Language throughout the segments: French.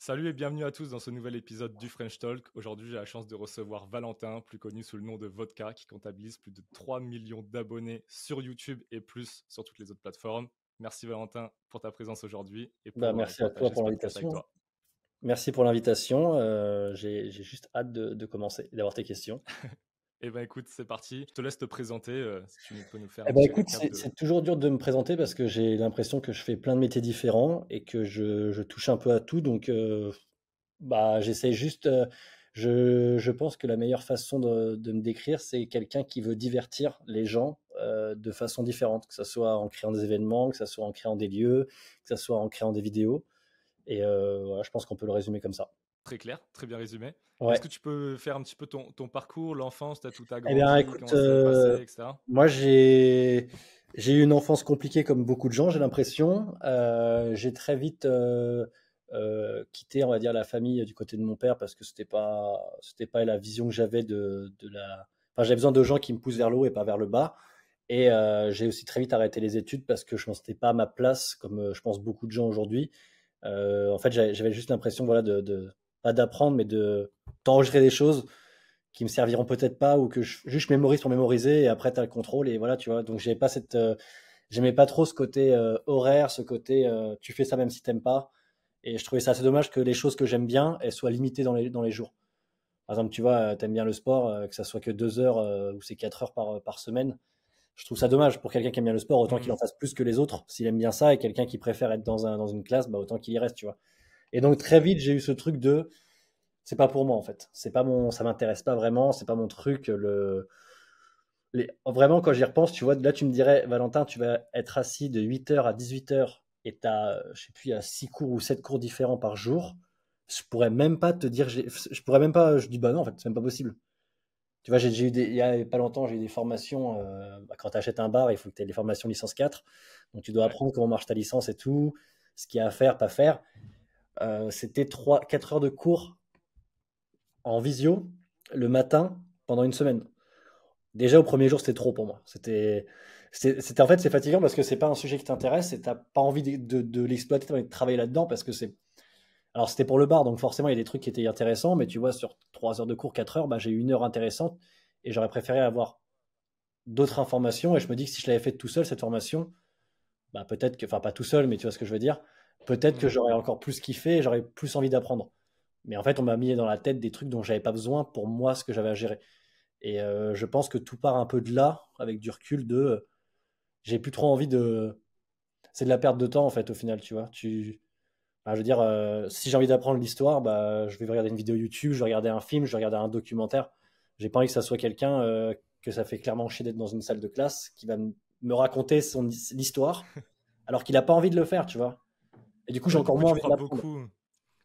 Salut et bienvenue à tous dans ce nouvel épisode du French Talk. Aujourd'hui, j'ai la chance de recevoir Valentin, plus connu sous le nom de Vodka, qui comptabilise plus de 3 millions d'abonnés sur YouTube et plus sur toutes les autres plateformes. Merci Valentin pour ta présence aujourd'hui et pour Merci à toi partager ce pour podcast avec l'invitation. toi. Merci pour l'invitation. J'ai juste hâte de commencer et d'avoir tes questions. Eh ben écoute, c'est parti. Je te laisse te présenter si tu peux nous faire Eh un ben, petit écoute, récap c'est de... c'est toujours dur de me présenter parce que j'ai l'impression que je fais plein de métiers différents et que je touche un peu à tout. Donc, j'essaie juste. Je pense que la meilleure façon de me décrire, c'est quelqu'un qui veut divertir les gens de façon différente, que ce soit en créant des événements, que ce soit en créant des lieux, que ce soit en créant des vidéos. Et voilà, je pense qu'on peut le résumer comme ça. Très clair, très bien résumé. Est-ce Ouais. que tu peux faire un petit peu ton parcours, l'enfance, t'as tout a Eh bien, grandi, écoute, comment ça s'est passé, etc. moi j'ai eu une enfance compliquée comme beaucoup de gens, j'ai l'impression. J'ai très vite quitté, on va dire, la famille du côté de mon père parce que c'était pas la vision que j'avais de la. Enfin, j'avais besoin de gens qui me poussent vers le haut et pas vers le bas. Et j'ai aussi très vite arrêté les études parce que je ne me sentais pas à ma place, comme je pense beaucoup de gens aujourd'hui. En fait, j'avais juste l'impression, voilà, pas d'apprendre, mais de d'enregistrer des choses qui me serviront peut-être pas ou que juste je mémorise pour mémoriser et après tu as le contrôle et voilà, tu vois. Donc j'aimais pas trop ce côté horaire, ce côté tu fais ça même si t'aimes pas. Et je trouvais ça assez dommage que les choses que j'aime bien, elles soient limitées dans les jours. Par exemple, tu vois, t'aimes bien le sport, que ça soit que 2 heures ou c'est 4 heures par semaine. Je trouve ça dommage pour quelqu'un qui aime bien le sport, autant qu'il Hmm. en fasse plus que les autres. S'il aime bien ça et quelqu'un qui préfère être dans une classe, bah, autant qu'il y reste, tu vois. Et donc très vite, j'ai eu ce truc de c'est pas pour moi en fait. C'est pas mon, ça m'intéresse pas vraiment, c'est pas mon truc. Vraiment, quand j'y repense, tu vois, là tu me dirais, Valentin, tu vas être assis de 8 heures à 18 heures et tu as, je sais plus, il y a 6 cours ou 7 cours différents par jour. Je pourrais même pas te dire, je pourrais même pas, je dis bah non, en fait, c'est même pas possible. Tu vois, j'ai eu il y a pas longtemps, j'ai eu des formations. Quand tu achètes un bar, il faut que tu aies des formations licence 4. Donc tu dois Ouais. apprendre comment marche ta licence et tout, ce qu'il y a à faire, pas faire. C'était 4 heures de cours en visio le matin pendant une semaine. Déjà au premier jour, c'était trop pour moi. En fait, c'est fatigant parce que c'est pas un sujet qui t'intéresse et t'as pas envie de l'exploiter, t'as envie de travailler là-dedans parce que c'est. Alors c'était pour le bar, donc forcément il y a des trucs qui étaient intéressants, mais tu vois, sur 3 heures de cours, 4 heures, bah, j'ai eu 1 heure intéressante et j'aurais préféré avoir d'autres informations. Et je me dis que si je l'avais fait tout seul, cette formation, bah, peut-être que, enfin pas tout seul, mais tu vois ce que je veux dire, peut-être que Hmm. j'aurais encore plus kiffé et j'aurais plus envie d'apprendre. Mais en fait, on m'a mis dans la tête des trucs dont j'avais pas besoin pour moi, ce que j'avais à gérer. Et je pense que tout part un peu de là, avec du recul, j'ai plus trop envie de. C'est de la perte de temps, en fait, au final, tu vois. Enfin, je veux dire, si j'ai envie d'apprendre l'histoire, bah, je vais regarder une vidéo YouTube, je vais regarder un film, je vais regarder un documentaire. J'ai pas envie que ça soit quelqu'un que ça fait clairement chier d'être dans une salle de classe, qui va me raconter l'histoire, alors qu'il a pas envie de le faire, tu vois. Et du coup, j'ai Ouais, du encore coup, moins envie de l'apprendre.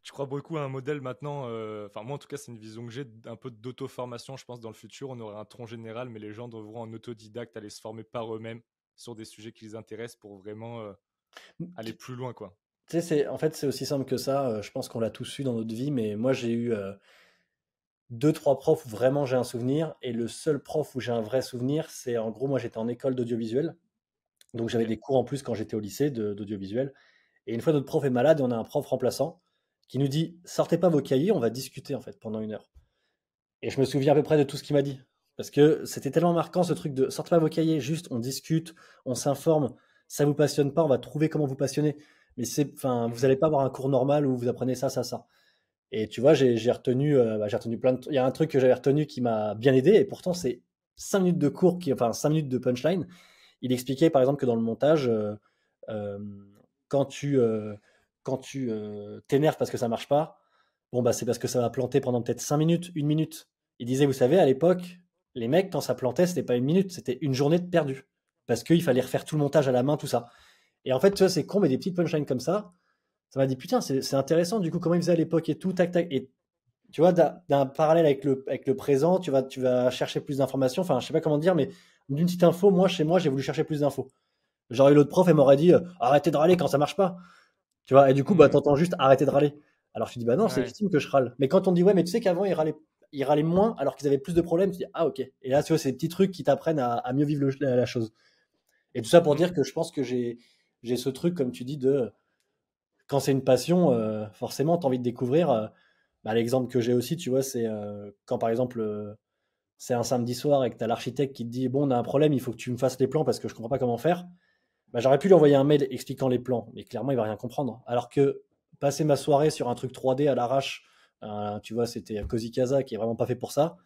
tu crois beaucoup à un modèle maintenant. Enfin, moi, en tout cas, c'est une vision que j'ai d'un peu d'auto-formation. Je pense dans le futur, on aurait un tronc général, mais les gens devront en autodidacte aller se former par eux-mêmes sur des sujets qui les intéressent pour vraiment aller Tu plus loin, quoi. sais, en fait, c'est aussi simple que ça. Je pense qu'on l'a tous eu dans notre vie, mais moi, j'ai eu deux, trois profs où vraiment j'ai un souvenir. Et le seul prof où j'ai un vrai souvenir, c'est en gros, moi j'étais en école d'audiovisuel. Donc Ok. j'avais des cours en plus quand j'étais au lycée d'audiovisuel. Et une fois notre prof est malade et on a un prof remplaçant qui nous dit sortez pas vos cahiers, on va discuter en fait pendant 1 heure. Et je me souviens à peu près de tout ce qu'il m'a dit. Parce que c'était tellement marquant ce truc de sortez pas vos cahiers, juste on discute, on s'informe. Ça vous passionne pas, on va trouver comment vous passionner. Mais enfin, vous Hmm. allez pas avoir un cours normal où vous apprenez ça, ça, ça. Et tu vois, j'ai retenu plein de. Il y a un truc que j'avais retenu qui m'a bien aidé, et pourtant c'est 5 minutes de cours, enfin 5 minutes de punchline. Il expliquait par exemple que dans le montage, euh, quand tu t'énerves parce que ça marche pas, bon bah c'est parce que ça va planter pendant peut-être 5 minutes, 1 minute. Il disait, vous savez, à l'époque, les mecs, quand ça plantait, c'était pas 1 minute, c'était une journée de perdu. Parce qu'il fallait refaire tout le montage à la main, tout ça. Et en fait, tu vois, c'est con, mais des petites punchlines comme ça m'a dit, putain, c'est intéressant, du coup, comment ils faisaient à l'époque et tout, tac, tac. Et tu vois, d'un parallèle avec le présent, tu vas chercher plus d'informations. Enfin, je sais pas comment dire, mais d'une petite info, moi, chez moi, j'ai voulu chercher plus d'infos. Genre, eu l'autre prof, elle m'aurait dit arrêtez de râler quand ça marche pas. Tu vois, et du coup, bah, Hmm. t'entends juste arrêter de râler. Alors, tu dis bah non, c'est Ouais. légitime que je râle. Mais quand on dit ouais, mais tu sais qu'avant, ils râlaient moins alors qu'ils avaient plus de problèmes, tu dis ah, ok. Et là, tu vois, c'est des petits trucs qui t'apprennent à mieux vivre la chose. Et tout ça pour Hmm. dire que je pense que j'ai ce truc, comme tu dis, de quand c'est une passion, forcément, tu as envie de découvrir. Bah, l'exemple que j'ai aussi, tu vois, c'est quand par exemple, c'est un samedi soir et que tu as l'architecte qui te dit, bon, on a un problème, il faut que tu me fasses les plans parce que je comprends pas comment faire. Bah, j'aurais pu lui envoyer un mail expliquant les plans, mais clairement, il va rien comprendre. Alors que passer ma soirée sur un truc 3D à l'arrache, tu vois, c'était Cozy Casa qui est vraiment pas fait pour ça.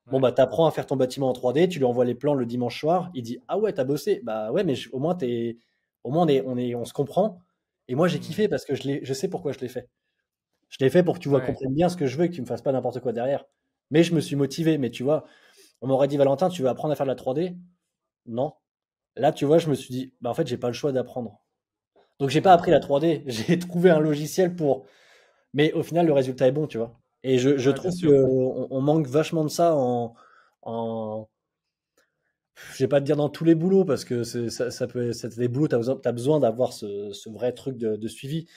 Bon, Ouais. bah, t'apprends à faire ton bâtiment en 3D, tu lui envoies les plans le dimanche soir, il dit, ah ouais, t'as bossé. Bah ouais, mais au moins, on se comprend. Et moi, j'ai Hmm. kiffé parce que je sais pourquoi je l'ai fait. Je l'ai fait pour que tu vois, Ouais. comprennes bien ce que je veux et que tu me fasses pas n'importe quoi derrière. Mais je me suis motivé. Mais tu vois, on m'aurait dit, Valentin, tu veux apprendre à faire de la 3D? Non. Là, tu vois, je me suis dit, bah en fait, j'ai pas le choix d'apprendre. Donc, j'ai pas Hmm. appris la 3D. J'ai trouvé un logiciel pour. Mais au final, le résultat est bon, tu vois. Et je Ouais, bien trouve sûr. qu'on manque vachement de ça en, je vais pas te dire dans tous les boulots parce que ça peut, c'est des boulots, t'as besoin d'avoir ce vrai truc de suivi.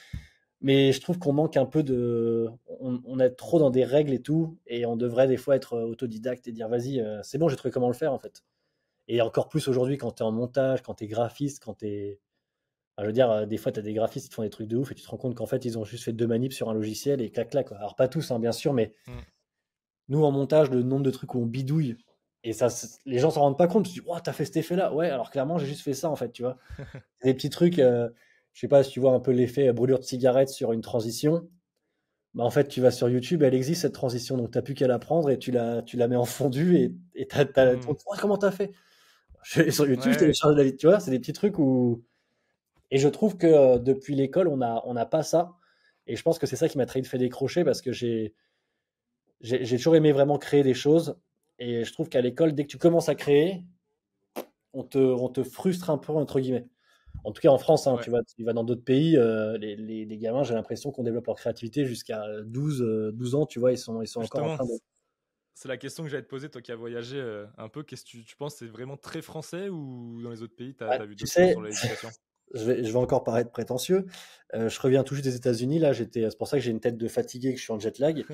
Mais je trouve qu'on manque un peu de, on est trop dans des règles et tout, et on devrait des fois être autodidacte et dire vas-y, c'est bon, j'ai trouvé comment le faire en fait. Et encore plus aujourd'hui quand tu es en montage, quand tu es graphiste, quand tu es. Je veux dire, des fois, tu as des graphistes qui te font des trucs de ouf et tu te rends compte qu'en fait, ils ont juste fait deux manips sur un logiciel et clac, clac, quoi. Alors, pas tous, hein, bien sûr, mais Hmm. nous, en montage, le nombre de trucs où on bidouille, et ça, les gens s'en rendent pas compte. Tu te dis, oh, t'as fait cet effet-là. Ouais, alors clairement, j'ai juste fait ça, en fait, tu vois. Des petits trucs, je sais pas si tu vois un peu l'effet brûlure de cigarette sur une transition. Bah, en fait, tu vas sur YouTube, elle existe cette transition, donc t'as plus qu'à la prendre et tu la mets en fondu et Hmm. oh, comment t'as fait? Je vais sur YouTube, je Ouais. télécharge la vidéo, tu vois, c'est des petits trucs où. Et je trouve que depuis l'école, on n'a pas ça. Et je pense que c'est ça qui m'a très vite fait décrocher parce que j'ai toujours aimé vraiment créer des choses. Et je trouve qu'à l'école, dès que tu commences à créer, on te frustre un peu, entre guillemets. En tout cas, en France, hein, Ouais. tu vas dans d'autres pays, les gamins, j'ai l'impression qu'on développe leur créativité jusqu'à 12 ans, tu vois, ils sont encore en Justement, train de. c'est la question que j'allais te poser, toi qui as voyagé un peu. Qu'est-ce que tu penses, c'est vraiment très français ou dans les autres pays, Ouais, t'as vu tu d'autres choses sais, sur l'éducation? je vais encore paraître prétentieux. Je reviens tout juste des États-Unis. Là, c'est pour ça que j'ai une tête de fatigué, que je suis en jet lag.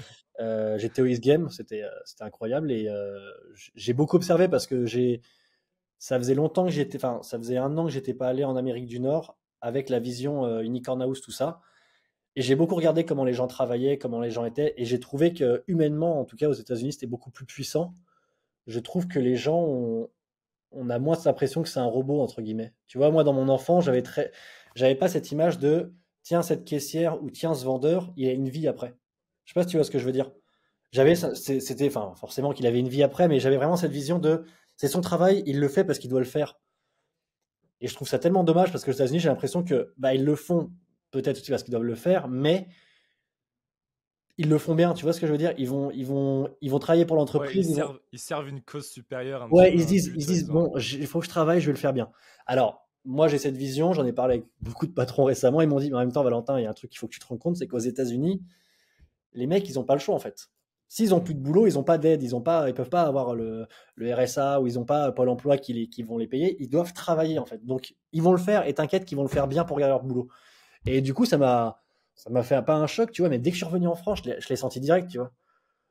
J'étais au East Game, c'était incroyable. Et j'ai beaucoup observé parce que ça faisait longtemps que j'étais. Enfin, ça faisait un an que j'étais pas allé en Amérique du Nord avec la vision Unicorn House, tout ça. Et j'ai beaucoup regardé comment les gens travaillaient, comment les gens étaient. Et j'ai trouvé que, humainement, en tout cas aux États-Unis, c'était beaucoup plus puissant. Je trouve que les gens on a moins cette impression que c'est un robot, entre guillemets. Tu vois, moi, dans mon enfant, j'avais pas cette image de tiens, cette caissière ou tiens, ce vendeur, il a une vie après. Je sais pas si tu vois ce que je veux dire. Hmm. C'était, enfin, forcément qu'il avait une vie après, mais j'avais vraiment cette vision de c'est son travail, il le fait parce qu'il doit le faire. Et je trouve ça tellement dommage parce que aux États-Unis, j'ai l'impression que bah, ils le font peut-être aussi parce qu'ils doivent le faire, mais ils le font bien. Tu vois ce que je veux dire? Ils vont travailler pour Ouais, l'entreprise. ils servent une cause supérieure, un petit Ouais, peu ils se un disent, ils se but. disent bon, il faut que je travaille, je vais le faire bien. Alors, moi, j'ai cette vision, j'en ai parlé avec beaucoup de patrons récemment, ils m'ont dit, mais en même temps, Valentin, il y a un truc qu'il faut que tu te rends compte, c'est qu'aux États-Unis, les mecs, ils n'ont pas le choix, en fait. S'ils ont plus de boulot, ils n'ont pas d'aide, ils peuvent pas avoir le RSA ou ils n'ont pas Pôle emploi qui vont les payer, ils doivent travailler, en fait. Donc, ils vont le faire et t'inquiète qu'ils vont le faire bien pour garder leur boulot. Et du coup, ça m'a fait pas un choc, tu vois, mais dès que je suis revenu en France, je l'ai senti direct, tu vois.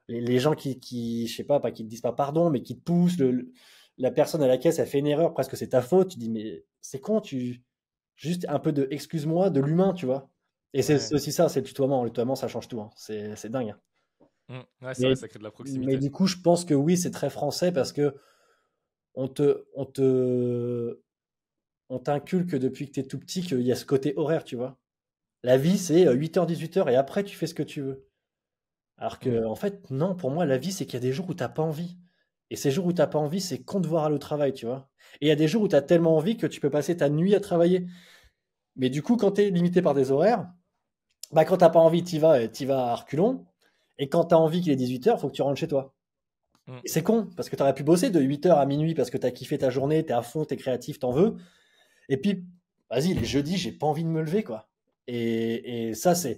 Les gens je sais pas qui te disent pas pardon, mais qui te poussent, la personne à la caisse, elle fait une erreur, presque c'est ta faute, tu dis, mais c'est con, juste un peu de excuse-moi, de l'humain, tu vois. Et c'est Ouais. aussi ça, c'est le tutoiement. Le tutoiement, ça change tout, hein. C'est dingue, hein. Ouais, c'est vrai, Mais, ça crée de la mais proximité. du coup, je pense que oui, c'est très français parce que on t'inculque depuis que tu es tout petit qu'il y a ce côté horaire, tu vois. La vie, c'est 8h, 18h et après, tu fais ce que tu veux. Alors Hmm. que, en fait, non, pour moi, la vie, c'est qu'il y a des jours où t'as pas envie. Et ces jours où t'as pas envie, c'est con de voir aller au travail, tu vois. Et il y a des jours où tu as tellement envie que tu peux passer ta nuit à travailler. Mais du coup, quand tu es limité par des horaires, bah, quand t'as pas envie, t'y vas à reculons. Et quand tu as envie qu'il est 18h, il faut que tu rentres chez toi. Hmm. Et c'est con, parce que tu aurais pu bosser de 8h à minuit parce que tu as kiffé ta journée, tu es à fond, tu es créatif, t'en veux. Et puis, vas-y, les jeudis, j'ai pas envie de me lever, quoi. Et ça, c'est.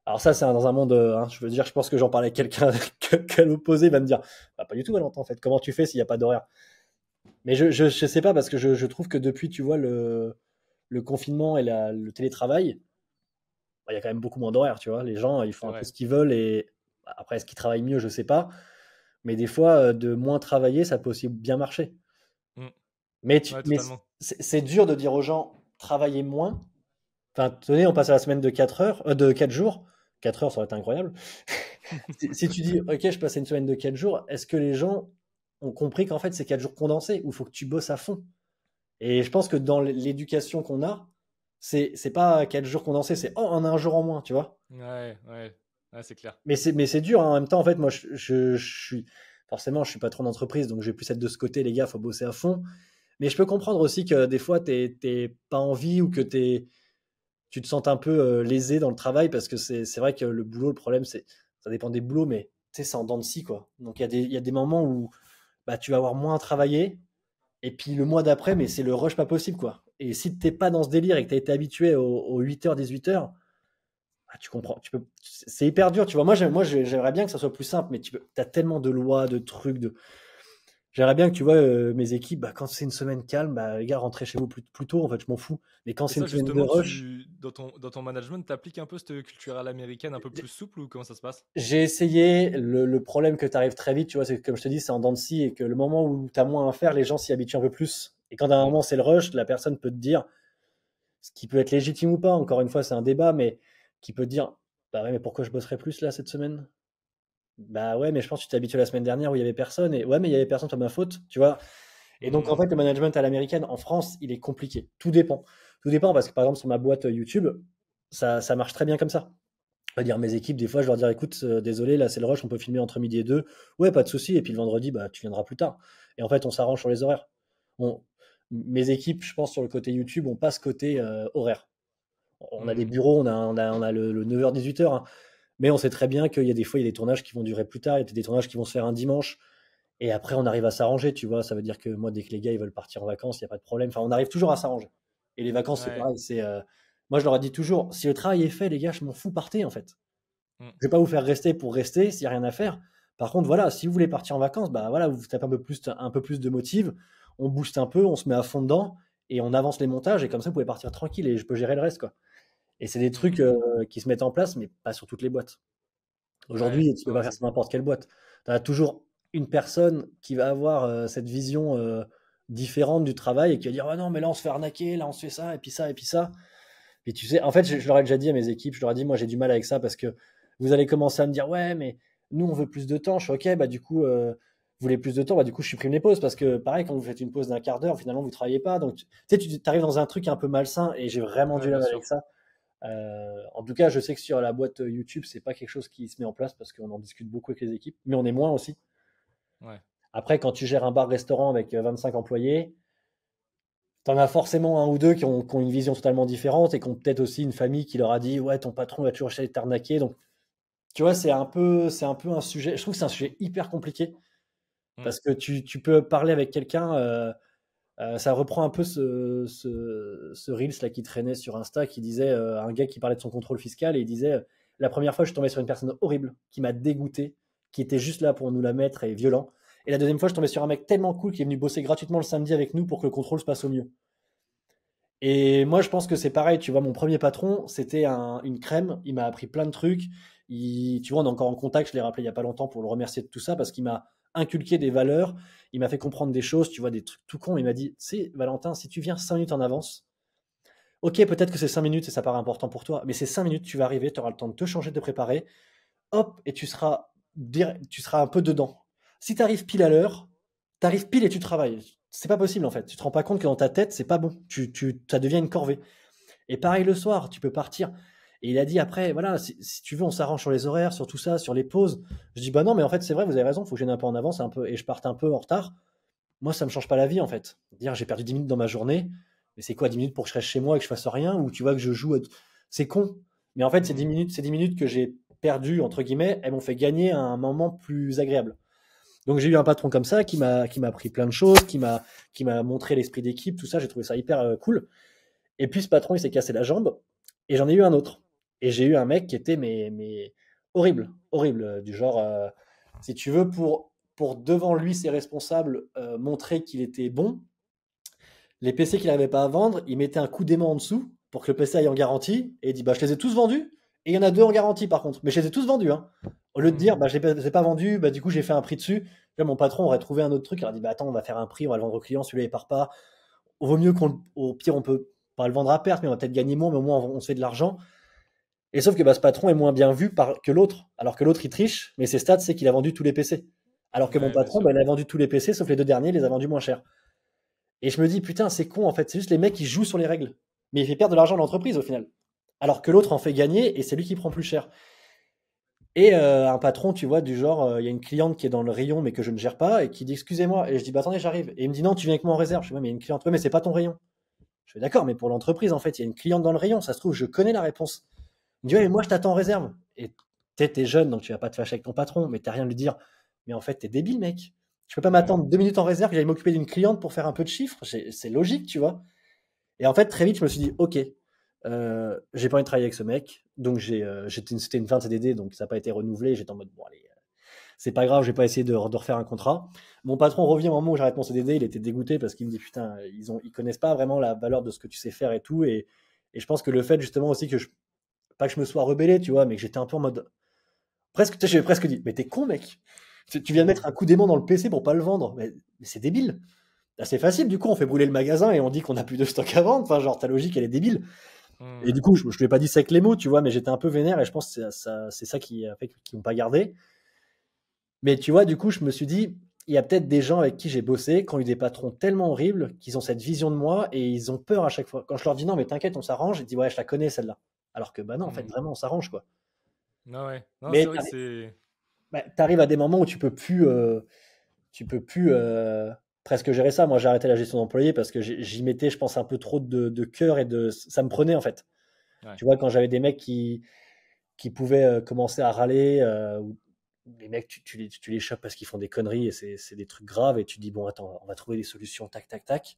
Alors ça, c'est dans un monde, hein, je veux dire, je pense que j'en parlais avec quelqu'un qu'à l'opposé va me dire, bah, pas du tout, Valentin, en fait. Comment tu fais s'il n'y a pas d'horaire? Mais je sais pas parce que je trouve que depuis, tu vois, le confinement et le télétravail, bah, il y a quand même beaucoup moins d'horaires, tu vois. Les gens, ils C'est font un peu vrai. ce qu'ils veulent et bah, après, est-ce qu'ils travaillent mieux, je sais pas. Mais des fois, de moins travailler, ça peut aussi bien marcher. Hmm. Mais, Ouais, mais totalement. c'est dur de dire aux gens, travaillez moins, Enfin, tenez, on passe à la semaine de 4 heures, de 4 jours. 4 heures, ça aurait été incroyable. Si tu dis, ok, je passe à une semaine de 4 jours, est-ce que les gens ont compris qu'en fait, c'est 4 jours condensés où il faut que tu bosses à fond? Et je pense que dans l'éducation qu'on a, c'est pas 4 jours condensés, c'est oh, on a un jour en moins, tu vois. Ouais, ouais, ouais, c'est clair. Mais c'est dur, hein. En même temps, en fait, moi, je suis forcément, je suis patron d'entreprise, donc je vais plus être de ce côté, les gars, faut bosser à fond. Mais je peux comprendre aussi que des fois, t'es pas envie ou que tu te sens un peu lésé dans le travail parce que c'est vrai que le boulot, le problème, ça dépend des boulots, mais tu sais, c'est en dents de scie, quoi. Donc il y a des moments où bah, tu vas avoir moins à travailler, et puis le mois d'après, mais c'est le rush pas possible, quoi. Et si t'es pas dans ce délire et que tu as été habitué aux 8h, 18h, ah, tu comprends. C'est hyper dur, tu vois. J'aimerais bien que ça soit plus simple, mais tu as tellement de lois, de trucs. J'aimerais bien que tu vois mes équipes, bah, quand c'est une semaine calme, bah, les gars, rentrez chez vous plus tôt, en fait, je m'en fous. Mais quand Et c'est une ça, semaine de justement, rush, dans ton management, t'appliques un peu cette culture à l'américaine un peu plus souple ou comment ça se passe? j'ai essayé. Le problème que tu arrives très vite, tu vois, c'est que comme je te dis, c'est en dents de scie et que le moment où tu as moins à faire, les gens s'y habituent un peu plus. Et quand à un Hmm. moment c'est le rush, la personne peut te dire, ce qui peut être légitime ou pas, encore une fois, c'est un débat, mais qui peut te dire, bah ouais, mais pourquoi je bosserai plus là cette semaine? Bah ouais, mais je pense que tu t'es habitué la semaine dernière où il y avait personne. Et ouais, mais il y avait personne, c'est pas ma faute, tu vois. Et donc, en Hmm. fait, le management à l'américaine, en France, il est compliqué. Tout dépend. Tout dépend parce que, par exemple, sur ma boîte YouTube, ça marche très bien comme ça. On va dire mes équipes, des fois, je leur dire, écoute, désolé, là, c'est le rush, on peut filmer entre midi et deux. Ouais, pas de souci. Et puis le vendredi, bah, tu viendras plus tard. Et en fait, on s'arrange sur les horaires. On- Mes équipes, je pense, sur le côté YouTube, on passe côté horaire. On a des Hmm. bureaux, on a le 9h, 18h, hein. Mais on sait très bien qu'il y a des fois, il y a des tournages qui vont durer plus tard. Il y a des tournages qui vont se faire un dimanche. Et après, on arrive à s'arranger, tu vois. Ça veut dire que moi, dès que les gars ils veulent partir en vacances, il n'y a pas de problème. Enfin, on arrive toujours à s'arranger. Et les vacances, c'est Ouais. pareil. Moi, je leur ai dit toujours, si le travail est fait, les gars, je m'en fous, partez, en fait. Hmm. Je vais pas vous faire rester pour rester s'il n'y a rien à faire. Par contre, voilà, si vous voulez partir en vacances, bah voilà, vous tapez un peu plus de motive, on booste un peu, on se met à fond dedans et on avance les montages et comme ça, vous pouvez partir tranquille et je peux gérer le reste, quoi. Et c'est des trucs Hmm. qui se mettent en place, mais pas sur toutes les boîtes. Ouais. Aujourd'hui, tu peux Non, pas mais faire c'est ça n'importe quelle boîte. Tu as toujours une personne qui va avoir cette vision différente du travail et qui va dire ah non, mais là on se fait arnaquer, là on se fait ça, et puis ça, et puis ça. Et tu sais, en fait, je leur ai déjà dit à mes équipes, je leur ai dit, moi j'ai du mal avec ça parce que vous allez commencer à me dire ouais, mais nous on veut plus de temps. Je suis ok, bah du coup, vous voulez plus de temps, bah du coup je supprime les pauses parce que pareil, quand vous faites une pause d'un quart d'heure, finalement vous travaillez pas. Donc tu sais, tu arrives dans un truc un peu malsain et j'ai vraiment Ouais, du bien mal sûr. avec ça. En tout cas, je sais que sur la boîte YouTube, c'est pas quelque chose qui se met en place parce qu'on en discute beaucoup avec les équipes, mais on est moins aussi. Ouais. Après, quand tu gères un bar-restaurant avec 25 employés, t'en as forcément un ou deux qui ont une vision totalement différente et qui ont peut-être aussi une famille qui leur a dit ouais, ton patron va toujours essayer de t'arnaquer. Donc, tu vois, c'est un peu un sujet. Je trouve que c'est un sujet hyper compliqué Hmm. parce que tu peux parler avec quelqu'un. Ça reprend un peu ce Reels là qui traînait sur Insta qui disait un gars qui parlait de son contrôle fiscal et il disait la première fois je suis tombé sur une personne horrible qui m'a dégoûté, qui était juste là pour nous la mettre et violent. Et la deuxième fois je suis tombé sur un mec tellement cool qui est venu bosser gratuitement le samedi avec nous pour que le contrôle se passe au mieux. Et moi je pense que c'est pareil, tu vois, mon premier patron c'était une crème, il m'a appris plein de trucs. Tu vois, on est encore en contact, je l'ai rappelé il y a pas longtemps pour le remercier de tout ça parce qu'il m'a inculqué des valeurs, il m'a fait comprendre des choses, tu vois, des trucs tout cons. Il m'a dit, tu sais, Valentin, si tu viens 5 minutes en avance, ok, peut-être que c'est 5 minutes et ça paraît important pour toi, mais ces 5 minutes, tu vas arriver, tu auras le temps de te changer, de te préparer, hop, et tu seras un peu dedans. Si tu arrives pile à l'heure, tu arrives pile et tu travailles. C'est pas possible en fait. Tu te rends pas compte que dans ta tête, c'est pas bon. Ça devient une corvée. Et pareil le soir, tu peux partir. Et il a dit après, voilà, si tu veux, on s'arrange sur les horaires, sur tout ça, sur les pauses. Je dis, bah non, mais en fait, c'est vrai, vous avez raison, il faut que je vienne un peu en avance un peu, et je parte un peu en retard. Moi, ça me change pas la vie, en fait. Dire, j'ai perdu 10 minutes dans ma journée, mais c'est quoi 10 minutes pour que je reste chez moi et que je fasse rien, ou tu vois que je joue. C'est con. Mais en fait, Hmm. ces 10 minutes que j'ai perdues, entre guillemets, elles m'ont fait gagner un moment plus agréable. Donc j'ai eu un patron comme ça qui m'a appris plein de choses, qui m'a montré l'esprit d'équipe, tout ça, j'ai trouvé ça hyper cool. Et puis ce patron, il s'est cassé la jambe, et j'en ai eu un autre. Et j'ai eu un mec qui était mais horrible, horrible, du genre, si tu veux, pour devant lui, ses responsables, montrer qu'il était bon, les PC qu'il n'arrivait pas à vendre, il mettait un coup d'aimant en dessous pour que le PC aille en garantie, et il dit, bah je les ai tous vendus, et il y en a deux en garantie par contre, mais je les ai tous vendus, hein. Au lieu de dire, Hmm. bah je les ai pas vendus, bah du coup j'ai fait un prix dessus. Là, mon patron aurait trouvé un autre truc, il aurait dit, bah attends, on va faire un prix, on va le vendre au client, celui-là il part pas. Au vaut mieux au pire, on peut pas le vendre à perte, mais on va peut-être gagner moins, mais au moins on se fait de l'argent. Et sauf que ce patron est moins bien vu que l'autre. Alors que l'autre, il triche, mais ses stats, c'est qu'il a vendu tous les PC. Alors que mon Ouais, bien patron, sûr. il a vendu tous les PC, sauf les 2 derniers, il les a vendus moins cher. Et je me dis, putain, c'est con en fait. C'est juste les mecs qui jouent sur les règles. Mais il fait perdre de l'argent à l'entreprise au final. Alors que l'autre en fait gagner et c'est lui qui prend plus cher. Et un patron, tu vois, du genre, il y a une cliente qui est dans le rayon mais que je ne gère pas et qui dit excusez-moi. Et je dis, bah attendez, j'arrive. Et il me dit, non, tu viens avec moi en réserve. Je dis, ouais, mais il y a une cliente. Ouais, mais c'est pas ton rayon. Je suis d'accord, mais pour l'entreprise, en fait, il y a une cliente dans le rayon. Ça se trouve, je connais la réponse. Il me dit, ouais, mais moi, je t'attends en réserve. Et t'es jeune, donc tu vas pas te fâcher avec ton patron, mais t'as rien à lui dire. Mais en fait, t'es débile, mec. Tu peux pas Ouais. m'attendre 2 minutes en réserve, que j'aille m'occuper d'une cliente pour faire un peu de chiffres. C'est logique, tu vois. Et en fait, très vite, je me suis dit, ok, j'ai pas envie de travailler avec ce mec. Donc, c'était une fin de CDD, donc ça n'a pas été renouvelé. J'étais en mode, bon, allez, c'est pas grave, je vais pas essayer de refaire un contrat. Mon patron revient au moment où j'arrête mon CDD, il était dégoûté parce qu'il me dit, putain, ils connaissent pas vraiment la valeur de ce que tu sais faire et tout. Et je pense que le fait, justement, aussi pas que je me sois rebellé, tu vois, mais que j'étais un peu en mode, presque, tu sais, j'avais presque dit, mais t'es con, mec. Tu viens de mettre un coup d'aimant dans le PC pour pas le vendre. Mais c'est débile. Là, c'est facile, du coup, on fait brûler le magasin et on dit qu'on a plus de stock à vendre. Enfin, genre, ta logique, elle est débile. Et Hmm. du coup, je lui ai pas dit ça avec les mots, tu vois, mais j'étais un peu vénère et je pense que c'est ça qui a fait qu'ils m'ont pas gardé. Mais tu vois, du coup, je me suis dit, il y a peut-être des gens avec qui j'ai bossé, qui ont eu des patrons tellement horribles, qu'ils ont cette vision de moi et ils ont peur à chaque fois. Quand je leur dis non, mais t'inquiète, on s'arrange, ils disent ouais, je la connais celle-là. Alors que bah non, en fait, Hmm. vraiment, on s'arrange quoi. Ah ouais. Non, c'est Mais vrai que c'est. t'arrives à des moments où tu peux plus presque gérer ça. Moi, j'ai arrêté la gestion d'employés parce que j'y mettais, je pense, un peu trop de cœur et ça me prenait en fait. Ouais. Tu vois, quand j'avais des mecs qui pouvaient commencer à râler, ou les mecs, tu les chopes parce qu'ils font des conneries et c'est des trucs graves et tu te dis, bon, attends, on va trouver des solutions, tac, tac, tac.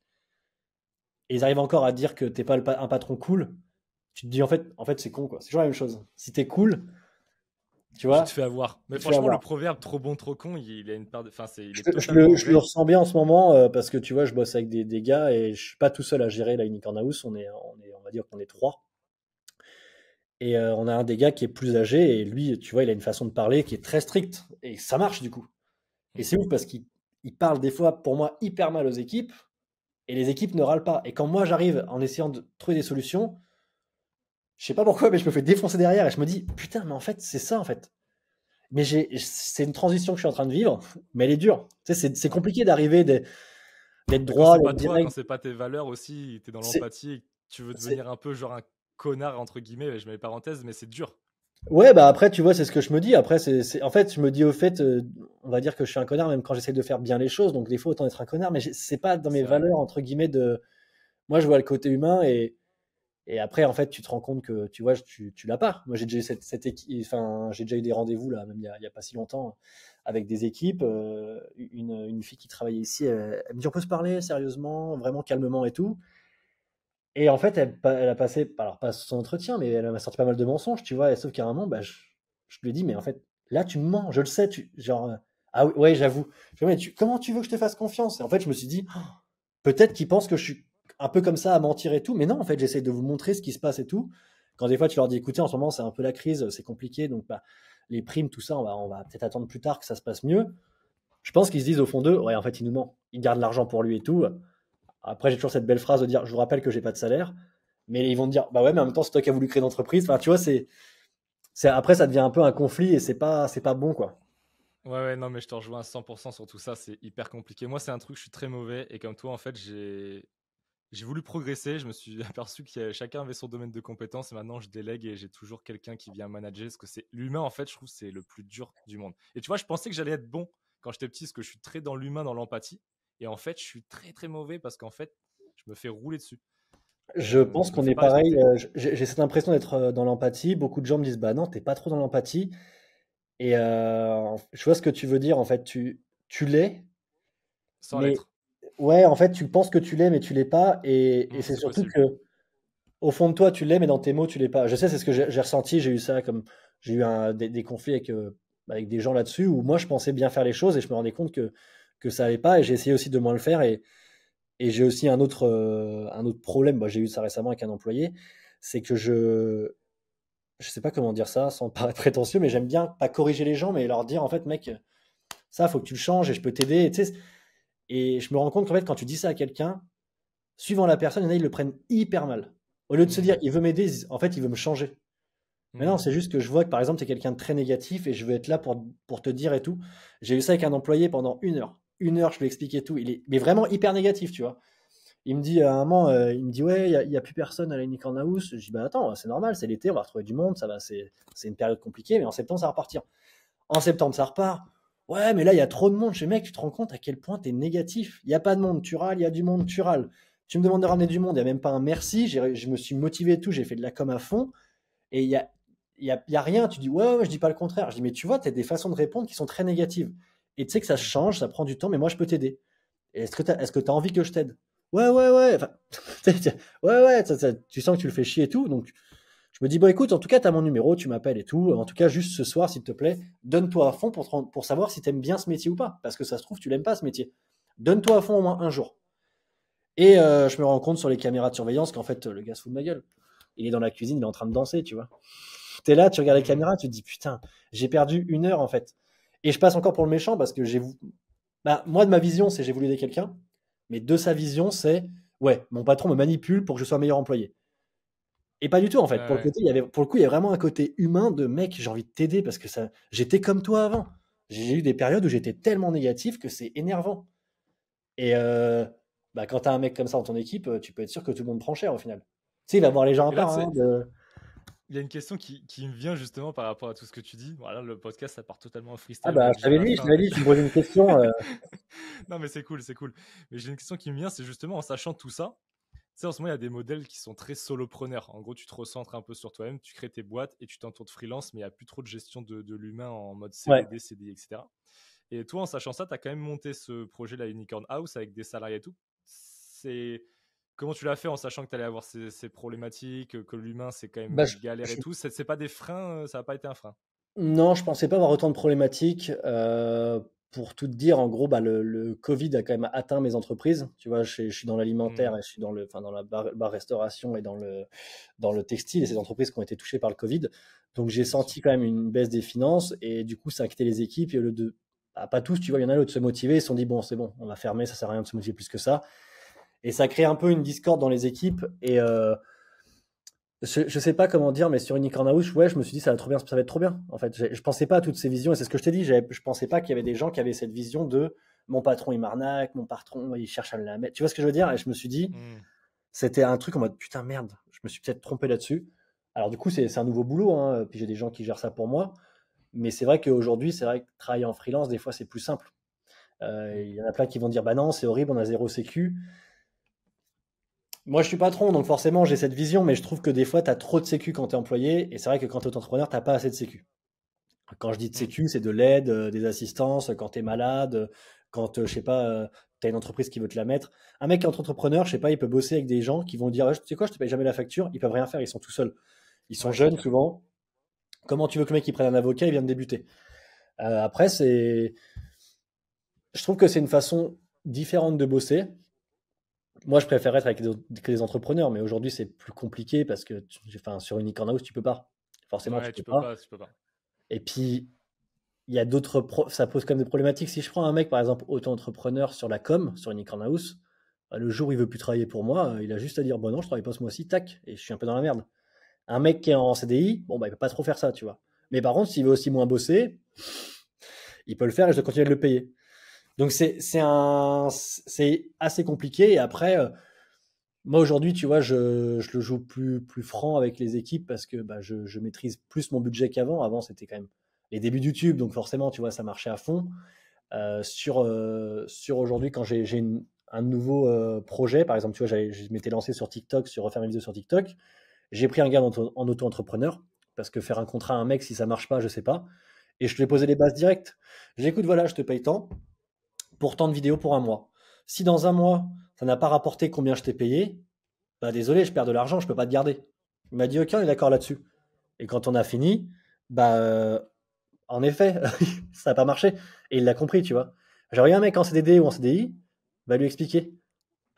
Et ils arrivent encore à dire que t'es pas un patron cool. Tu te dis, en fait c'est con, quoi. C'est toujours la même chose. Si t'es cool, tu Tu te vois, fais avoir. Mais tu te fais franchement, le avoir. proverbe trop bon, trop con, il a une part de. Enfin, il Je, est je le, totalement je le vrai. ressens bien en ce moment parce que tu vois, je bosse avec des gars et je suis pas tout seul à gérer la Unicorn House. On va dire qu'on est trois. Et on a un des gars qui est plus âgé et lui, tu vois, il a une façon de parler qui est très stricte et ça marche du coup. Et Hmm. c'est ouf parce qu'il parle des fois, pour moi, hyper mal aux équipes et les équipes ne râlent pas. Et quand moi j'arrive en essayant de trouver des solutions, je sais pas pourquoi, mais je me fais défoncer derrière et je me dis putain, mais en fait, c'est ça en fait. Mais c'est une transition que je suis en train de vivre, mais elle est dure. Tu sais, c'est Ouais. compliqué d'être Mais quand droit, c'est pas d'être toi, quand direct. c'est pas tes valeurs aussi, t'es dans C'est, l'empathie et que tu veux c'est- devenir un peu genre un connard, entre guillemets, je mets les parenthèses, mais c'est dur. Ouais, bah après, tu vois, c'est ce que je me dis. Après, en fait, je me dis au fait, on va dire que je suis un connard même quand j'essaie de faire bien les choses. Donc, des fois, autant être un connard, mais c'est pas dans mes C'est vrai. valeurs, entre guillemets, de. Moi, je vois le côté humain et après, en fait, tu te rends compte que, tu vois, tu l'as pas. Moi, j'ai déjà eu enfin, j'ai déjà eu des rendez-vous, là, même il y a pas si longtemps, avec des équipes. Une fille qui travaillait ici, elle me dit, on peut se parler sérieusement, vraiment calmement et tout. Et en fait, elle a passé, alors pas son entretien, mais elle m'a sorti pas mal de mensonges, tu vois. Et sauf qu'à un moment, bah, je lui ai dit, mais en fait, là, tu me mens, je le sais. Genre, ah oui, ouais, j'avoue. Je lui ai dit, mais comment tu veux que je te fasse confiance? Et en fait, je me suis dit, oh, peut-être qu'ils pensent que je suis un peu comme ça à mentir et tout, mais non, en fait, j'essaie de vous montrer ce qui se passe et tout. Quand des fois, tu leur dis, écoutez, en ce moment, c'est un peu la crise, c'est compliqué, donc bah, les primes, tout ça, on va peut-être attendre plus tard que ça se passe mieux. Je pense qu'ils se disent au fond d'eux, ouais, en fait, il nous ment. Il garde l'argent pour lui et tout. Après, j'ai toujours cette belle phrase de dire, je vous rappelle que j'ai pas de salaire. Mais ils vont te dire, bah ouais, mais en même temps, c'est toi qui as voulu créer l'entreprise. Enfin, tu vois, après, ça devient un peu un conflit et c'est pas bon, quoi. Ouais, ouais, non, mais je te rejoins à 100% sur tout ça, c'est hyper compliqué. Moi, c'est un truc, je suis très mauvais, et comme toi, en fait, j'ai voulu progresser, je me suis aperçu que chacun avait son domaine de compétences, et maintenant, je délègue et j'ai toujours quelqu'un qui vient manager, parce que c'est l'humain, en fait, je trouve, c'est le plus dur du monde. Et tu vois, je pensais que j'allais être bon quand j'étais petit, parce que je suis très dans l'humain, dans l'empathie, et en fait, je suis très, très mauvais, parce qu'en fait, je me fais rouler dessus. Je pense Je me qu'on fais est pas pareil. respecter. J'ai cette impression d'être dans l'empathie. Beaucoup de gens me disent, bah non, t'es pas trop dans l'empathie. Et je vois ce que tu veux dire. En fait, tu l'es, Sans mais l'être. ouais, en fait, tu penses que tu l'es, mais tu l'es pas. Et c'est C'est surtout possible. que au fond de toi, tu l'es, mais dans tes mots, tu l'es pas. Je sais, c'est ce que j'ai ressenti. J'ai eu ça comme j'ai eu des conflits avec des gens là-dessus où moi, je pensais bien faire les choses et je me rendais compte que ça allait pas. Et j'ai essayé aussi de moins le faire. Et j'ai aussi un autre problème. Bah, j'ai eu ça récemment avec un employé. C'est que je sais pas comment dire ça sans paraître prétentieux, mais j'aime bien pas corriger les gens, mais leur dire en fait, mec, ça, faut que tu le changes et je peux t'aider. Et, tu sais, et je me rends compte qu'en fait, quand tu dis ça à quelqu'un, suivant la personne, il y en a, ils le prennent hyper mal. Au lieu de se dire, Mhm. il veut m'aider, en fait, il veut me changer. Mais non, Mhm. c'est juste que je vois que par exemple, tu es quelqu'un de très négatif et je veux être là pour te dire et tout. J'ai eu ça avec un employé pendant 1 heure. 1 heure, je lui expliquais tout. Mais vraiment hyper négatif, tu vois. Il me dit à un moment, il me dit ouais, il y a plus personne à la Unicorn House. Je dis bah attends, c'est normal, c'est l'été, on va retrouver du monde, ça va, c'est une période compliquée, mais en septembre ça va repartir. En septembre ça repart. Ouais, mais là il y a trop de monde. Je dis mec, tu te rends compte à quel point t'es négatif. Il y a pas de monde, tu râles, il y a du monde, tu râles. Tu me demandes de ramener du monde, il y a même pas un merci. Je me suis motivé et tout, j'ai fait de la com à fond. Et il y a rien. Tu dis, ouais, ouais, je dis pas le contraire. Je dis, mais tu vois, tu as des façons de répondre qui sont très négatives. Et tu sais que ça Mhm. change, ça prend du temps, mais moi, je peux t'aider. Et est-ce que tu as envie que je t'aide? Ouais, ouais, ouais. Enfin, ouais, ouais, tu sens que tu le fais chier et tout. Donc, je me dis, bon, écoute, en tout cas, tu as mon numéro, tu m'appelles et tout. En tout cas, juste ce soir, s'il te plaît, donne-toi à fond pour savoir si tu aimes bien ce métier ou pas. Parce que ça se trouve, tu l'aimes pas ce métier. Donne-toi à fond au moins un jour. Et je me rends compte sur les caméras de surveillance qu'en fait, le gars se fout de ma gueule. Il est dans la cuisine, il est en train de danser, tu vois. T'es là, tu regardes les Mhm. caméras, tu te dis putain, j'ai perdu 1 heure en fait. Et je passe encore pour le méchant parce que bah, moi de ma vision, c'est j'ai voulu aider quelqu'un, mais de sa vision, c'est ouais, mon patron me manipule pour que je sois un meilleur employé. Et pas du tout en Ouais, fait. ouais. Pour le coup, il y a vraiment un côté humain de mec, j'ai envie de t'aider parce que j'étais comme toi avant. J'ai eu des périodes où j'étais tellement négatif que c'est énervant. Et bah, quand t'as un mec comme ça dans ton équipe, tu peux être sûr que tout le monde prend cher au final. Tu sais, il va voir les gens à Et là, part. tu Hein, sais, il y a une question qui me vient justement par rapport à tout ce que tu dis. Voilà, le podcast, ça part totalement en Ah freestyle. On bah, est déjà à la je fin. t'avais dit, tu me poses une question. Non, mais c'est cool, c'est cool. Mais j'ai une question qui me vient, c'est justement en sachant tout ça. Tu sais, en ce moment, il y a des modèles qui sont très solopreneurs. En gros, tu te recentres un peu sur toi-même, tu crées tes boîtes et tu t'entoures de freelance, mais il n'y a plus trop de gestion de l'humain en mode Ouais. CDD, CDI, etc. Et toi, en sachant ça, tu as quand même monté ce projet, la Unicorn House, avec des salariés et tout. C'est Comment tu l'as fait en sachant que tu allais avoir ces problématiques, que l'humain, c'est quand Bah, même galère et tout. C'est pas des freins, ça n'a pas été un frein. non, je pensais pas avoir autant de problématiques. Pour tout te dire, en gros, bah, le Covid a quand même atteint mes entreprises. Tu vois, je suis dans l'alimentaire Hmm, et je suis enfin, dans la bar-restauration et dans le textile et ces entreprises qui ont été touchées par le Covid. Donc, j'ai bien sûr. senti quand même une baisse des finances et du coup, ça a inquiété les équipes. Et au lieu de, bah, pas tous, tu vois, il y en a l'autre se motiver. Ils se sont dit, bon, c'est bon, on va fermer, ça sert à rien de se motiver plus que ça. Et ça crée un peu une discorde dans les équipes. Et je sais pas comment dire, mais sur Unicorn House, ouais, je me suis dit ça va trop bien, ça va être trop bien. En fait, je pensais pas à toutes ces visions et c'est ce que je t'ai dit. Je pensais pas qu'il y avait des gens qui avaient cette vision de mon patron il m'arnaque, mon patron il cherche à me la mettre. Tu vois ce que je veux dire? Et je me suis dit Hmm, c'était un truc en mode putain merde, je me suis peut-être trompé là-dessus. Alors du coup c'est un nouveau boulot, hein, puis j'ai des gens qui gèrent ça pour moi. Mais c'est vrai qu'aujourd'hui, c'est vrai que travailler en freelance des fois c'est plus simple. hmm. Il y en a plein qui vont dire bah non c'est horrible, on a zéro sécu. Moi, je suis patron, donc forcément, j'ai cette vision, mais je trouve que des fois, tu as trop de sécu quand tu es employé, et c'est vrai que quand tu es entrepreneur, tu pas assez de sécu. Quand je dis de Hmm. sécu, c'est de l'aide, des assistances, quand tu es malade, quand, je sais pas, tu as une entreprise qui veut te la mettre. Un mec qui est entrepreneur, je sais pas, il peut bosser avec des gens qui vont dire, ouais, tu sais quoi, je te paye jamais la facture, ils peuvent rien faire, ils sont tout seuls. Ils sont Ouais, c'est jeunes clair. souvent. Comment tu veux que le mec il prenne un avocat, il vient de débuter. Après, je trouve que c'est une façon différente de bosser. Moi, je préfère être avec que des entrepreneurs, mais aujourd'hui, c'est plus compliqué parce que enfin, sur une House, tu peux pas. Forcément, tu Ouais, peux tu peux pas. pas, tu peux pas. Et puis, il y a ça pose quand même des problématiques. Si je prends un mec, par exemple, auto-entrepreneur sur la com, sur une House, bah, le jour où il veut plus travailler pour moi, il a juste à dire, bon non, je travaille pas ce mois-ci, tac, et je suis un peu dans la merde. Un mec qui est en CDI, bon, bah, il peut pas trop faire ça, tu vois. Mais par contre, s'il veut aussi moins bosser, il peut le faire et je dois continuer de le payer. Donc, c'est assez compliqué. Et après, moi aujourd'hui, tu vois, je le joue plus franc avec les équipes parce que bah, je maîtrise plus mon budget qu'avant. Avant, c'était quand même les débuts de YouTube, donc forcément, tu vois, ça marchait à fond. Sur aujourd'hui, quand j'ai un nouveau projet, par exemple, tu vois, je m'étais lancé sur TikTok, sur refaire mes vidéos sur TikTok. J'ai pris un gars en auto-entrepreneur parce que faire un contrat à un mec, si ça marche pas, je sais pas. Et je lui ai posé les bases directes. J'écoute, voilà, je te paye tant pour tant de vidéos pour un mois. Si dans un mois, ça n'a pas rapporté combien je t'ai payé, bah désolé, je perds de l'argent, je peux pas te garder. Il m'a dit ok, on est d'accord là-dessus. Et quand on a fini, bah en effet, ça n'a pas marché. Et il l'a compris, tu vois. J'aurais eu un mec en CDD ou en CDI, bah lui expliquer.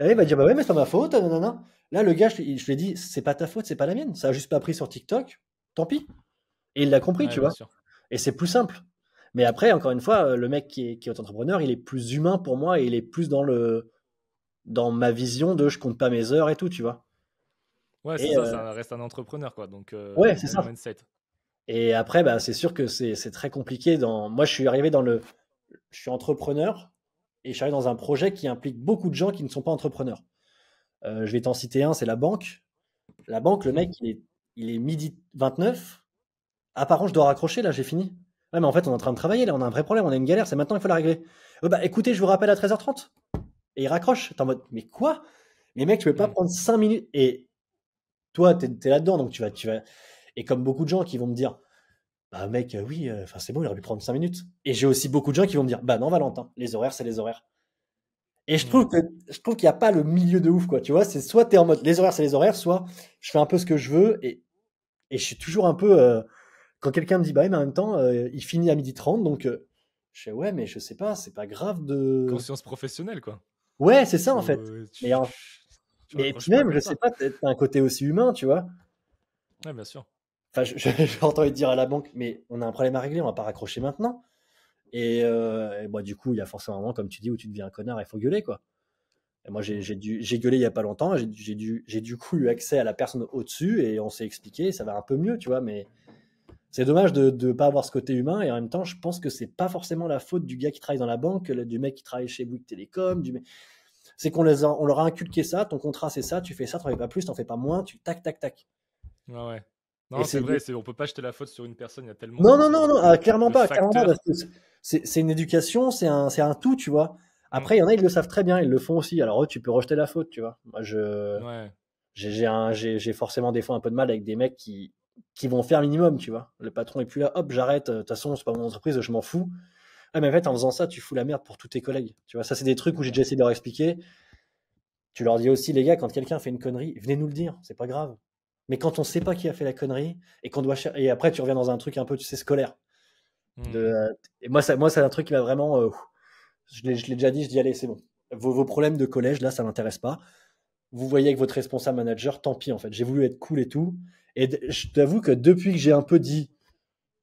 Et il va Hmm. dire bah ouais, mais c'est pas ma faute, nanana. Là, le gars, je lui ai dit, c'est pas ta faute, c'est pas la mienne. Ça a juste pas pris sur TikTok, tant pis. Et il l'a compris, Ouais, tu bien vois. sûr. Et c'est plus simple. Mais après, encore une fois, le mec qui est entrepreneur, il est plus humain pour moi et il est plus dans ma vision de je compte pas mes heures et tout, tu vois. Ouais, c'est Et ça, ça reste un entrepreneur, quoi. Donc, ouais, c'est même ça. mindset. Et après, bah, c'est sûr que c'est très compliqué. Moi, je suis arrivé je suis entrepreneur et je suis arrivé dans un projet qui implique beaucoup de gens qui ne sont pas entrepreneurs. Je vais t'en citer un, c'est la banque. La banque, le mec, il est midi 29. Ah, par contre, je dois raccrocher, là, j'ai fini. Ouais, mais en fait, on est en train de travailler, là, on a un vrai problème, on a une galère, c'est maintenant, il faut la régler. Bah, écoutez, je vous rappelle à 13h30. Et il raccroche. T'es en mode, mais quoi? Mais mec, tu peux pas Hmm. prendre 5 minutes. Et toi, t'es là-dedans, donc tu vas. Et comme beaucoup de gens qui vont me dire, bah, mec, oui, enfin, c'est bon, il aurait pu prendre 5 minutes. Et j'ai aussi beaucoup de gens qui vont me dire, bah, non, Valentin, les horaires, c'est les horaires. Et Hmm. je trouve qu'il n'y a pas le milieu de ouf, quoi. Tu vois, c'est soit t'es en mode, les horaires, c'est les horaires, soit je fais un peu ce que je veux. Et je suis toujours un peu. Quand quelqu'un me dit, bah, ouais, mais en même temps, il finit à 12h30, donc je fais, ouais, mais je sais pas, c'est pas grave de. Conscience professionnelle, quoi. Ouais, c'est ça, en fait. Faut, Mais, tu, en- tu, tu mais raccroches puis pas même, je comme sais ça. pas, t'as un côté aussi humain, tu vois. Ouais, bien sûr. Enfin, j'ai entendu dire à la banque, mais on a un problème à régler, on va pas raccrocher maintenant. Et bah, du coup, il y a forcément un moment, comme tu dis, où tu deviens un connard, il faut gueuler, quoi. Et moi, Hmm. j'ai gueulé il y a pas longtemps, j'ai du coup eu accès à la personne au-dessus et on s'est expliqué, ça va un peu mieux, tu vois, mais c'est dommage de ne pas avoir ce côté humain et en même temps, je pense que c'est pas forcément la faute du gars qui travaille dans la banque, du mec qui travaille chez Bouygues Télécom, c'est on leur a inculqué ça, ton contrat c'est ça, tu fais ça, tu travailles pas plus, t'en fais pas moins, tu tac, tac, tac. Ouais, ouais. Et Non, c'est c'est vrai, on peut pas jeter la faute sur une personne, il y a tellement Non, non, non, non, de clairement pas, parce facteurs. que c'est une éducation, c'est un tout, tu vois. Hmm. Après, il y en a, ils le savent très bien, ils le font aussi. Alors eux, tu peux rejeter la faute, tu vois. Moi, Ouais. j'ai forcément des fois un peu de mal avec des mecs qui vont faire minimum, tu vois. Le patron est plus là, hop, j'arrête. De toute façon, c'est pas mon entreprise, je m'en fous. Ah, mais en fait, en faisant ça, tu fous la merde pour tous tes collègues. Tu vois, ça, c'est des trucs où j'ai déjà essayé de leur expliquer. Tu leur dis aussi, les gars, quand quelqu'un fait une connerie, venez nous le dire, c'est pas grave. Mais quand on sait pas qui a fait la connerie et qu'on doit et après tu reviens dans un truc un peu, tu sais, scolaire. Hmm. Et moi, c'est un truc qui m'a vraiment. Je l'ai déjà dit, je dis, allez, c'est bon. Vos problèmes de collège, là, ça m'intéresse pas. Vous voyez avec votre responsable manager, tant pis, en fait. J'ai voulu être cool et tout. Et je t'avoue que depuis que j'ai un peu dit,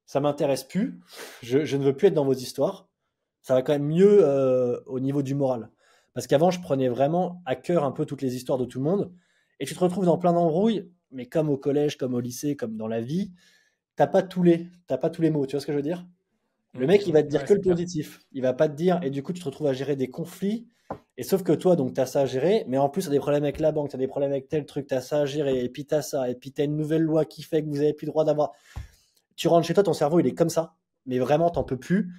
ça m'intéresse plus, je ne veux plus être dans vos histoires, ça va quand même mieux au niveau du moral. Parce qu'avant, je prenais vraiment à cœur un peu toutes les histoires de tout le monde. Et tu te retrouves dans plein d'embrouilles, mais comme au collège, comme au lycée, comme dans la vie, t'as pas tous les mots. Tu vois ce que je veux dire? Le Hmm, mec, il hmm. va te dire Ouais, que c'est le clair. positif. Il va pas te dire, et du coup, tu te retrouves à gérer des conflits. Et sauf que toi, donc, tu as ça à gérer, mais en plus, tu as des problèmes avec la banque, tu as des problèmes avec tel truc, tu as ça à gérer, et puis tu as ça, et puis tu as une nouvelle loi qui fait que vous avez plus le droit d'avoir. Tu rentres chez toi, ton cerveau, il est comme ça, mais vraiment, t'en peux plus.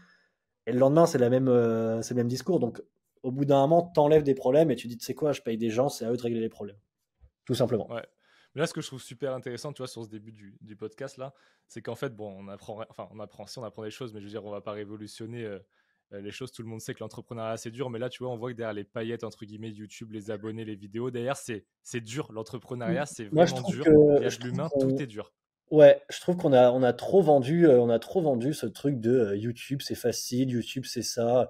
Et le lendemain, c'est le même discours. Donc, au bout d'un moment, t'enlèves des problèmes et tu dis, tu sais quoi, je paye des gens, c'est à eux de régler les problèmes. Tout simplement. Ouais. Mais là, ce que je trouve super intéressant, tu vois, sur ce début du podcast là, c'est qu'en fait, bon, on apprend des choses, mais je veux dire, on va pas révolutionner les choses. Tout le monde sait que l'entrepreneuriat c'est dur, mais là, tu vois, on voit que derrière les paillettes entre guillemets de YouTube, les abonnés, les vidéos, derrière, c'est dur. L'entrepreneuriat, c'est Moi, vraiment dur. Il y a je de trouve l'humain, tout qu'on est dur. Ouais, je trouve on a trop vendu ce truc de YouTube, c'est facile, YouTube, c'est ça.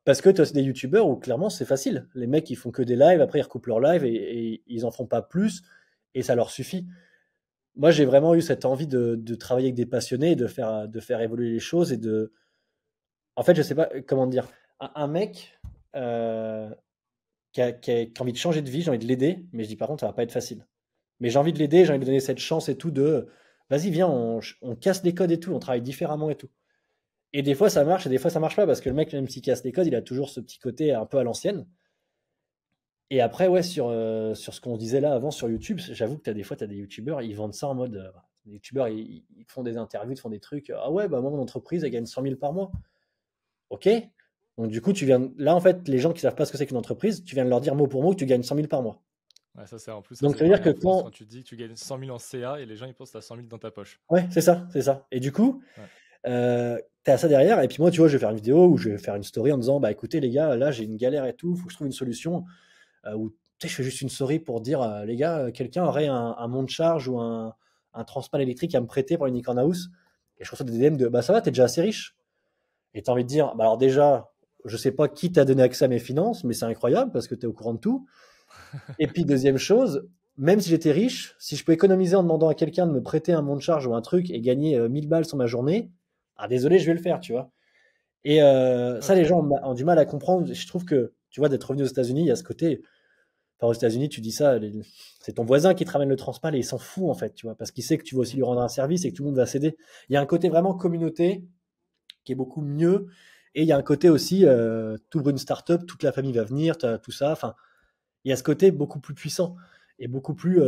Parce que tu as des YouTubeurs où clairement c'est facile. Les mecs, ils font que des lives, après ils recoupent leurs lives et ils en font pas plus et ça leur suffit. Moi, j'ai vraiment eu cette envie de travailler avec des passionnés, et de faire évoluer les choses et en fait, je sais pas comment dire. Un mec euh, qui a envie de changer de vie, j'ai envie de l'aider, mais je dis par contre, ça va pas être facile. Mais j'ai envie de l'aider, j'ai envie de lui donner cette chance et tout de vas-y, viens, on casse les codes et tout, on travaille différemment et tout. Et des fois ça marche et des fois ça marche pas parce que le mec, même s'il casse les codes, il a toujours ce petit côté un peu à l'ancienne. Et après, ouais, sur ce qu'on disait là avant sur YouTube, j'avoue que des fois, tu as des YouTubeurs, ils vendent ça en mode. Les YouTubeurs, ils font des interviews, ils font des trucs. Ah ouais, bah moi, mon entreprise, elle gagne 100 000 par mois. Ok. Donc, du coup, là, en fait, les gens qui savent pas ce que c'est qu'une entreprise, tu viens de leur dire mot pour mot que tu gagnes 100 000 par mois. Ouais, ça, c'est en plus, ça, Donc, c'est ça veut dire pareil que en France quand. quand tu dis que tu gagnes 100 000 en CA et les gens ils pensent que tu as 100 000 dans ta poche. Ouais, c'est ça, c'est ça. Et du coup, Ouais. t'as ça derrière. Et puis moi, tu vois, je vais faire une vidéo ou je vais faire une story en disant, bah écoutez, les gars, là, j'ai une galère et tout, faut que je trouve une solution. Ou tu sais, je fais juste une story pour dire, les gars, quelqu'un aurait un monte charge ou un transpal électrique à me prêter pour une Icon House. Et je reçois des DM de, bah ça va, t'es déjà assez riche. Et t'as envie de dire, bah alors déjà, je sais pas qui t'a donné accès à mes finances, mais c'est incroyable parce que t'es au courant de tout. Et puis deuxième chose, même si j'étais riche, si je peux économiser en demandant à quelqu'un de me prêter un monte charge ou un truc et gagner 1000 balles sur ma journée, ah désolé, je vais le faire, tu vois. Et Ouais, ça, les trop gens bien. ont du mal à comprendre. Je trouve que, tu vois, d'être revenu aux États-Unis, il y a ce côté, Enfin, aux États-Unis, tu dis ça, c'est ton voisin qui te ramène le transmal et il s'en fout en fait, tu vois, parce qu'il sait que tu vas aussi lui rendre un service et que tout le monde va céder. Il y a un côté vraiment communauté qui est beaucoup mieux. Et il y a un côté aussi, tu ouvres une start-up, toute la famille va venir, tout ça. Enfin, il y a ce côté beaucoup plus puissant et beaucoup plus.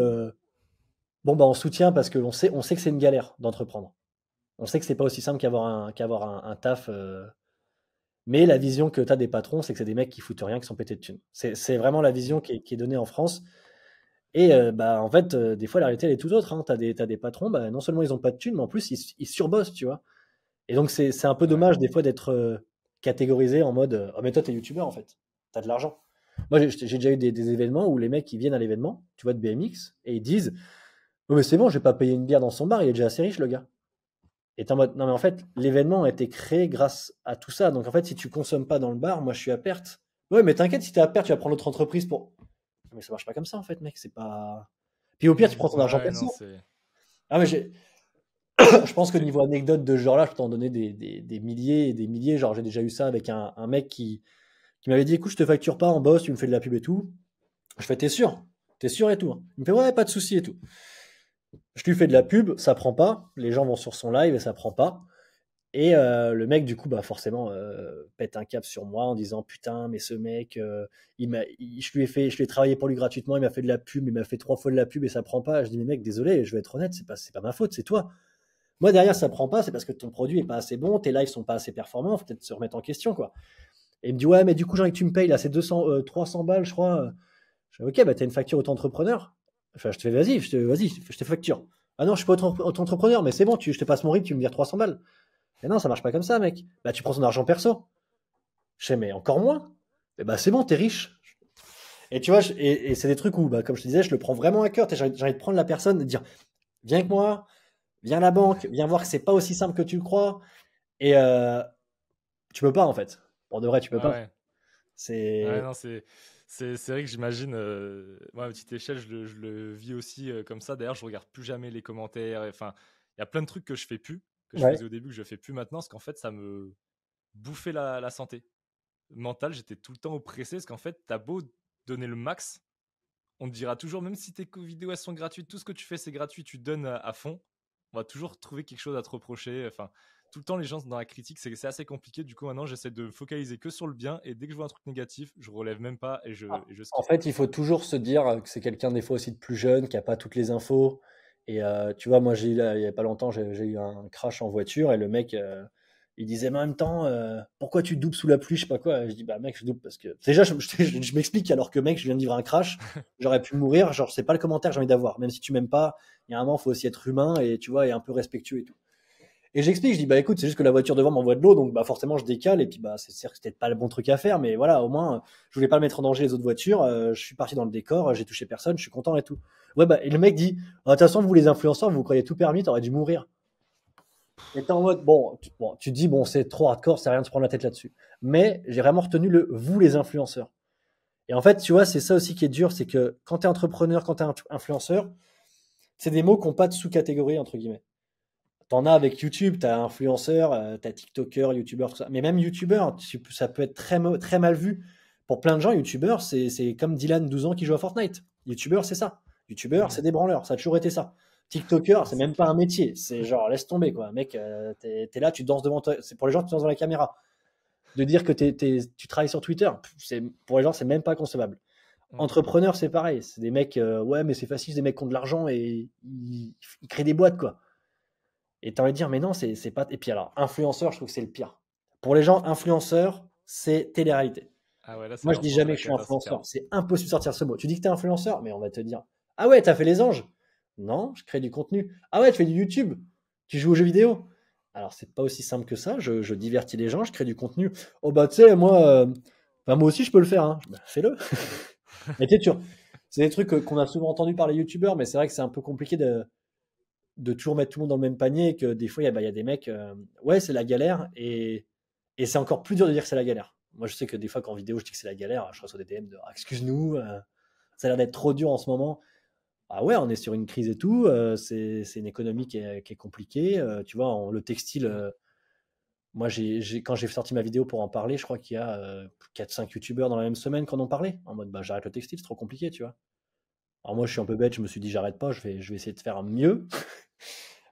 Bon, bah, on soutient parce on sait que c'est une galère d'entreprendre. On sait que c'est pas aussi simple qu'avoir un taf. Mais la vision que tu as des patrons, c'est que c'est des mecs qui foutent rien, qui sont pétés de thunes. C'est vraiment la vision qui est donnée en France. Et bah, en fait, des fois, la réalité, elle est tout autre. Hein. Tu as, des patrons, bah, non seulement ils ont pas de thunes, mais en plus, ils surbossent, tu vois. Et donc, c'est un peu Ouais. dommage des fois d'être catégorisé en mode oh, mais toi, t'es youtubeur en fait, t'as de l'argent. Moi, j'ai déjà eu des événements où les mecs qui viennent à l'événement, tu vois, de BMX, et ils disent oh, mais c'est bon, je vais pas payer une bière dans son bar, il est déjà assez riche, le gars. Et t'es en mode non, mais en fait, l'événement a été créé grâce à tout ça. Donc, en fait, si tu consommes pas dans le bar, moi, je suis à perte. Ouais, mais t'inquiète, si t'es à perte, tu vas prendre l'autre entreprise pour. Mais ça marche pas comme ça, en fait, mec, c'est pas. Puis au pire, tu prends ton argent Ouais, non, perso. c'est. Ah, mais je pense que C'est. niveau anecdote de ce genre-là, je peux t'en donner des milliers et des milliers. Genre, j'ai déjà eu ça avec un mec qui m'avait dit, écoute, je te facture pas en boss, tu me fais de la pub et tout. Je fais, t'es sûr? T'es sûr et tout, hein. Il me fait, ouais, pas de souci et tout. Je lui fais de la pub, ça prend pas. Les gens vont sur son live et ça prend pas. Et le mec, du coup, bah forcément, pète un cap sur moi en disant, putain, mais ce mec, je lui ai travaillé pour lui gratuitement, il m'a fait de la pub, il m'a fait 3 fois de la pub et ça prend pas. Je dis, mais mec, désolé, je vais être honnête, c'est pas ma faute, c'est toi. Moi, derrière, ça prend pas, c'est parce que ton produit est pas assez bon, tes lives sont pas assez performants, faut peut-être se remettre en question, quoi. Et il me dit, ouais, mais du coup, j'ai envie que tu me payes, là, c'est 300 balles, je crois. Je fais, ok, bah, t'as une facture auto-entrepreneur. Enfin, je te fais, vas-y, je te facture. Ah non, je suis pas auto-entrepreneur, mais c'est bon, je te passe mon RIB, tu me vires 300 balles. Mais non, ça marche pas comme ça, mec. Bah, tu prends ton argent perso. Je fais, mais encore moins. Et bah, c'est bon, t'es riche. Et tu vois, et c'est des trucs où, bah, comme je te disais, je le prends vraiment à cœur. J'ai envie de prendre la personne et de dire, viens avec moi, viens à la banque, viens voir que c'est pas aussi simple que tu le crois. Et tu peux pas, en fait. Pour de vrai, tu peux Ah pas. ouais. Ouais, C'est. non, c'est vrai que j'imagine, moi, à petite échelle, je le vis aussi comme ça. D'ailleurs, je regarde plus jamais les commentaires. Enfin, il y a plein de trucs que je fais plus, que je Ouais. faisais au début, que je fais plus maintenant, parce qu'en fait, ça me bouffait la santé mentale. J'étais tout le temps oppressé, parce qu'en fait, t'as beau donner le max, on te dira toujours, même si tes vidéos elles sont gratuites, tout ce que tu fais c'est gratuit, tu donnes à fond, on va toujours trouver quelque chose à te reprocher. Enfin, tout le temps, les gens sont dans la critique, c'est assez compliqué. Du coup, maintenant, j'essaie de me focaliser que sur le bien, et dès que je vois un truc négatif, je relève même pas et je En skip. fait, il faut toujours se dire que c'est quelqu'un des fois aussi de plus jeune, qui a pas toutes les infos. Et tu vois, moi, il y a pas longtemps, j'ai eu un crash en voiture et le mec, il disait, mais en même temps, pourquoi tu doubles sous la pluie, je sais pas quoi. Et je dis, bah mec, je double parce que déjà, je m'explique alors que mec, je viens de vivre un crash, j'aurais pu mourir. Genre, c'est pas le commentaire que j'ai envie d'avoir. Même si tu m'aimes pas, il y a un moment, faut aussi être humain et tu vois, et un peu respectueux et tout. Et j'explique, je dis, bah écoute, c'est juste que la voiture devant m'envoie de l'eau, donc bah forcément je décale, et puis bah c'est peut-être pas le bon truc à faire, mais voilà, au moins, je voulais pas mettre en danger les autres voitures, je suis parti dans le décor, j'ai touché personne, je suis content et tout. Ouais, bah, et le mec dit, ah, de toute façon, vous les influenceurs, vous croyez tout permis, t'aurais dû mourir. Et t'es en mode, bon, tu te dis, bon, c'est trop hardcore, c'est rien de se prendre la tête là-dessus. Mais j'ai vraiment retenu le vous les influenceurs. Et en fait, tu vois, c'est ça aussi qui est dur, c'est que quand t'es entrepreneur, quand t'es influenceur, c'est des mots qui n'ont pas de sous-catégorie, entre guillemets. T'en as avec YouTube, t'as influenceur, t'as TikToker, YouTuber, tout ça. Mais même YouTuber, ça peut être très mal vu. Pour plein de gens, YouTuber, c'est comme Dylan, 12 ans, qui joue à Fortnite. YouTuber, c'est ça. YouTuber, c'est des branleurs. Ça a toujours été ça. TikToker, c'est C'est même pas clair. un métier. C'est genre, laisse tomber, quoi. Mec, t'es là, tu danses devant toi. C'est pour les gens, tu danses devant la caméra. De dire que tu travailles sur Twitter, pour les gens, c'est même pas concevable. Mm. Entrepreneur, c'est pareil. C'est des mecs, ouais, mais c'est facile, c'est des mecs qui ont de l'argent et ils créent des boîtes, quoi. Et tu as envie de dire, mais non, c'est pas. Et puis alors, influenceur, je trouve que c'est le pire. Pour les gens, influenceur, c'est télé-réalité. Ah ouais, là, c'est Moi, je dis vraiment jamais la que je suis cata, c'est influenceur. clairement. C'est impossible de sortir ce mot. Tu dis que tu es influenceur, mais on va te dire, ah ouais, tu as fait les anges. Non, je crée du contenu. Ah ouais, tu fais du YouTube. Tu joues aux jeux vidéo. Alors, c'est pas aussi simple que ça. Je divertis les gens, je crée du contenu. Oh bah, tu sais, moi, enfin, moi aussi, je peux le faire, hein. Bah, fais-le. Mais tu sais, c'est des trucs qu'on a souvent entendu par les youtubeurs, mais c'est vrai que c'est un peu compliqué de toujours mettre tout le monde dans le même panier, et que des fois, il y a des mecs, ouais, c'est la galère, et c'est encore plus dur de dire que c'est la galère. Moi, je sais que des fois, qu'en vidéo, je dis que c'est la galère, je reçois des DM de ah, excuse-nous, ça a l'air d'être trop dur en ce moment. Ah ouais, on est sur une crise et tout, c'est une économie qui est compliquée. Tu vois, le textile, Mm. Moi, quand j'ai sorti ma vidéo pour en parler, je crois qu'il y a 4-5 youtubeurs dans la même semaine qui en ont parlé. En mode, bah, j'arrête le textile, c'est trop compliqué, tu vois. Alors moi, je suis un peu bête, je me suis dit, j'arrête pas, je vais essayer de faire mieux.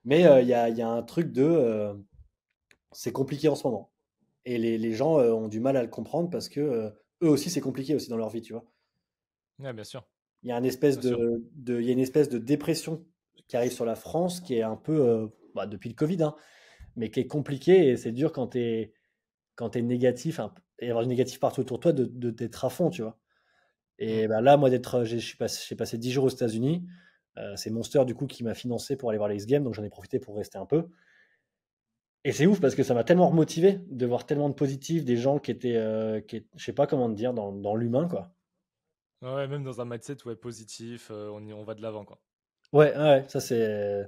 Mais il y a un truc c'est compliqué en ce moment. Et les gens ont du mal à le comprendre parce que eux aussi, c'est compliqué aussi dans leur vie, tu vois. Ouais, bien sûr, Il y a une espèce bien sûr. il y a une espèce de dépression qui arrive sur la France qui est un peu, bah, depuis le Covid, hein, mais qui est compliquée et c'est dur quand t'es négatif, et avoir du négatif partout autour de toi, d'être à fond, tu vois. Mm. Et bah, là, moi, j'ai passé 10 jours aux États-Unis. C'est Monster, du coup, qui m'a financé pour aller voir les X Games, donc j'en ai profité pour rester un peu. Et c'est ouf parce que ça m'a tellement remotivé de voir tellement de positifs, des gens qui étaient, je sais pas comment te dire, dans l'humain, quoi. Ouais, même dans un mindset ouais, positif, on va de l'avant, quoi. Ouais, ouais, ça c'est.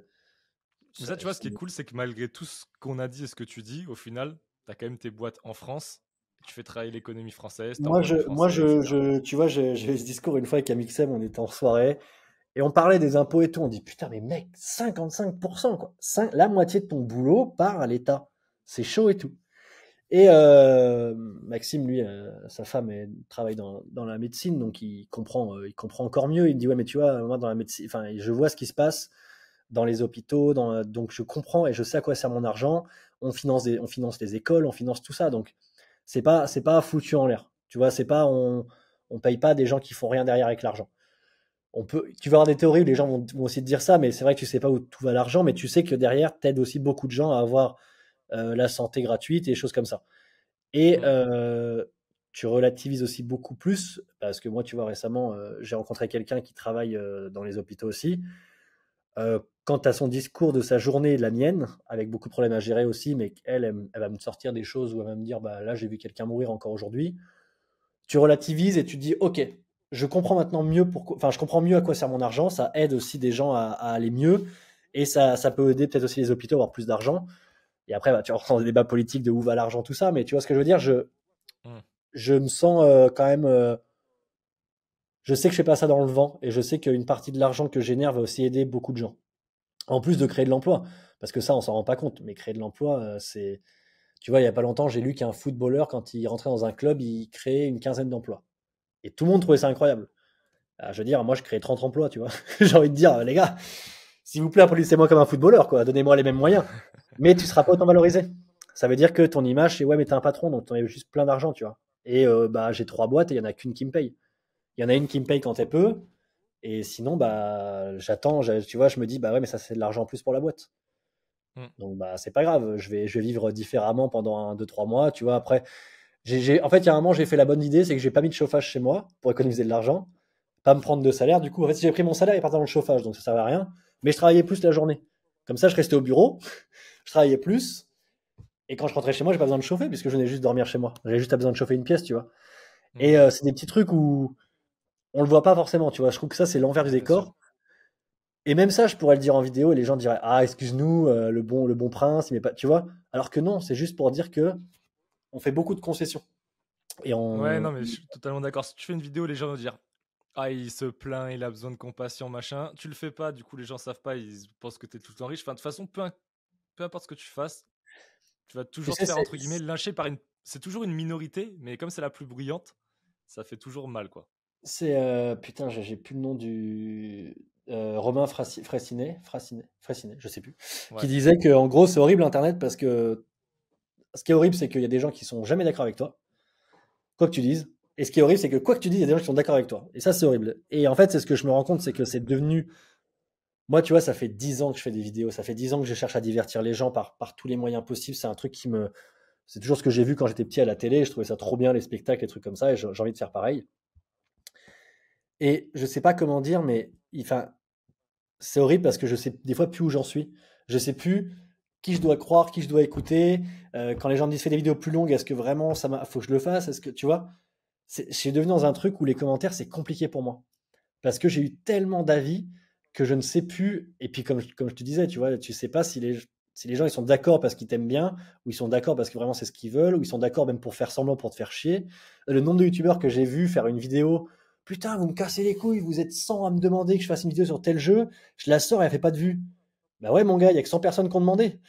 Mais ça, tu vois, ce qui est cool, c'est que malgré tout ce qu'on a dit et ce que tu dis, au final, tu as quand même tes boîtes en France, tu fais travailler l'économie française, tu Moi, emploies des Français, etc. tu vois, j'ai eu ce discours une fois avec Amixem, on était en soirée, et on parlait des impôts et tout. On dit, putain, mais mec, 55%, quoi. La moitié de ton boulot part à l'État. C'est chaud et tout. Et Maxime, lui, sa femme, elle travaille dans la médecine, donc il comprend encore mieux. Il me dit, ouais, mais tu vois, moi, dans la médecine, enfin, je vois ce qui se passe dans les hôpitaux, donc je comprends et je sais à quoi sert mon argent. On finance les écoles, on finance tout ça. Donc, c'est pas foutu en l'air. Tu vois, on paye pas des gens qui font rien derrière avec l'argent. Tu vas avoir des théories où les gens vont aussi te dire ça, mais c'est vrai que tu sais pas où tout va l'argent, mais tu sais que derrière, t'aides aussi beaucoup de gens à avoir la santé gratuite et des choses comme ça. Et Mm. tu relativises aussi beaucoup plus, parce que moi, tu vois, récemment, j'ai rencontré quelqu'un qui travaille dans les hôpitaux aussi. Quant à son discours de sa journée et de la mienne, avec beaucoup de problèmes à gérer aussi, mais elle va me sortir des choses où elle va me dire, bah là, j'ai vu quelqu'un mourir encore aujourd'hui. Tu relativises et tu te dis, ok, je comprends maintenant mieux enfin, je comprends mieux à quoi sert mon argent. Ça aide aussi des gens à aller mieux, et ça peut aider peut-être aussi les hôpitaux à avoir plus d'argent. Et après, bah, tu rentres dans des débats politiques de où va l'argent, tout ça, mais tu vois ce que je veux dire. Mm. Je me sens quand même. Je sais que je fais pas ça dans le vent, et je sais qu'une partie de l'argent que je génère va aussi aider beaucoup de gens. En plus de créer de l'emploi, parce que ça, on s'en rend pas compte, mais créer de l'emploi, c'est. Tu vois, il y a pas longtemps, j'ai lu qu'un footballeur, quand il rentrait dans un club, il créait une quinzaine d'emplois. Et tout le monde trouvait ça incroyable. Ah, je veux dire, moi, je crée 30 emplois, tu vois. J'ai envie de dire, les gars, s'il vous plaît, applaudissez-moi comme un footballeur, quoi. Donnez-moi les mêmes moyens. Mais tu seras pas autant valorisé. Ça veut dire que ton image, c'est ouais, mais t'es un patron, donc t'en as juste plein d'argent, tu vois. Et bah, j'ai 3 boîtes et il y en a qu'une qui me paye. Il y en a une qui me paye quand elle peut. Et sinon, bah, j'attends, tu vois, je me dis, bah ouais, mais ça, c'est de l'argent en plus pour la boîte. Mm. Donc, bah, c'est pas grave. Je vais vivre différemment pendant 2, 3 mois, tu vois. Après, en fait, il y a un moment, j'ai fait la bonne idée, c'est que j'ai pas mis de chauffage chez moi pour économiser de l'argent, pas me prendre de salaire. Du coup, en fait, si j'ai pris mon salaire, il partait dans le chauffage, donc ça servait à rien. Mais je travaillais plus la journée. Comme ça, je restais au bureau, je travaillais plus. Et quand je rentrais chez moi, j'ai pas besoin de chauffer, puisque je venais juste dormir chez moi. J'avais juste besoin de chauffer une pièce, tu vois. Et Mm. c'est des petits trucs où on le voit pas forcément, tu vois. Je trouve que ça, c'est l'envers du Bien sûr. décor. Et même ça, je pourrais le dire en vidéo et les gens diraient, ah, excuse-nous, le bon prince, mais pas, tu vois. Alors que non, c'est juste pour dire que on fait beaucoup de concessions. Et Ouais, on, non, mais je suis totalement d'accord. Si tu fais une vidéo, les gens vont dire ah, il se plaint, il a besoin de compassion, machin. Tu le fais pas, du coup, les gens savent pas, ils pensent que t'es tout le temps riche. Enfin, de toute façon, peu importe ce que tu fasses, tu vas tu toujours te sais, faire, entre guillemets, lyncher par une. C'est toujours une minorité, mais comme c'est la plus bruyante, ça fait toujours mal, quoi. putain, j'ai plus le nom du Romain Fraissinet, je sais plus, qui Ouais. disait que en gros c'est horrible Internet parce que ce qui est horrible c'est qu'il y a des gens qui sont jamais d'accord avec toi, quoi que tu dises. Et ce qui est horrible c'est que quoi que tu dises, il y a des gens qui sont d'accord avec toi. Et ça c'est horrible. Et en fait c'est ce que je me rends compte, c'est que c'est devenu. Moi tu vois, ça fait 10 ans que je fais des vidéos, ça fait 10 ans que je cherche à divertir les gens par tous les moyens possibles. C'est un truc qui me. C'est toujours ce que j'ai vu quand j'étais petit à la télé. Je trouvais ça trop bien les spectacles, les trucs comme ça, et j'ai envie de faire pareil. Et je sais pas comment dire, mais enfin, c'est horrible parce que je sais des fois plus où j'en suis. Je sais plus qui je dois croire, qui je dois écouter. Quand les gens me disent fais des vidéos plus longues, est-ce que vraiment faut que je le fasse? Est-ce que tu vois? Je suis devenu dans un truc où les commentaires c'est compliqué pour moi parce que j'ai eu tellement d'avis que je ne sais plus. Et puis comme je te disais, tu vois, tu sais pas si les gens ils sont d'accord parce qu'ils t'aiment bien, ou ils sont d'accord parce que vraiment c'est ce qu'ils veulent, ou ils sont d'accord même pour faire semblant, pour te faire chier. Le nombre de youtubeurs que j'ai vu faire une vidéo, putain, vous me cassez les couilles, vous êtes 100 à me demander que je fasse une vidéo sur tel jeu, je la sors et elle fait pas de vues. Bah ouais, mon gars, il y a que 100 personnes qui ont demandé.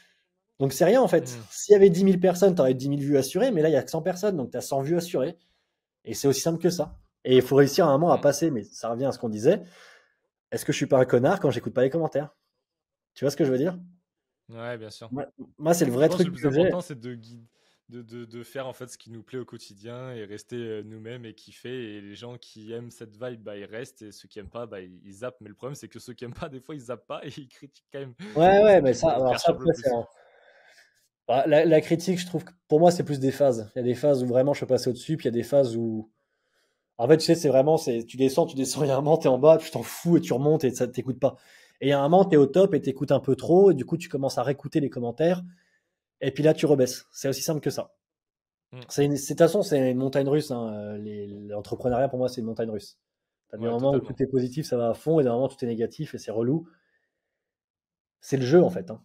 Donc c'est rien en fait. Hmm. S'il y avait 10 000 personnes, tu aurais 10 000 vues assurées, mais là il y a que 100 personnes, donc tu as 100 vues assurées. Et c'est aussi simple que ça. Et il faut réussir à un moment à Hmm. passer, mais ça revient à ce qu'on disait. Est-ce que je suis pas un connard quand j'écoute pas les commentaires? Tu vois ce que je veux dire? Ouais, bien sûr. Moi, moi, c'est le Je vrai pense que truc le plus que j'ai. important, c'est de, de faire en fait ce qui nous plaît au quotidien et rester nous-mêmes et kiffer. Et les gens qui aiment cette vibe, bah, ils restent. Et ceux qui aiment pas, bah, ils zappent. Mais le problème, c'est que ceux qui aiment pas, des fois, ils zappent pas et ils critiquent quand même. Ouais, C'est ouais, ça mais qui ça, me alors ça perturbe le après, c'est plus. la critique, je trouve que pour moi, c'est plus des phases. Il y a des phases où vraiment je peux passer au-dessus, puis il y a des phases où. En fait, tu sais, c'est vraiment, tu descends, il y a un moment, t'es en bas, tu t'en fous et tu remontes et ça t'écoute pas. Et il y a un moment, t'es au top et t'écoutes un peu trop, et du coup, tu commences à réécouter les commentaires, et puis là, tu rebaisses. C'est aussi simple que ça. Hmm. De toute façon, c'est une montagne russe, hein. L'entrepreneuriat, pour moi, c'est une montagne russe. T'as des Ouais, moments où tout totalement. est positif, ça va à fond, et des moments où tout est négatif et c'est relou. C'est le jeu, en fait, hein.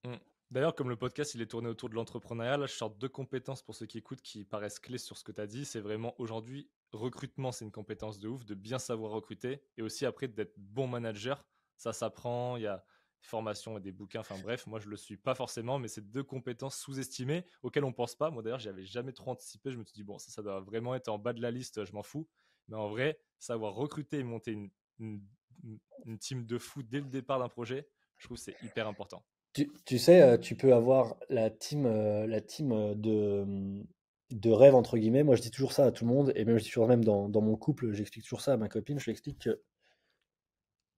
Mm. D'ailleurs, comme le podcast il est tourné autour de l'entrepreneuriat, là, je sors deux compétences pour ceux qui écoutent qui paraissent clés sur ce que tu as dit. C'est vraiment aujourd'hui, recrutement, c'est une compétence de ouf, de bien savoir recruter et aussi après d'être bon manager. Ça s'apprend, il y a des formations et des bouquins, enfin bref, moi je le suis pas forcément, mais c'est deux compétences sous-estimées auxquelles on pense pas. Moi d'ailleurs, j'avais jamais trop anticipé. Je me suis dit, bon, ça doit vraiment être en bas de la liste, je m'en fous. Mais en vrai, savoir recruter et monter une, une team de fou dès le départ d'un projet, je trouve que c'est hyper important. Tu sais, tu peux avoir la team de rêve, entre guillemets. Moi, je dis toujours ça à tout le monde, et même je dis toujours même dans mon couple, j'explique toujours ça à ma copine. Je lui explique que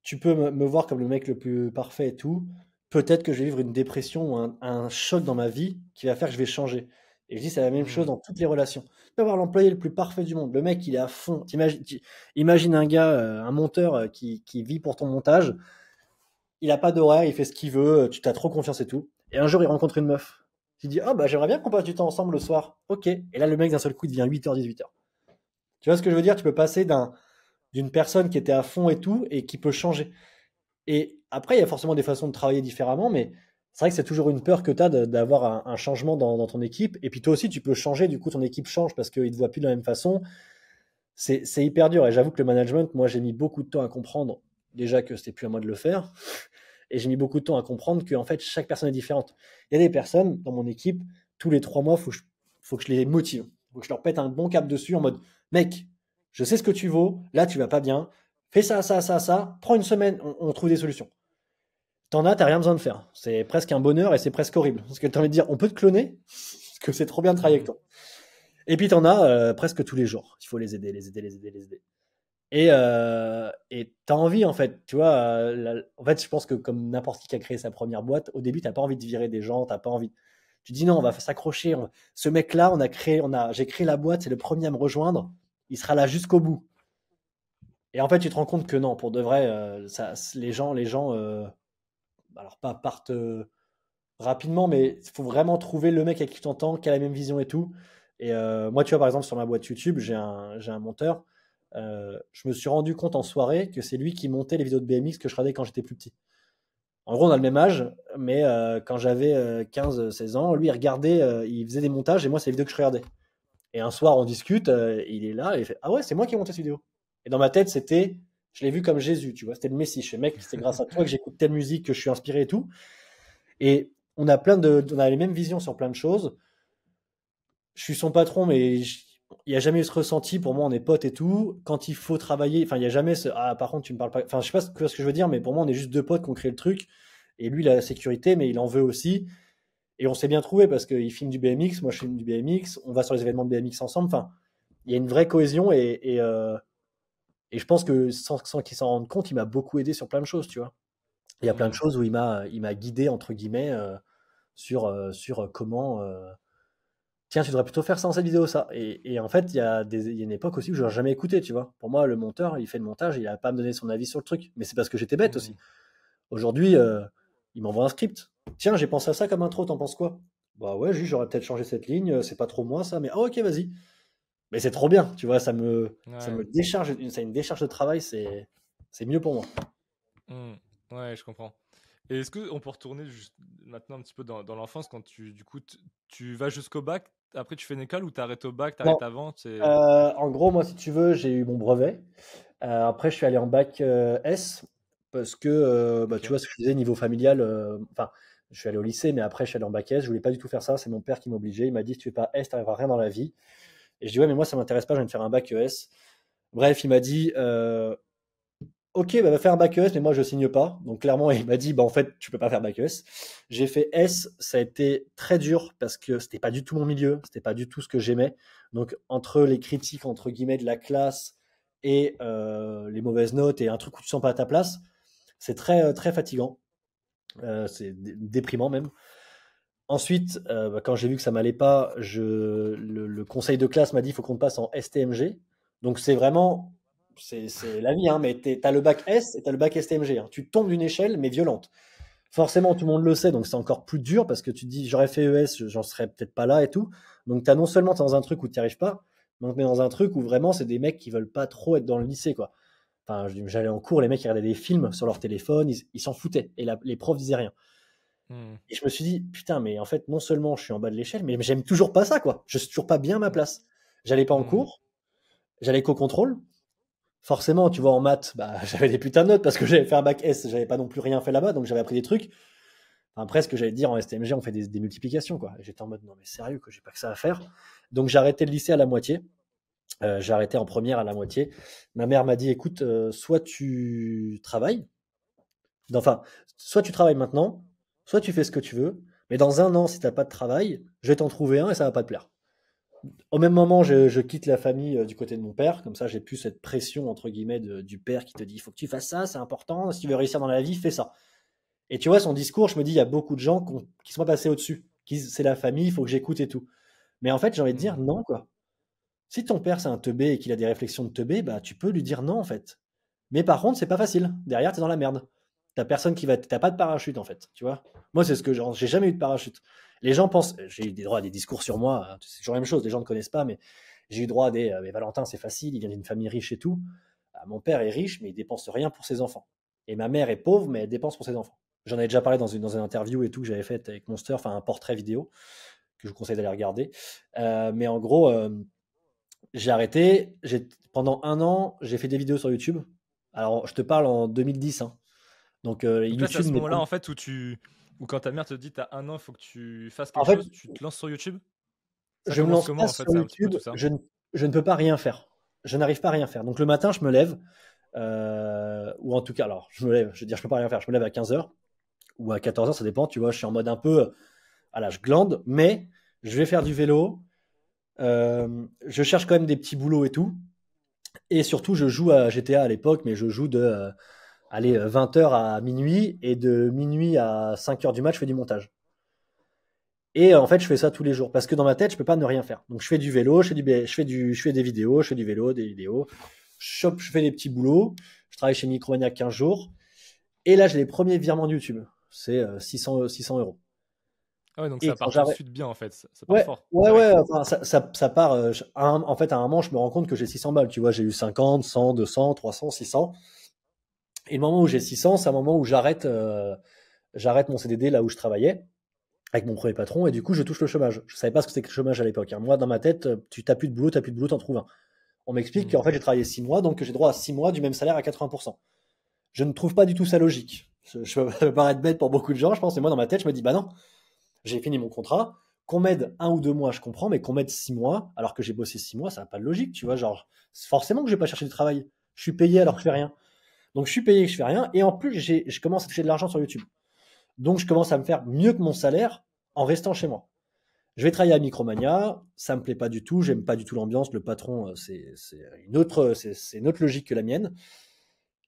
tu peux me voir comme le mec le plus parfait et tout. Peut-être que je vais vivre une dépression ou un choc dans ma vie qui va faire que je vais changer. Et je dis, c'est la même chose Hmm. dans toutes les relations. Tu peux avoir l'employé le plus parfait du monde. Le mec, il est à fond. Imagine un gars, un monteur qui vit pour ton montage. Il a pas d'horaire, il fait ce qu'il veut, tu t'as trop confiance et tout. Et un jour, il rencontre une meuf. Il dit, ah bah j'aimerais bien qu'on passe du temps ensemble le soir. Ok. Et là, le mec, d'un seul coup, il devient 8h, 18h. Tu vois ce que je veux dire? Tu peux passer d'une personne qui était à fond et tout, et qui peut changer. Et après, il y a forcément des façons de travailler différemment, mais c'est vrai que c'est toujours une peur que tu as d'avoir un changement dans ton équipe. Et puis toi aussi, tu peux changer, du coup, ton équipe change parce qu'ils ne te voient plus de la même façon. C'est hyper dur. Et j'avoue que le management, moi, j'ai mis beaucoup de temps à comprendre déjà que c'était plus à moi de le faire. Et j'ai mis beaucoup de temps à comprendre que en fait, chaque personne est différente. Il y a des personnes dans mon équipe, tous les 3 mois, faut que je les motive. Faut que je leur pète un bon cap dessus en mode, mec, je sais ce que tu vaux, là, tu vas pas bien, fais ça, ça, ça, ça, prends une semaine, on trouve des solutions. T'en as, t'as rien besoin de faire. C'est presque un bonheur et c'est presque horrible. Parce que t'as envie de dire, on peut te cloner, parce que c'est trop bien de travailler avec Hmm. toi. Et puis t'en as presque tous les jours. Il faut les aider, les aider, les aider, les aider. Et t'as envie, en fait, tu vois, en fait, je pense que comme n'importe qui a créé sa première boîte, au début, t'as pas envie de virer des gens, t'as pas envie. Tu dis non, on va s'accrocher. Ce mec-là, j'ai créé la boîte, c'est le premier à me rejoindre. Il sera là jusqu'au bout. Et en fait, tu te rends compte que non, pour de vrai, les gens, alors pas partent rapidement, mais il faut vraiment trouver le mec avec qui tu t'entends, qui a la même vision et tout. Et moi, tu vois, par exemple, sur ma boîte YouTube, j'ai un monteur. Je me suis rendu compte en soirée que c'est lui qui montait les vidéos de BMX que je regardais quand j'étais plus petit. En gros, on a le même âge, mais quand j'avais 15-16 ans, lui, il regardait, il faisait des montages et moi, c'est les vidéos que je regardais. Et un soir, on discute, il est là et il fait, ah ouais, c'est moi qui ai monté cette vidéo. Et dans ma tête, je l'ai vu comme Jésus, tu vois, c'était le Messie. Je fais, mec, c'est grâce à toi que j'écoute telle musique, que je suis inspiré et tout. Et on a les mêmes visions sur plein de choses. Je suis son patron, mais il n'y a jamais eu ce ressenti. Pour moi, on est potes et tout. Quand il faut travailler, enfin, il n'y a jamais ce ah, par contre, tu me parles pas. Enfin, je sais pas ce que je veux dire, mais pour moi, on est juste deux potes qui ont créé le truc. Et lui, il a la sécurité, mais il en veut aussi. Et on s'est bien trouvé parce qu'il filme du BMX, moi je filme du BMX, on va sur les événements de BMX ensemble. Enfin, il y a une vraie cohésion et je pense que sans qu'il s'en rende compte, il m'a beaucoup aidé sur plein de choses, tu vois. Il y a plein de Hmm. choses où il m'a guidé, entre guillemets, sur comment. Tiens, tu devrais plutôt faire ça dans cette vidéo, ça. Et en fait, il y a une époque aussi où je n'aurais jamais écouté, tu vois. Pour moi, le monteur, il fait le montage, il n'a pas à me donner son avis sur le truc. Mais c'est parce que j'étais bête Hmm. aussi. Aujourd'hui, il m'envoie un script. Tiens, j'ai pensé à ça comme intro, t'en penses quoi? Bah ouais, juste, j'aurais peut-être changé cette ligne, c'est pas trop moi ça, mais ah, ok, vas-y. Mais c'est trop bien, tu vois, ça me Ouais. décharge, c'est une décharge de travail, c'est mieux pour moi. Hmm. Ouais, je comprends. Et est-ce qu'on peut retourner juste maintenant un petit peu dans l'enfance quand du coup, tu vas jusqu'au bac, après tu fais une école ou t'arrêtes au bac, Non, t'arrêtes avant, c'est... en gros, moi, si tu veux, j'ai eu mon brevet. Après, je suis allé en bac S parce que, bah, Ok. tu vois ce que je disais, niveau familial, enfin, Je suis allé au lycée, mais après, je suis allé en bac S. Je voulais pas du tout faire ça. C'est mon père qui m'obligeait. Il m'a dit, si tu fais pas S, tu n'arriveras à rien dans la vie. Et je dis, ouais, mais moi, ça m'intéresse pas. Je viens de faire un bac ES. Bref, il m'a dit, ok, bah, va faire un bac ES, mais moi, je signe pas. Donc, clairement, il m'a dit, bah, en fait, tu peux pas faire bac ES. J'ai fait S. Ça a été très dur parce que c'était pas du tout mon milieu. C'était pas du tout ce que j'aimais. Donc, entre les critiques, entre guillemets, de la classe et les mauvaises notes et un truc où tu te sens pas à ta place, c'est très fatigant. C'est déprimant même. Ensuite, bah, quand j'ai vu que ça m'allait pas, le conseil de classe m'a dit il faut qu'on passe en STMG. Donc c'est vraiment, c'est la vie, hein, mais t'as le bac S et t'as le bac STMG, hein. Tu tombes d'une échelle, mais violente. Forcément, tout le monde le sait, donc c'est encore plus dur parce que tu te dis j'aurais fait ES, j'en serais peut-être pas là et tout. Donc t'as non seulement t'es dans un truc où tu n'y arrives pas, mais on te met dans un truc où vraiment c'est des mecs qui veulent pas trop être dans le lycée, quoi. Enfin, j'allais en cours, les mecs ils regardaient des films sur leur téléphone, ils s'en foutaient et les profs disaient rien. Hmm. Et je me suis dit, putain, mais en fait, non seulement je suis en bas de l'échelle, mais j'aime toujours pas ça, quoi. Je suis toujours pas bien à ma place. J'allais pas en Hmm. cours, j'allais qu'au contrôle. Forcément, tu vois, en maths, bah, j'avais des putains de notes parce que j'avais fait un bac S, j'avais pas non plus rien fait là-bas, donc j'avais appris des trucs. Enfin, presque, j'allais dire, en STMG, on fait des multiplications, quoi. Et j'étais en mode, non, mais sérieux, que j'ai pas que ça à faire. Donc j'ai arrêté le lycée à la moitié. J'ai arrêté en première à la moitié. Ma mère m'a dit, écoute, soit tu travailles, enfin, soit tu travailles maintenant, soit tu fais ce que tu veux, mais dans un an, si t'as pas de travail, je vais t'en trouver un et ça va pas te plaire. Au même moment, je quitte la famille du côté de mon père, comme ça j'ai plus cette pression entre guillemets du père qui te dit il faut que tu fasses ça, c'est important, si tu veux réussir dans la vie, fais ça. Et tu vois, son discours, je me dis il y a beaucoup de gens qui sont pas passés au-dessus, qui c'est la famille, il faut que j'écoute et tout. Mais en fait, j'ai envie de dire Hmm. non, quoi. Si ton père c'est un teubé et qu'il a des réflexions de teubé, bah tu peux lui dire non en fait. Mais par contre, c'est pas facile. Derrière, t'es dans la merde. T'as personne qui va, t'as pas de parachute en fait, tu vois. Moi, c'est ce que j'ai jamais eu de parachute. Les gens pensent, j'ai eu des droits à des discours sur moi, hein, c'est toujours la même chose. Les gens ne connaissent pas, mais j'ai eu droit à des, mais Valentin, c'est facile, il vient d'une famille riche et tout. Ah, mon père est riche, mais il dépense rien pour ses enfants. Et ma mère est pauvre, mais elle dépense pour ses enfants. J'en ai déjà parlé dans une interview et tout que j'avais faite avec Monster, enfin un portrait vidéo que je vous conseille d'aller regarder. Mais en gros, j'ai arrêté. Pendant un an, j'ai fait des vidéos sur YouTube. Alors, je te parle en 2010, hein. Donc, Donc là, c'est à YouTube ce n'est pas. moment-là, en fait, où quand ta mère te dit t'as un an, il faut que tu fasses quelque En fait, chose, tu te lances sur YouTube. Ça je me commence lance comment, pas en fait? sur C'est un petit peu YouTube. tout ça. Je ne peux pas rien faire. Je n'arrive pas à rien faire. Donc, le matin, je me lève. Ou en tout cas, alors, je me lève. Je veux dire, je peux pas rien faire. Je me lève à 15h ou à 14h, ça dépend. Tu vois, je suis en mode un peu. Voilà, je glande, mais je vais faire du vélo. Je cherche quand même des petits boulots et tout. Et surtout, je joue à GTA à l'époque, mais je joue de allez, 20h à minuit, et de minuit à 5h du match, je fais du montage. Et en fait, je fais ça tous les jours, parce que dans ma tête, je peux pas ne rien faire. Donc je fais du vélo, je fais des vidéos, je fais du vélo, des vidéos, je fais des petits boulots, je travaille chez Micromania 15 jours, et là, j'ai les premiers virements de YouTube. C'est 600 euros. Ah ouais, donc Et ça quand part tout de j'arrête. suite bien, en fait. Ça part Ouais, fort, ouais, ouais, direct. enfin, ça part. En fait, à un moment, je me rends compte que j'ai 600 balles. Tu vois, j'ai eu 50, 100, 200, 300, 600. Et le moment où j'ai 600, c'est un moment où j'arrête mon CDD là où je travaillais avec mon premier patron et du coup je touche le chômage. Je savais pas ce que c'était que le chômage à l'époque, hein. Moi dans ma tête, tu t'as plus de boulot, t'as plus de boulot, t'en trouves un. On m'explique Hmm. qu'en fait j'ai travaillé 6 mois donc j'ai droit à 6 mois du même salaire à 80%. Je ne trouve pas du tout ça logique. Je peux paraître bête pour beaucoup de gens, je pense, mais moi dans ma tête je me dis bah non, j'ai fini mon contrat, qu'on m'aide 1 ou 2 mois je comprends, mais qu'on m'aide 6 mois alors que j'ai bossé 6 mois, ça n'a pas de logique, tu vois, genre forcément que je vais pas chercher du travail. Je suis payé alors que je fais rien. Donc je suis payé que je fais rien et en plus je commence à toucher de l'argent sur YouTube. Donc, je commence à me faire mieux que mon salaire en restant chez moi. Je vais travailler à Micromania, ça me plaît pas du tout, j'aime pas du tout l'ambiance, le patron, c'est une autre logique que la mienne.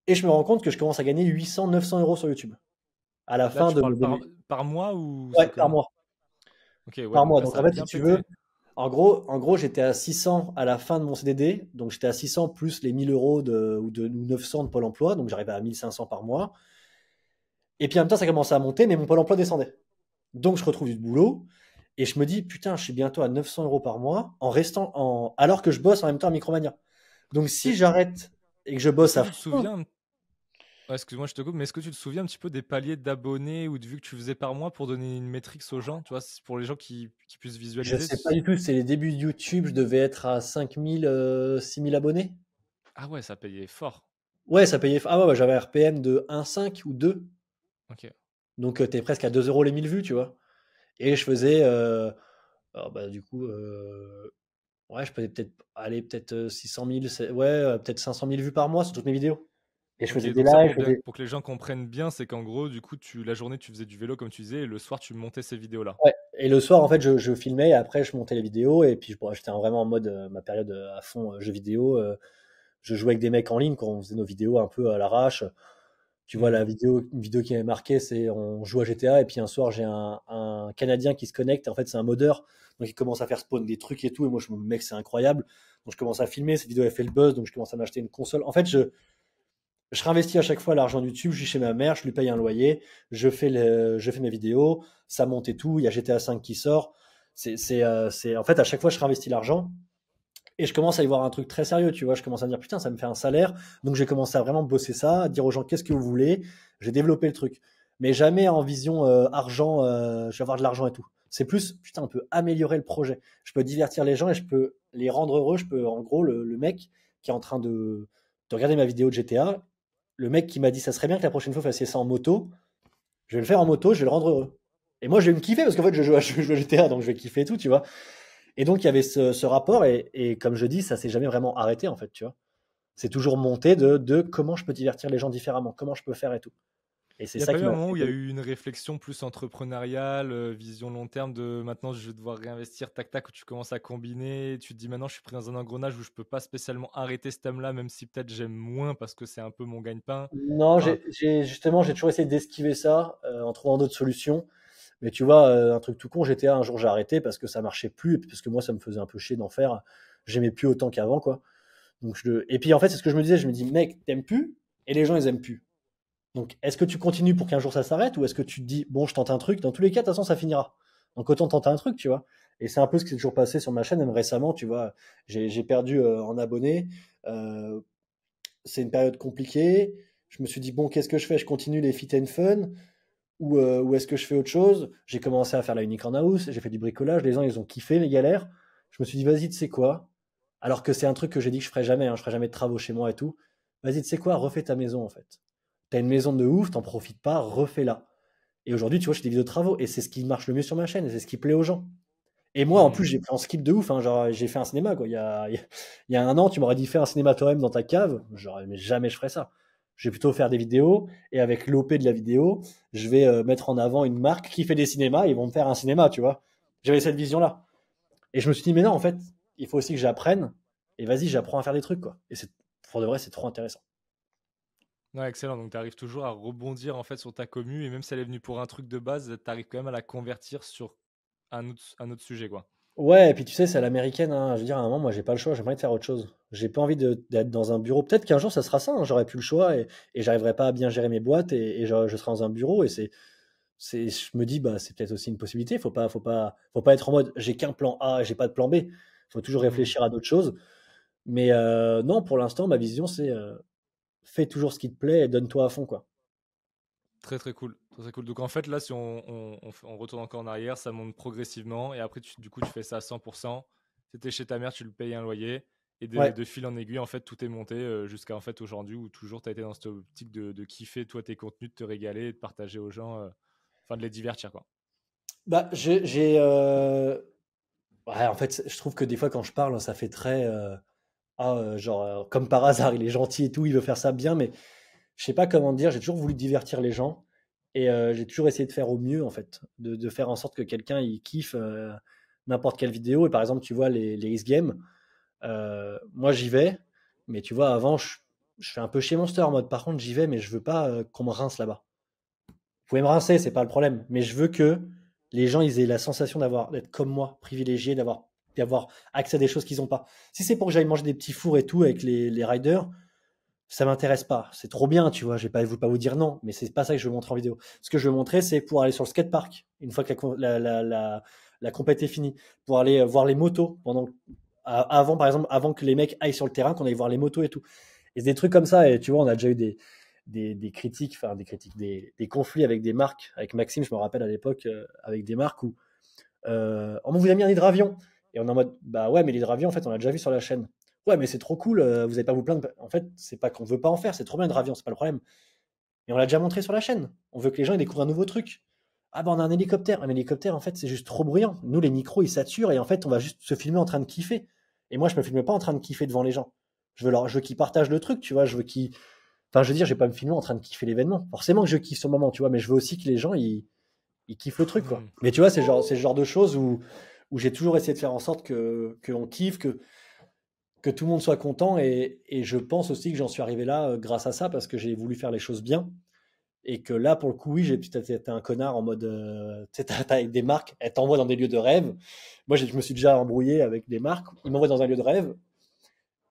Et je me rends compte que je commence à gagner 800, 900 euros sur YouTube. À la Là, fin tu de, parles de par, mes... par mois ou Ouais, c'est par comment? mois. Ok, ouais, Par donc mois. là, Donc, ça en a fait, si bien tu veux, pété. en gros, j'étais à 600 à la fin de mon CDD. Donc, j'étais à 600 plus les 1000 euros ou 900 de Pôle emploi. Donc, j'arrivais à 1500 par mois. Et puis, en même temps, ça commençait à monter, mais mon Pôle emploi descendait. Donc, je retrouve du boulot. Et je me dis, putain, je suis bientôt à 900 euros par mois alors que je bosse en même temps à Micromania. Donc, si Et j'arrête et que je est-ce bosse que à tu te fond, souviens, ouais, excuse-moi, je te coupe, mais est-ce que tu te souviens un petit peu des paliers d'abonnés ou de vues que tu faisais par mois pour donner une métrique aux gens, tu vois, pour les gens qui puissent je visualiser? sais pas du tout, c'est les débuts de YouTube, je devais être à 5000, 6000 abonnés. Ah ouais, ça payait fort. Ouais, ça payait. Ah ouais, ouais, j'avais un RPM de 1,5 ou 2. Ok. Donc, tu es presque à 2 euros les 1000 vues, tu vois. Et je faisais, alors, bah, du coup, ouais, je faisais peut-être, allez, peut-être 600 000, ouais, peut-être 500 000 vues par mois sur toutes mes vidéos. Et je Ok, faisais des donc ça lives, pour bien, pour que les gens comprennent bien, c'est qu'en gros, du coup, la journée tu faisais du vélo comme tu disais, et le soir tu montais ces vidéos-là. ouais. Et le soir, en fait, je filmais et après, je montais les vidéos. Et puis, bon, j'étais vraiment en mode, ma période à fond jeux vidéo. Je jouais avec des mecs en ligne quand on faisait nos vidéos un peu à l'arrache. Tu vois, Hmm. une vidéo qui m'avait marqué, c'est on joue à GTA et puis un soir, j'ai un Canadien qui se connecte. En fait, c'est un modeur. Donc, il commence à faire spawn des trucs et tout. Et moi, je me dis, mec, c'est incroyable. Donc, je commence à filmer. Cette vidéo, elle fait le buzz. Donc, je commence à m'acheter une console. En fait, je réinvestis à chaque fois l'argent de YouTube. Je suis chez ma mère, je lui paye un loyer. Je fais mes vidéos. Ça monte et tout. Il y a GTA 5 qui sort. En fait, à chaque fois, je réinvestis l'argent. Et je commence à y voir un truc très sérieux, tu vois. Je commence à me dire, putain, ça me fait un salaire. Donc, j'ai commencé à vraiment bosser ça, à dire aux gens, qu'est-ce que vous voulez. J'ai développé le truc. Mais jamais en vision argent, je vais avoir de l'argent et tout. C'est plus, putain, on peut améliorer le projet. Je peux divertir les gens et je peux les rendre heureux. Je peux, en gros, le mec qui est en train de regarder ma vidéo de GTA, le mec qui m'a dit, ça serait bien que la prochaine fois, vous fassiez ça en moto. Je vais le faire en moto, je vais le rendre heureux. Et moi, je vais me kiffer parce qu'en fait, je joue à GTA, donc je vais kiffer et tout, tu vois. Et donc, il y avait ce rapport, et comme je dis, ça s'est jamais vraiment arrêté, en fait, tu vois. C'est toujours monté de comment je peux divertir les gens différemment, comment je peux faire et tout. Et c'est Il n'y a ça pas eu qui un m'a moment où il y a fait. eu une réflexion plus entrepreneuriale, vision long terme de maintenant je vais devoir réinvestir, tac tac, où tu commences à combiner, tu te dis maintenant je suis pris dans un engrenage où je peux pas spécialement arrêter ce thème-là, même si peut-être j'aime moins parce que c'est un peu mon gagne-pain. Non, Enfin, justement, j'ai toujours essayé d'esquiver ça en trouvant d'autres solutions. Mais tu vois, un truc tout con, GTA, un jour j'ai arrêté parce que ça marchait plus, et puis parce que moi, ça me faisait un peu chier d'en faire. J'aimais plus autant qu'avant, quoi. Et puis en fait, c'est ce que je me disais, je me dis, mec, t'aimes plus, et les gens, ils aiment plus. Donc, est-ce que tu continues pour qu'un jour ça s'arrête ou est-ce que tu te dis, bon, je tente un truc, dans tous les cas, de toute façon, ça finira. Donc, autant tenter un truc, tu vois. Et c'est un peu ce qui s'est toujours passé sur ma chaîne, même récemment, tu vois. J'ai perdu en abonnés. Euh, c'est une période compliquée. Je me suis dit, bon, qu'est-ce que je fais? Je continue les fit and fun ou est-ce que je fais autre chose? J'ai commencé à faire la unique en house, j'ai fait du bricolage, les gens, ils ont kiffé mes galères. Je me suis dit, vas-y, tu sais quoi? Alors que c'est un truc que j'ai dit que je ferais jamais, hein, je ferais jamais de travaux chez moi et tout. Vas-y, tu sais quoi? Refais ta maison, en fait. T'as une maison de ouf, t'en profites pas, refais-la. Et aujourd'hui, tu vois, je fais des vidéos de travaux et c'est ce qui marche le mieux sur ma chaîne et c'est ce qui plaît aux gens. Et moi, en plus, hmm. j'ai pris en skip de ouf, hein, genre, j'ai fait un cinéma, quoi. Il y a un an, tu m'aurais dit, fais un cinéma toi-même dans ta cave. J'aurais, mais jamais je ferais ça. Je vais plutôt faire des vidéos et avec l'OP de la vidéo, je vais mettre en avant une marque qui fait des cinémas et ils vont me faire un cinéma, tu vois. J'avais cette vision-là. Et je me suis dit, mais non, en fait, il faut aussi que j'apprenne et vas-y, j'apprends à faire des trucs, quoi. Et pour de vrai, c'est trop intéressant. Ouais, excellent. Donc tu arrives toujours à rebondir en fait sur ta commu et même si elle est venue pour un truc de base, tu arrives quand même à la convertir sur un autre sujet, quoi. Ouais, et puis tu sais, c'est à l'américaine, hein. Je veux dire, à un moment, moi, j'ai pas le choix, j'aimerais de faire autre chose. J'ai pas envie d'être dans un bureau. Peut-être qu'un jour, ça sera ça, hein, j'aurai plus le choix et j'arriverai pas à bien gérer mes boîtes et je serai dans un bureau. Et je me dis, bah, c'est peut-être aussi une possibilité. Faut pas être en mode, j'ai qu'un plan A, j'ai pas de plan B. Faut toujours Hmm. réfléchir à d'autres choses. Mais non, pour l'instant, ma vision, c'est fais toujours ce qui te plaît et donne-toi à fond, quoi. Très très cool. Très, très cool. Donc en fait là, si on retourne encore en arrière, ça monte progressivement et après du coup tu fais ça à 100%. C'était chez ta mère, tu le payes un loyer et de, Ouais. de fil en aiguille en fait tout est monté jusqu'à en fait aujourd'hui où toujours tu as été dans cette optique de kiffer toi tes contenus, de te régaler et de partager aux gens, enfin de les divertir quoi. Bah, ouais, en fait, je trouve que des fois, quand je parle, ça fait très. Genre, comme par hasard, il est gentil et tout, il veut faire ça bien, mais je sais pas comment dire, j'ai toujours voulu divertir les gens et j'ai toujours essayé de faire au mieux, en fait, de faire en sorte que quelqu'un il kiffe n'importe quelle vidéo. Et par exemple, tu vois, les X Games, moi j'y vais, mais tu vois, avant, je fais un peu chez Monster en mode, par contre, j'y vais, mais je veux pas qu'on me rince là-bas. Vous pouvez me rincer, c'est pas le problème, mais je veux que les gens ils aient la sensation d'être comme moi, privilégiés, d'avoir accès à des choses qu'ils n'ont pas. Si c'est pour que j'aille manger des petits fours et tout avec les riders, ça m'intéresse pas. C'est trop bien, tu vois. Je vais pas vous dire non, mais c'est pas ça que je veux montrer en vidéo. Ce que je veux montrer, c'est pour aller sur le skatepark une fois que la compète est finie, pour aller voir les motos avant, par exemple, avant que les mecs aillent sur le terrain, qu'on aille voir les motos et tout. Et c'est des trucs comme ça. Et tu vois, on a déjà eu des critiques, enfin des conflits avec des marques, avec Maxime, je me rappelle à l'époque, avec des marques où on vous a mis un hydravion. Et on est en mode, bah ouais, mais l'hydravion, en fait, on l'a déjà vu sur la chaîne. Ouais, mais c'est trop cool, vous n'allez pas vous plaindre. En fait, c'est pas qu'on veut pas en faire, c'est trop bien l'hydravion, c'est pas le problème. Mais on l'a déjà montré sur la chaîne. On veut que les gens ils découvrent un nouveau truc. Ah bah on a un hélicoptère. Un hélicoptère, en fait, c'est juste trop bruyant. Nous, les micros, ils saturent et en fait, on va juste se filmer en train de kiffer. Et moi, je me filme pas en train de kiffer devant les gens. Je veux qu'ils partagent le truc, tu vois. Je veux qu'ils. Enfin, je veux dire, je vais pas me filmer en train de kiffer l'événement. Forcément que je kiffe ce moment, tu vois, mais je veux aussi que les gens, ils kiffent le truc, quoi. Hmm. Mais tu vois, c'est le genre de choses où j'ai toujours essayé de faire en sorte que on kiffe, que tout le monde soit content. Et je pense aussi que j'en suis arrivé là grâce à ça, parce que j'ai voulu faire les choses bien. Et que là, pour le coup, oui, j'ai peut-être été un connard en mode, tu sais, avec des marques, elles t'envoient dans des lieux de rêve. Moi, je me suis déjà embrouillé avec des marques. Ils m'envoient dans un lieu de rêve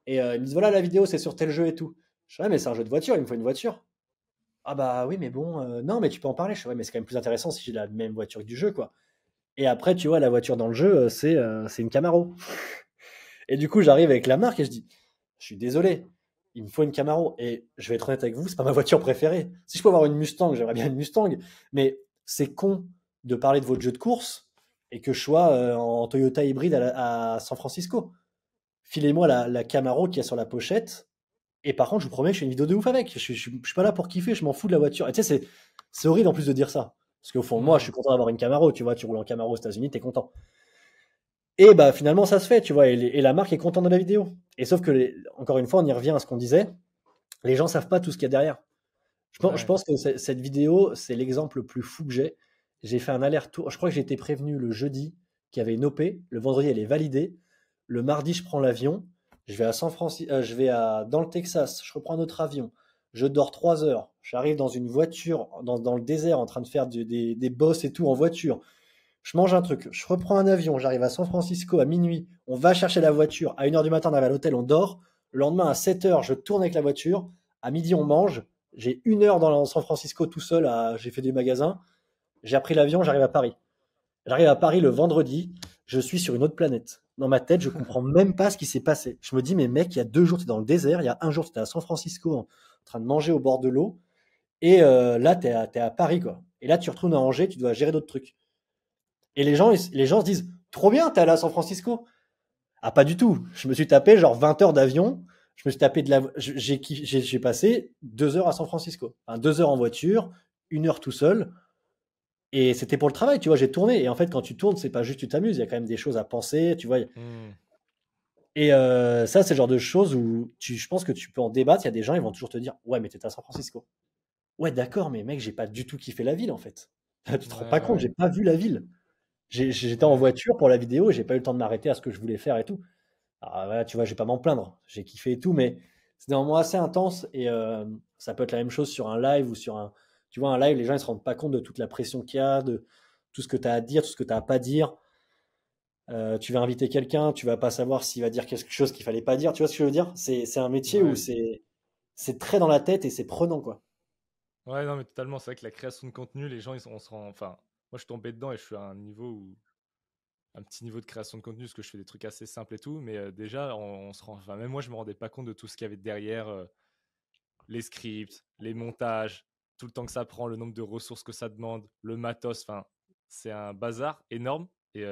et ils me disent, voilà, la vidéo, c'est sur tel jeu et tout. Je dis, ouais, mais c'est un jeu de voiture, il me faut une voiture. Ah bah oui, mais bon, non, mais tu peux en parler. Je dis, ouais, mais c'est quand même plus intéressant si j'ai la même voiture que du jeu, quoi. Et après, tu vois, la voiture dans le jeu, c'est une Camaro. Et du coup, j'arrive avec la marque et je dis, je suis désolé, il me faut une Camaro. Et je vais être honnête avec vous, c'est pas ma voiture préférée. Si je peux avoir une Mustang, j'aimerais bien une Mustang. Mais c'est con de parler de votre jeu de course et que je sois en Toyota hybride à San Francisco. Filez-moi la Camaro qui est sur la pochette. Et par contre, je vous promets que je fais une vidéo de ouf avec. Je suis pas là pour kiffer, je m'en fous de la voiture. Et tu sais, c'est horrible en plus de dire ça. Parce qu'au fond de moi, je Hmm. suis content d'avoir une Camaro. Tu vois, tu roules en Camaro aux États-Unis, t'es content. Et bah finalement, ça se fait, tu vois. Et la marque est contente de la vidéo. Et sauf que, encore une fois, on y revient à ce qu'on disait. Les gens savent pas tout ce qu'il y a derrière. Je Ouais. pense que cette vidéo, c'est l'exemple le plus fou que j'ai. J'ai fait un aller-retour. Je crois que j'ai été prévenu le jeudi qu'il y avait une OP. Le vendredi, elle est validée. Le mardi, je prends l'avion. Je vais à San Francisco, dans le Texas. Je reprends un autre avion. Je dors 3 heures. J'arrive dans une voiture, dans le désert, en train de faire des bosses et tout en voiture. Je mange un truc. Je reprends un avion. J'arrive à San Francisco à minuit. On va chercher la voiture. À 1 heure du matin, on arrive à l'hôtel. On dort. Le lendemain, à 7 heures, je tourne avec la voiture. À midi, on mange. J'ai 1 heure dans San Francisco tout seul. J'ai fait des magasins. J'ai pris l'avion. J'arrive à Paris. J'arrive à Paris le vendredi. Je suis sur une autre planète. Dans ma tête, je comprends même pas ce qui s'est passé. Je me dis, mais mec, il y a 2 jours, tu es dans le désert. Il y a un jour, tu es à San Francisco en train de manger au bord de l'eau. Et là, t'es à Paris, quoi. Et là, tu retournes à Angers. Tu dois gérer d'autres trucs. Et les gens se disent, trop bien, t'es allé à San Francisco. Ah, pas du tout. Je me suis tapé genre 20 heures d'avion. Je me suis tapé j'ai passé 2 heures à San Francisco. Enfin, 2 heures en voiture, 1 heure tout seul. Et c'était pour le travail, tu vois, j'ai tourné. Et en fait, quand tu tournes, c'est pas juste tu t'amuses, il y a quand même des choses à penser, tu vois. Hmm. Et ça, c'est le genre de choses où je pense que tu peux en débattre. Il y a des gens, ils vont toujours te dire, ouais, mais t'étais à San Francisco. Ouais, d'accord, mais mec, j'ai pas du tout kiffé la ville, en fait. Tu te Ouais, rends pas compte, ouais, j'ai pas vu la ville. J'étais en ouais. voiture pour la vidéo, j'ai pas eu le temps de m'arrêter à ce que je voulais faire et tout. Alors voilà, tu vois, je vais pas m'en plaindre. J'ai kiffé et tout, mais c'est des moments assez intense et ça peut être la même chose sur un live ou sur un. Tu vois, un live, les gens ils se rendent pas compte de toute la pression qu'il y a, de tout ce que tu as à dire, tout ce que tu as à pas dire. Tu vas inviter quelqu'un, tu vas pas savoir s'il va dire quelque chose qu'il fallait pas dire. Tu vois ce que je veux dire? C'est un métier où Ouais. c'est très dans la tête et c'est prenant, quoi. Ouais, non, mais totalement. C'est vrai que la création de contenu, les gens, on se rend. Enfin, moi, je suis tombé dedans et je suis à un niveau où. Un petit niveau de création de contenu, parce que je fais des trucs assez simples et tout. Mais déjà, on se rend. Enfin, même moi, je me rendais pas compte de tout ce qu'il y avait derrière. Les scripts, les montages, tout le temps que ça prend, le nombre de ressources que ça demande, le matos. Enfin, c'est un bazar énorme. Et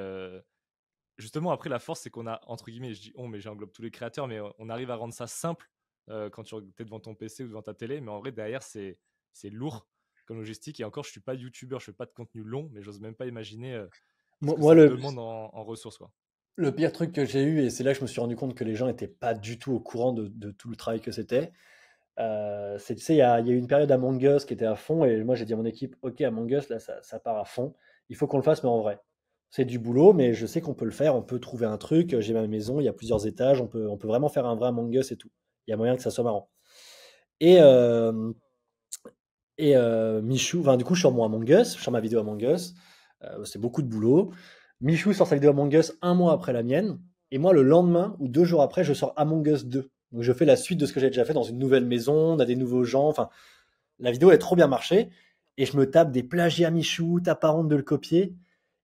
justement, après, la force, c'est qu'on a, entre guillemets, je dis on, mais j'englobe tous les créateurs, mais on arrive à rendre ça simple quand tu es devant ton PC ou devant ta télé. Mais en vrai, derrière, c'est lourd comme logistique. Et encore, je suis pas youtubeur, je fais pas de contenu long, mais j'ose même pas imaginer ce que Moi, ça demande en ressources, quoi. le pire truc que j'ai eu, et c'est là que je me suis rendu compte que les gens n'étaient pas du tout au courant de tout le travail que c'était. Tu sais, il y a eu une période Among Us qui était à fond, et moi j'ai dit à mon équipe, ok, Among Us, là, ça part à fond. Il faut qu'on le fasse, mais en vrai. C'est du boulot, mais je sais qu'on peut le faire, on peut trouver un truc. J'ai ma maison, il y a plusieurs étages, on peut vraiment faire un vrai Among Us et tout. Il y a moyen que ça soit marrant. Et, Michou, enfin, du coup, je sors mon Among Us, je sors ma vidéo Among Us. C'est beaucoup de boulot. Michou sort sa vidéo Among Us un mois après la mienne. Et moi, le lendemain ou 2 jours après, je sors Among Us 2. Donc, je fais la suite de ce que j'ai déjà fait dans une nouvelle maison. On a des nouveaux gens. Enfin, la vidéo a trop bien marché. Et je me tape des plagiats Michou. T'as pas honte de le copier.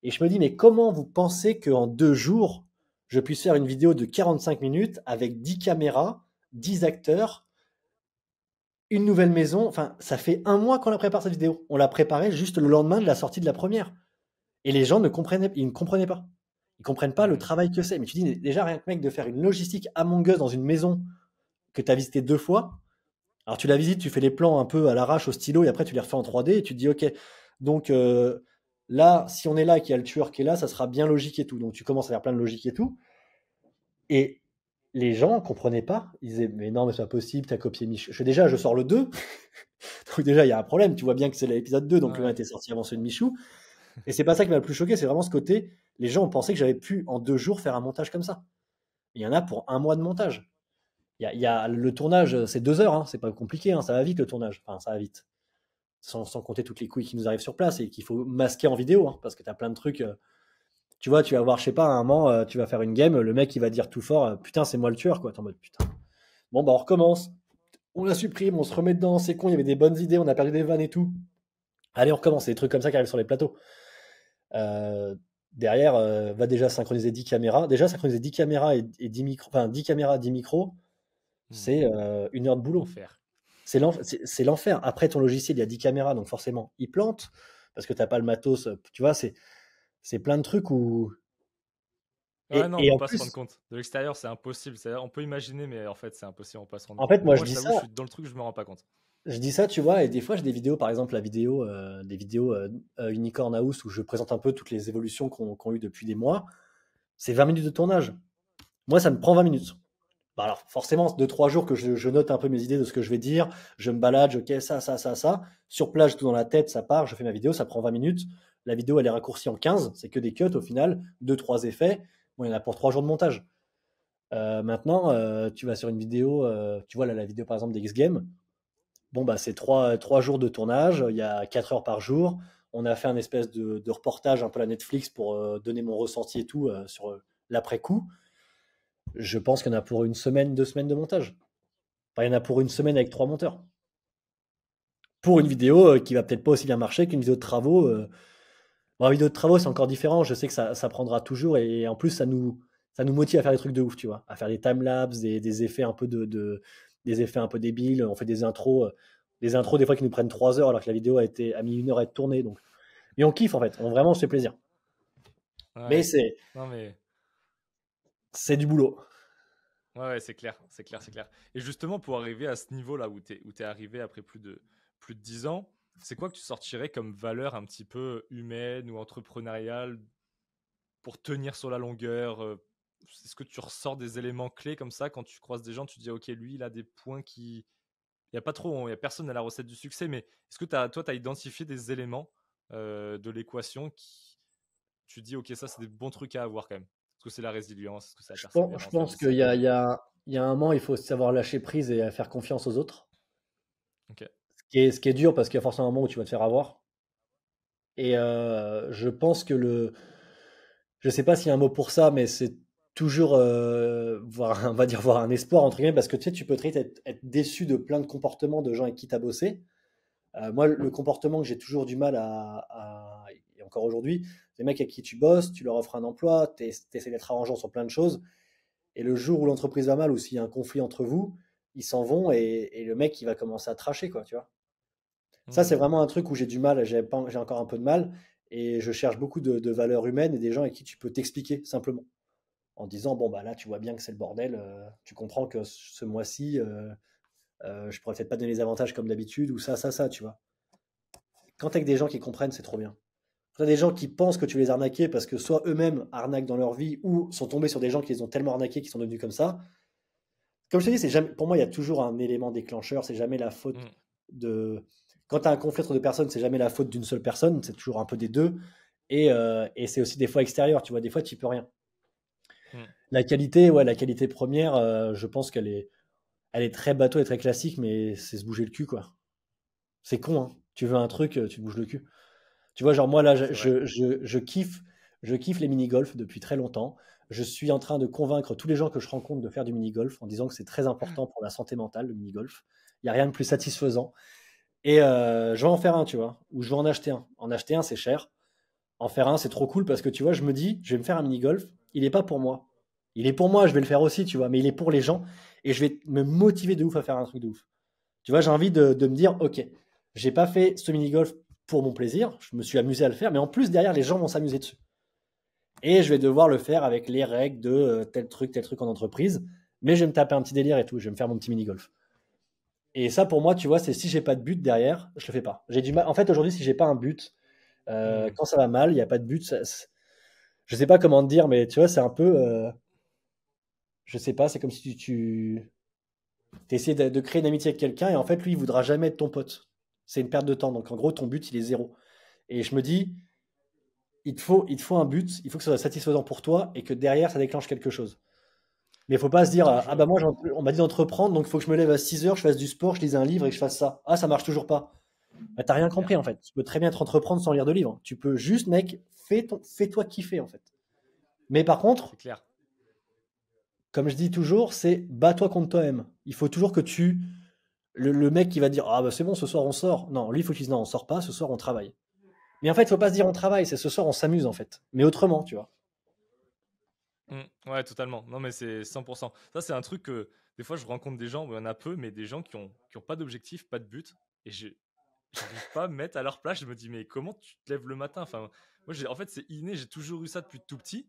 Et je me dis, mais comment vous pensez qu'en 2 jours, je puisse faire une vidéo de 45 minutes avec 10 caméras, 10 acteurs, une nouvelle maison. Enfin, ça fait un mois qu'on la prépare cette vidéo. On l'a préparée juste le lendemain de la sortie de la première. Et les gens ils ne comprenaient pas. Ils comprennent pas le Hmm. travail que c'est. Mais tu dis déjà rien que mec de faire une logistique Among Us dans une maison que tu as visité 2 fois, Alors tu la visites, tu fais les plans un peu à l'arrache au stylo et après tu les refais en 3D et tu te dis ok, donc là, si on est là et qu'il y a le tueur qui est là, ça sera bien logique et tout. Donc tu commences à faire plein de logique et tout. Et les gens comprenaient pas. Ils disaient mais non, mais c'est pas possible, t'as copié Michou. Déjà, je sors le 2. Donc déjà, il y a un problème. Tu vois bien que c'est l'épisode 2, donc le 1 Ouais. était sorti avant celui de Michou. Et c'est pas ça qui m'a le plus choqué, c'est vraiment ce côté. Les gens ont pensé que j'avais pu en 2 jours faire un montage comme ça. Il y en a pour un mois de montage. Il y a le tournage, c'est 2 heures, hein, c'est pas compliqué, hein, ça va vite le tournage. Enfin, ça va vite. Sans compter toutes les couilles qui nous arrivent sur place et qu'il faut masquer en vidéo, hein, parce que tu as plein de trucs. Tu vois, tu vas voir, je sais pas, à un moment, tu vas faire une game, le mec il va dire tout fort, putain, c'est moi le tueur, quoi. T'es en mode putain. Bon, bah on recommence. On la supprime, on se remet dedans, c'est con, il y avait des bonnes idées, on a perdu des vannes et tout. Allez, on recommence. C'est des trucs comme ça qui arrivent sur les plateaux. Euh, Derrière, va déjà synchroniser 10 caméras. Déjà, synchroniser 10 caméras et 10 micros, enfin 10 caméras, 10 micros, Hmm. c'est 1 heure de boulot. Enfer. C'est l'enfer. Après, ton logiciel, il y a 10 caméras, donc forcément, il plante parce que t'as pas le matos. Tu vois, c'est plein de trucs où. Ouais, non, on Et peut en pas se rendre plus, compte. De l'extérieur, c'est impossible. On peut imaginer, mais en fait, c'est impossible, on peut pas se rendre en compte. fait, Même moi, moi, je t'avoue, je suis dans le truc, je me rends pas compte. je dis ça, tu vois, et des fois, j'ai des vidéos, par exemple, des vidéos Unicorn House où je présente un peu toutes les évolutions qu'on a eues depuis des mois. C'est 20 minutes de tournage. Moi, ça me prend 20 minutes. Bah alors, forcément, 2, 3 jours que je note un peu mes idées de ce que je vais dire, je me balade, ok, ça, ça, ça, ça. Sur place, j'ai tout dans la tête, ça part, je fais ma vidéo, ça prend 20 minutes. La vidéo, elle est raccourcie en 15, c'est que des cuts au final, 2, 3 effets. Bon, il y en a pour 3 jours de montage. Maintenant, tu vas sur une vidéo, tu vois là, la vidéo par exemple d'X Games. Bon, bah, c'est 3 jours de tournage, il y a 4 heures par jour. On a fait un espèce de reportage un peu à la Netflix pour donner mon ressenti et tout sur l'après-coup. Je pense qu'il y en a pour une semaine, 2 semaines de montage. Enfin, il y en a pour une semaine avec 3 monteurs. Pour une vidéo qui va peut-être pas aussi bien marcher qu'une vidéo de travaux. Bon, la vidéo de travaux, c'est encore différent. Je sais que ça prendra toujours. Et en plus, ça nous motive à faire des trucs de ouf, tu vois. À faire des timelapses, des effets un peu des effets un peu débiles. On fait des intros des fois qui nous prennent 3 heures alors que la vidéo a mis 1 heure à être tournée. Donc. Et on kiffe en fait. Vraiment, on se fait plaisir. Mais Ouais. c'est, Non, mais c'est du boulot. ouais, c'est clair, c'est clair, c'est clair. Et justement, pour arriver à ce niveau-là où t'es arrivé après plus de 10 ans, c'est quoi que tu sortirais comme valeur un petit peu humaine ou entrepreneuriale pour tenir sur la longueur? Est-ce que tu ressors des éléments clés comme ça quand tu croises des gens, tu te dis, ok, lui, il a des points qui. Il n'y a pas trop, il y a personne à la recette du succès, mais est-ce que toi, tu as identifié des éléments de l'équation qui. Tu dis, ok, ça, c'est des bons trucs à avoir quand même. Est-ce que c'est la résilience? Est-ce que c'est la Je persévérance, la pense qu'il y a, il discipline? y a, il y a un moment, il faut savoir lâcher prise et faire confiance aux autres. Ok. Ce qui est dur parce qu'il y a forcément un moment où tu vas te faire avoir. Et je pense que je sais pas s'il y a un mot pour ça, mais c'est toujours voir, on va dire voir un espoir entre guillemets, parce que tu sais, tu peux très vite être déçu de plein de comportements de gens avec qui tu as bossé. Moi, le comportement que j'ai toujours du mal et encore aujourd'hui, les mecs avec qui tu bosses, tu leur offres un emploi, tu essaies d'être arrangeant sur plein de choses, et le jour où l'entreprise va mal ou s'il y a un conflit entre vous, ils s'en vont et le mec il va commencer à tracher, quoi, tu vois. Ça, c'est Hmm. vraiment un truc où j'ai du mal, j'ai encore un peu de mal, et je cherche beaucoup de valeurs humaines et des gens avec qui tu peux t'expliquer simplement. En disant, bon, bah là, tu vois bien que c'est le bordel, tu comprends que ce mois-ci, je pourrais peut-être pas donner les avantages comme d'habitude, ou ça, tu vois. Quand t'es avec des gens qui comprennent, c'est trop bien. Quand t'as des gens qui pensent que tu les arnaquais parce que soit eux-mêmes arnaquent dans leur vie, ou sont tombés sur des gens qui les ont tellement arnaqués qu'ils sont devenus comme ça, comme je te dis, pour moi, il y a toujours un élément déclencheur, c'est jamais la faute Hmm. de. Quand tu as un conflit entre deux personnes, c'est jamais la faute d'une seule personne, c'est toujours un peu des deux. Et c'est aussi des fois extérieur, tu vois, des fois tu peux rien. Hmm. La qualité, ouais, la qualité première, je pense elle est très bateau et très classique, mais c'est se bouger le cul, quoi. C'est con, hein. Tu veux un truc, tu te bouges le cul. Tu vois, genre moi là, C'est vrai. je kiffe les mini-golf depuis très longtemps. Je suis en train de convaincre tous les gens que je rencontre de faire du mini-golf en disant que c'est très important pour la santé mentale, le mini-golf. Il n'y a rien de plus satisfaisant. Et je vais en faire un, tu vois, ou je vais en acheter un. En acheter un, c'est cher. En faire un, c'est trop cool parce que tu vois, je me dis, je vais me faire un mini-golf. Il n'est pas pour moi. Il est pour moi, je vais le faire aussi, tu vois, mais il est pour les gens et je vais me motiver de ouf à faire un truc de ouf. Tu vois, j'ai envie de me dire, ok, j'ai pas fait ce mini-golf pour mon plaisir, je me suis amusé à le faire, mais en plus, derrière, les gens vont s'amuser dessus. Et je vais devoir le faire avec les règles de tel truc en entreprise, mais je vais me taper un petit délire et tout, je vais me faire mon petit mini-golf. Et ça, pour moi, tu vois, c'est si j'ai pas de but derrière, je le fais pas. J'ai du mal. En fait, aujourd'hui, si j'ai pas un but, Hmm. quand ça va mal, il y a pas de but. Je sais pas comment te dire, mais tu vois, c'est un peu, je sais pas, c'est comme si tu essayais de créer une amitié avec quelqu'un et en fait, lui, il voudra jamais être ton pote. C'est une perte de temps. Donc, en gros, ton but, il est zéro. Et je me dis, il te faut un but, il faut que ça soit satisfaisant pour toi et que derrière, ça déclenche quelque chose. Mais il faut pas se dire, ah bah Toujours. moi, on m'a dit d'entreprendre, donc il faut que je me lève à 6 heures, je fasse du sport, je lise un livre et que je fasse ça. Ah, ça marche toujours pas. Bah, t'as rien C'est clair. compris en fait. Tu peux très bien te entreprendre sans lire de livre. Tu peux juste, mec, fais-toi kiffer en fait. Mais par contre, C'est clair. comme je dis toujours, c'est bats-toi contre toi-même. Il faut toujours que le mec qui va dire, ah bah c'est bon, ce soir on sort. Non, lui, il faut qu'il dise, non, on sort pas, ce soir on travaille. Mais en fait, il faut pas se dire on travaille, c'est ce soir on s'amuse en fait. Mais autrement, tu vois. Ouais, totalement. Non, mais c'est 100%. Ça, c'est un truc que des fois, je rencontre des gens, il y en a peu, mais des gens qui ont pas d'objectif, pas de but. Et j'arrive pas à me mettre à leur place. Je me dis, mais comment tu te lèves le matin? Enfin, moi, en fait, c'est inné. J'ai toujours eu ça depuis tout petit.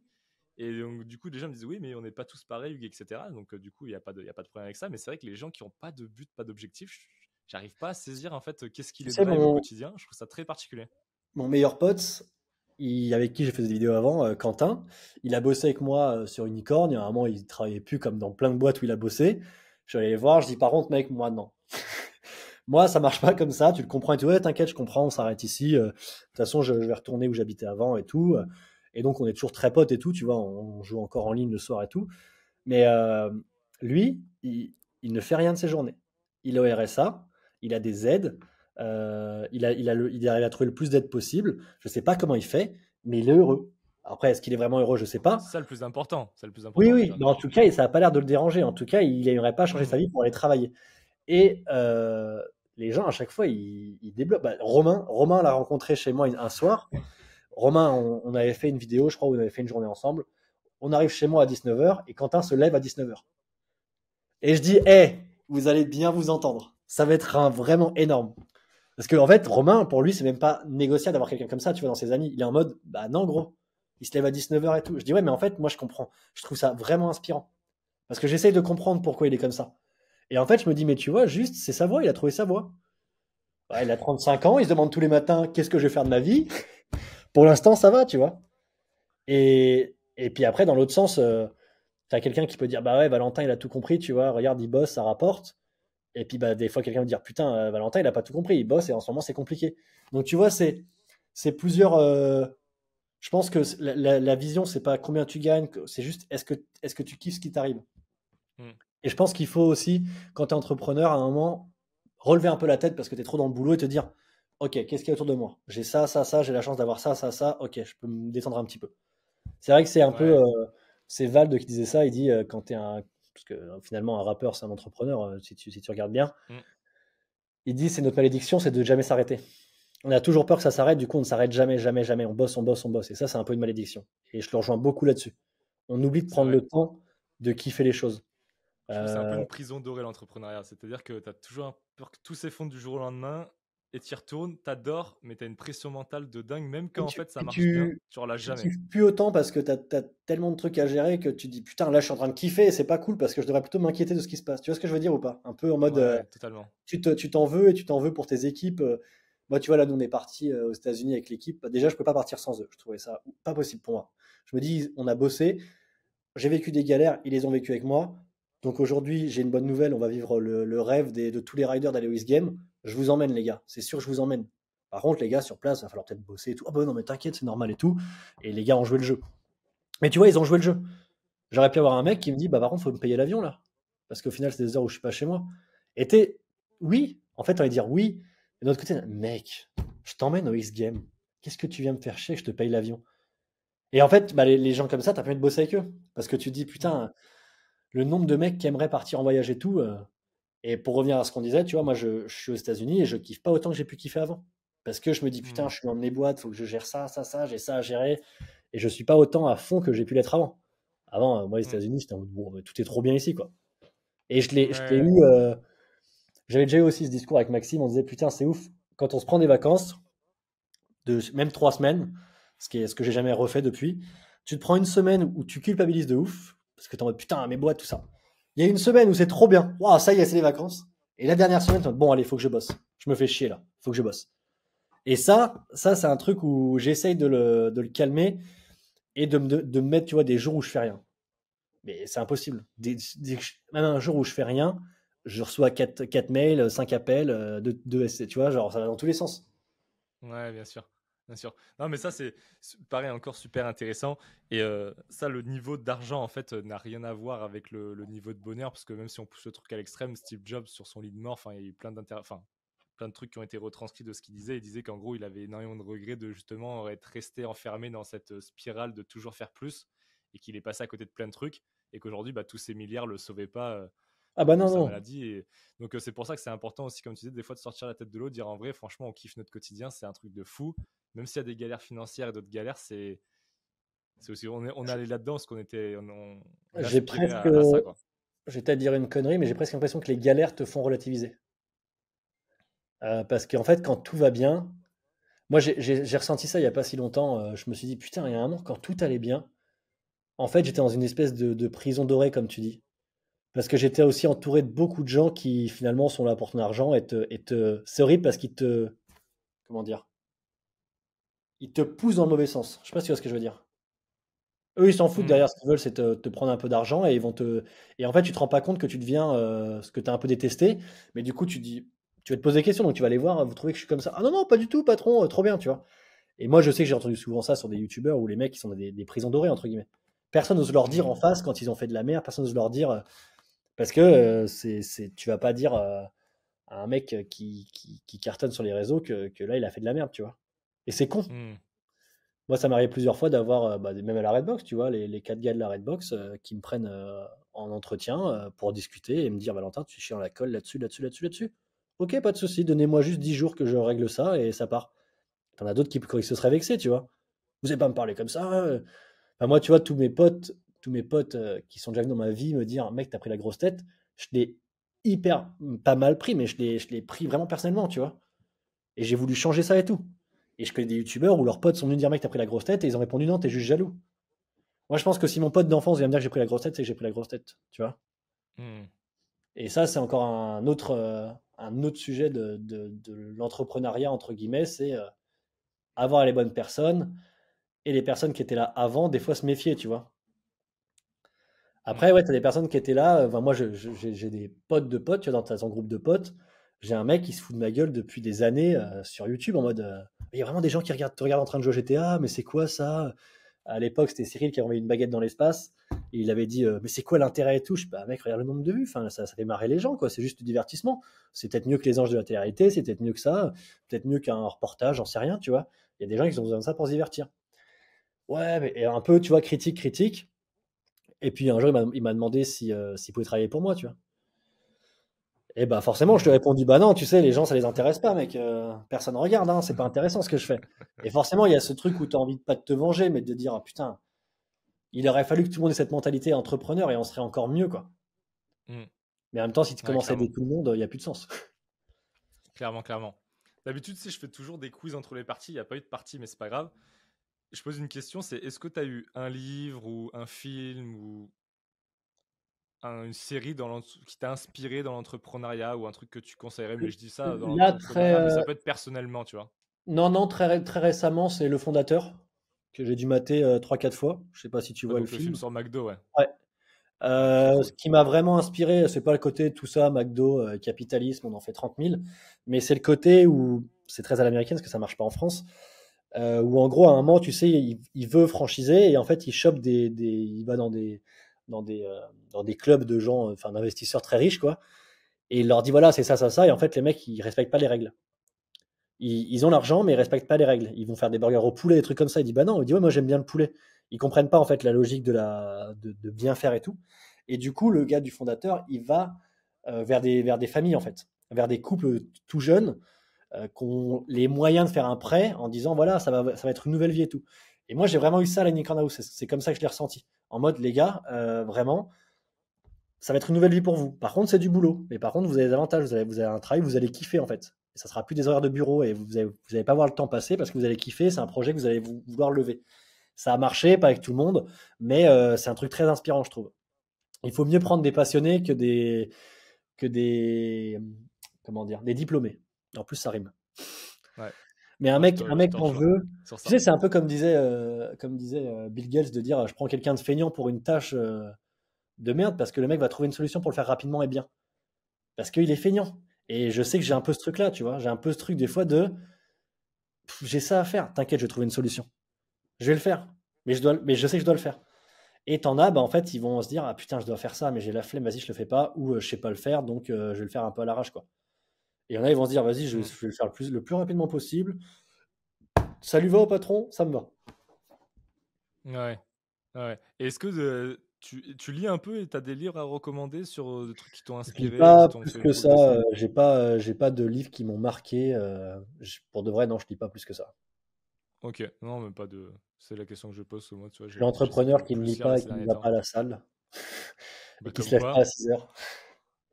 Et donc, du coup, les gens me disent, oui, mais on n'est pas tous pareils, Hugues, etc. Donc, du coup, il y a pas de problème avec ça. Mais c'est vrai que les gens qui ont pas de but, pas d'objectif, j'arrive pas à saisir, en fait, qu'est-ce qui Tu les sais, drive au mon, quotidien. Je trouve ça très particulier. mon meilleur pote, avec qui j'ai fait des vidéos avant, Quentin, il a bossé avec moi sur Unicorn. Il y a un moment, il travaillait plus comme dans plein de boîtes où il a bossé. Je suis allé les voir, je dis par contre, mec, moi, non. Moi, ça marche pas comme ça, tu le comprends et tout. Ouais, t'inquiète, je comprends, on s'arrête ici. De toute façon, je vais retourner où j'habitais avant et tout. Et donc, on est toujours très potes et tout, tu vois, on joue encore en ligne le soir et tout. Mais lui, il ne fait rien de ses journées. Il est au RSA, il a des aides, il arrive à trouver le plus d'aides possible. Je ne sais pas comment il fait, mais il est heureux. Après, est-ce qu'il est vraiment heureux? Je ne sais pas. C'est ça le plus important. C'est le plus Oui, important oui, déjà. mais en tout cas, ça n'a pas l'air de le déranger. En tout cas, il n'aimerait pas changer sa Hmm. vie pour aller travailler. Et les gens, à chaque fois, ils débloquent. Bah, Romain l'a rencontré chez moi un soir. Romain, on avait fait une vidéo, je crois, où on avait fait une journée ensemble. On arrive chez moi à 19h et Quentin se lève à 19h. Et je dis, hé, vous allez bien vous entendre. Ça va être vraiment énorme. Parce que, en fait, Romain, pour lui, c'est même pas négociable d'avoir quelqu'un comme ça, tu vois, dans ses amis. Il est en mode, bah non, gros. Il se lève à 19h et tout. Je dis, ouais, mais en fait, moi, je comprends. Je trouve ça vraiment inspirant. Parce que j'essaye de comprendre pourquoi il est comme ça. Et en fait, je me dis, mais tu vois, juste, c'est sa voix, il a trouvé sa voix. Ouais, il a 35 ans, il se demande tous les matins, qu'est-ce que je vais faire de ma vie? Pour l'instant, ça va, tu vois. Et puis après, dans l'autre sens, tu as quelqu'un qui peut dire, bah ouais, Valentin, il a tout compris, tu vois, regarde, il bosse, ça rapporte. Et puis bah, des fois, quelqu'un va dire putain, Valentin, il a pas tout compris, il bosse et en ce moment, c'est compliqué. Donc tu vois, c'est plusieurs. Je pense que la vision, c'est pas combien tu gagnes, c'est juste est-ce que tu kiffes ce qui t'arrive. Hmm. Et je pense qu'il faut aussi, quand tu es entrepreneur, à un moment, relever un peu la tête parce que tu es trop dans le boulot et te dire ok, qu'est-ce qu'il y a autour de moi? J'ai ça, ça, ça, j'ai la chance d'avoir ça, ça, ça, ok, je peux me détendre un petit peu. C'est vrai que c'est un peu. Ouais. C'est Valde qui disait ça, il dit quand tu es un. Parce que finalement, un rappeur, c'est un entrepreneur, si tu regardes bien. Hmm. Il dit c'est notre malédiction, c'est de jamais s'arrêter. On a toujours peur que ça s'arrête, du coup on ne s'arrête jamais, jamais, jamais. On bosse, on bosse, on bosse. Et ça, c'est un peu une malédiction. Et je le rejoins beaucoup là-dessus. On oublie de C'est prendre vrai. le temps de kiffer les choses. Je trouve que c'est un peu Euh, une prison dorée l'entrepreneuriat. C'est-à-dire que tu as toujours peur que tout s'effondre du jour au lendemain et tu y retournes, t'adores, mais tu as une pression mentale de dingue, même et quand en tu, fait ça et marche bien, tu, tu relâches tu jamais. kiffes plus autant parce que tu as tellement de trucs à gérer que tu dis putain, là je suis en train de kiffer et c'est pas cool parce que je devrais plutôt m'inquiéter de ce qui se passe. Tu vois ce que je veux dire ou pas? Un peu en mode Ouais, totalement. tu t'en veux et tu t'en veux pour tes équipes. Moi, tu vois, là, nous, on est parti aux États-Unis avec l'équipe. Bah, déjà, je peux pas partir sans eux. Je trouvais ça pas possible pour moi. Je me dis, on a bossé, j'ai vécu des galères, ils les ont vécues avec moi. Donc aujourd'hui, j'ai une bonne nouvelle, on va vivre le rêve de tous les riders d'aller au X Game. Je vous emmène, les gars. C'est sûr, je vous emmène. Par contre, les gars, sur place, il va falloir peut-être bosser et tout. Ah bah non, mais t'inquiète, c'est normal et tout. Et les gars ont joué le jeu. Mais tu vois, ils ont joué le jeu. J'aurais pu avoir un mec Mm. qui me dit, bah par contre, faut me payer l'avion là. Parce qu'au final, c'est des heures où je suis pas chez moi. Et oui, en fait, on va dire oui. Et de l'autre côté, mec, je t'emmène au X Game. Qu'est-ce que tu viens me faire chier que je te paye l'avion? Et en fait, bah, les gens comme ça, t'as pas envie de bosser avec eux. Parce que tu te dis, Mm. putain, le nombre de mecs qui aimeraient partir en voyage et tout. Et pour revenir à ce qu'on disait, tu vois, moi, je suis aux États-Unis et je kiffe pas autant que j'ai pu kiffer avant. Parce que je me dis, putain, Mm. je suis dans mes boîtes, faut que je gère ça, ça, ça, j'ai ça à gérer. Et je suis pas autant à fond que j'ai pu l'être avant. Avant, moi, les Mm. États-Unis, c'était en mode, bon, tout est trop bien ici, quoi. Et je l'ai Ouais. eu. J'avais déjà eu aussi ce discours avec Maxime. On disait, putain, c'est ouf. Quand on se prend des vacances, de même 3 semaines, ce que j'ai jamais refait depuis, tu te prends une semaine où tu culpabilises de ouf, parce que t'es en mode, putain, mes boîtes, tout ça. Il y a une semaine où c'est trop bien. Waouh, ça y est, c'est les vacances. Et la dernière semaine, bon, allez, faut que je bosse. Je me fais chier là, faut que je bosse. Et ça c'est un truc où j'essaye de le calmer et de me mettre, tu vois, des jours où je fais rien. Mais c'est impossible. Même un jour où je fais rien, je reçois 4 mails, 5 appels, 2 SC, tu vois, genre ça va dans tous les sens. Ouais, bien sûr. Bien sûr. Non, mais ça, pareil, encore super intéressant. Et ça, le niveau d'argent, en fait, n'a rien à voir avec le niveau de bonheur, parce que même si on pousse le truc à l'extrême, Steve Jobs, sur son lit de mort, enfin, il y a eu plein de trucs qui ont été retranscrits de ce qu'il disait. Il disait qu'en gros, il avait énormément de regrets de justement être resté enfermé dans cette spirale de toujours faire plus, et qu'il est passé à côté de plein de trucs, et qu'aujourd'hui, bah, tous ces milliards le sauvaient pas Ah bah de non, sa non. maladie. Et donc, c'est pour ça que c'est important aussi, comme tu disais, des fois de sortir la tête de l'eau, de dire en vrai, franchement, on kiffe notre quotidien, c'est un truc de fou. Même s'il y a des galères financières et d'autres galères, c'est aussi, on est allé là-dedans parce on J'ai aspirait presque, à ça, quoi. je vais peut-être dire une connerie, mais j'ai presque l'impression que les galères te font relativiser. Parce qu'en fait, quand tout va bien, moi j'ai ressenti ça il y a pas si longtemps. Je me suis dit, putain, il y a un moment, quand tout allait bien, en fait, j'étais dans une espèce de prison dorée, comme tu dis. Parce que j'étais aussi entouré de beaucoup de gens qui finalement sont là pour ton argent c'est horrible parce qu'ils te, comment dire, ils te poussent dans le mauvais sens. Je sais pas si tu vois ce que je veux dire. Eux, ils s'en foutent Hmm. derrière, ce qu'ils veulent, c'est te prendre un peu d'argent et ils vont te. Et en fait, tu te rends pas compte que tu deviens ce que tu as un peu détesté, mais du coup, tu vas te poser des questions, donc tu vas aller voir, vous trouvez que je suis comme ça? Ah non, non, pas du tout, patron, trop bien, tu vois. Et moi, je sais que j'ai entendu souvent ça sur des youtubeurs où les mecs, ils sont des prisons dorées, entre guillemets. Personne n'ose leur dire en Hmm. face quand ils ont fait de la merde, personne n'ose leur dire. Parce que tu vas pas dire à un mec qui cartonne sur les réseaux que là, il a fait de la merde, tu vois. Et c'est con. Hmm. Moi, ça m'arrive plusieurs fois d'avoir, même à la Redbox, tu vois, les 4 gars de la Redbox qui me prennent en entretien pour discuter et me dire, Valentin, tu chies dans la colle là-dessus, là-dessus, là-dessus, là-dessus. Ok, pas de souci, donnez-moi juste 10 jours que je règle ça et ça part. T'en as d'autres qui se seraient vexés, tu vois. Vous n'allez pas me parler comme ça. Enfin, moi, tu vois, tous mes potes qui sont déjà venus dans ma vie me dire, mec, t'as pris la grosse tête. Je l'ai hyper, pas mal pris, mais je l'ai pris vraiment personnellement, tu vois. Et j'ai voulu changer ça et tout. Et je connais des youtubeurs où leurs potes sont venus me dire, mec, t'as pris la grosse tête, et ils ont répondu, non, t'es juste jaloux. Moi, je pense que si mon pote d'enfance vient me dire que j'ai pris la grosse tête, c'est que j'ai pris la grosse tête, tu vois. Hmm. Et ça, c'est encore un autre sujet de l'entrepreneuriat, entre guillemets, c'est avoir les bonnes personnes, et les personnes qui étaient là avant, des fois se méfier, tu vois. Hmm. Après, ouais, t'as des personnes qui étaient là. Moi, j'ai des potes de potes, tu vois, dans ton groupe de potes. J'ai un mec qui se fout de ma gueule depuis des années sur YouTube en mode. Il y a vraiment des gens qui te regardent en train de jouer au GTA, mais c'est quoi ça? À l'époque, c'était Cyril qui a envoyé une baguette dans l'espace. Et il avait dit, mais c'est quoi l'intérêt et tout? Je dis, bah, mec, regarde le nombre de vues. Enfin, ça fait marrer les gens, quoi. C'est juste du divertissement. C'est peut-être mieux que les anges de la télé-réalité, c'est peut-être mieux que ça, peut-être mieux qu'un reportage, j'en sais rien, tu vois. Il y a des gens qui ont besoin de ça pour se divertir. Ouais, mais et un peu, tu vois, critique, critique. Et puis un jour, il m'a demandé s'il pouvait travailler pour moi, tu vois. Et bah forcément, je lui ai Hmm. répondu, bah non, tu sais, les gens, ça les intéresse pas, mec. Personne regarde, hein, c'est pas intéressant ce que je fais. Et forcément, il y a ce truc où tu as envie de pas de te venger, mais de dire, ah, putain, il aurait fallu que tout le monde ait cette mentalité entrepreneur et on serait encore mieux, quoi. Hmm. Mais en même temps, si tu Ouais, commences à clairement. aider tout le monde, il n'y a plus de sens. Clairement, clairement. D'habitude, si je fais toujours des quiz entre les parties, il n'y a pas eu de partie, mais c'est pas grave. Je pose une question, c'est est-ce que tu as eu un livre ou un film ou une série qui t'a inspiré dans l'entrepreneuriat ou un truc que tu conseillerais, mais je dis ça dans Là, l'entrepreneuriat, mais ça peut être personnellement, tu vois. non, non, très récemment, c'est Le Fondateur, que j'ai dû mater 3-4 fois. Je sais pas si tu Ouais, vois le donc le film film. sur McDo, ouais. Ouais. Ouais, très Ce cool. qui m'a vraiment inspiré, c'est pas le côté tout ça, McDo, capitalisme, on en fait 30 000, mais c'est le côté où c'est très à l'américaine parce que ça marche pas en France, où en gros à un moment, tu sais, il veut franchiser et en fait il chope il va dans des, euh, dans des clubs de gens, enfin d'investisseurs très riches quoi, et il leur dit voilà c'est ça ça ça et en fait les mecs ils respectent pas les règles. Ils ont l'argent, mais ils respectent pas les règles. Ils vont faire des burgers au poulet, des trucs comme ça. Il dit bah non, il dit ouais, moi j'aime bien le poulet. Ils comprennent pas en fait la logique de bien faire et tout. Et du coup, le gars du fondateur, il va vers des familles en fait, vers des couples tout jeunes qui ont les moyens de faire un prêt en disant voilà, ça va être une nouvelle vie et tout. Et moi, j'ai vraiment eu ça à la Nick House. C'est comme ça que je l'ai ressenti. En mode les gars, vraiment, ça va être une nouvelle vie pour vous. Par contre, c'est du boulot. Mais par contre, vous avez des avantages. Vous avez un travail, vous allez kiffer en fait. Et ça sera plus des horaires de bureau et vous allez pas voir le temps passer parce que vous allez kiffer. C'est un projet que vous allez vouloir lever. Ça a marché, pas avec tout le monde, mais c'est un truc très inspirant, je trouve. Il faut mieux prendre des passionnés que des, comment dire, des diplômés. En plus, ça rime. Ouais. Mais Non, un je mec te en rejoins veut. sur Tu ça. sais, c'est un peu comme disait Bill Gates de dire je prends quelqu'un de feignant pour une tâche de merde parce que le mec va trouver une solution pour le faire rapidement et bien. Parce qu'il est feignant. Et je sais que j'ai un Mm. peu ce truc-là, tu vois. J'ai un peu ce truc des fois de j'ai ça à faire. T'inquiète, je vais trouver une solution. Je vais le faire. Mais je sais que je dois le faire. Et t'en as, bah, en fait, ils vont se dire ah putain, je dois faire ça, mais j'ai la flemme, vas-y, je le fais pas, ou je sais pas le faire, donc je vais le faire un peu à l'arrache, quoi. Et il y en a, ils vont se dire vas-y, Mm. je vais le faire le plus rapidement possible. Ça lui va au patron, ça me va. Ouais. Ouais. Et est-ce que tu lis un peu et tu as des livres à recommander sur des trucs qui t'ont Je lis inspiré, qui pas t'ont plus fait que ça. progresser? J'ai pas de livres qui m'ont marqué. Pour de vrai, non, je lis pas plus que ça. Ok, non, même pas de. C'est la question que je pose, parce que moi, tu vois, Je suis j'essaie l'entrepreneur de qui ne lit plus lire là pas et ces qui ne derniers va pas temps. à la salle et Bah, qui se lève pas à 6 heures.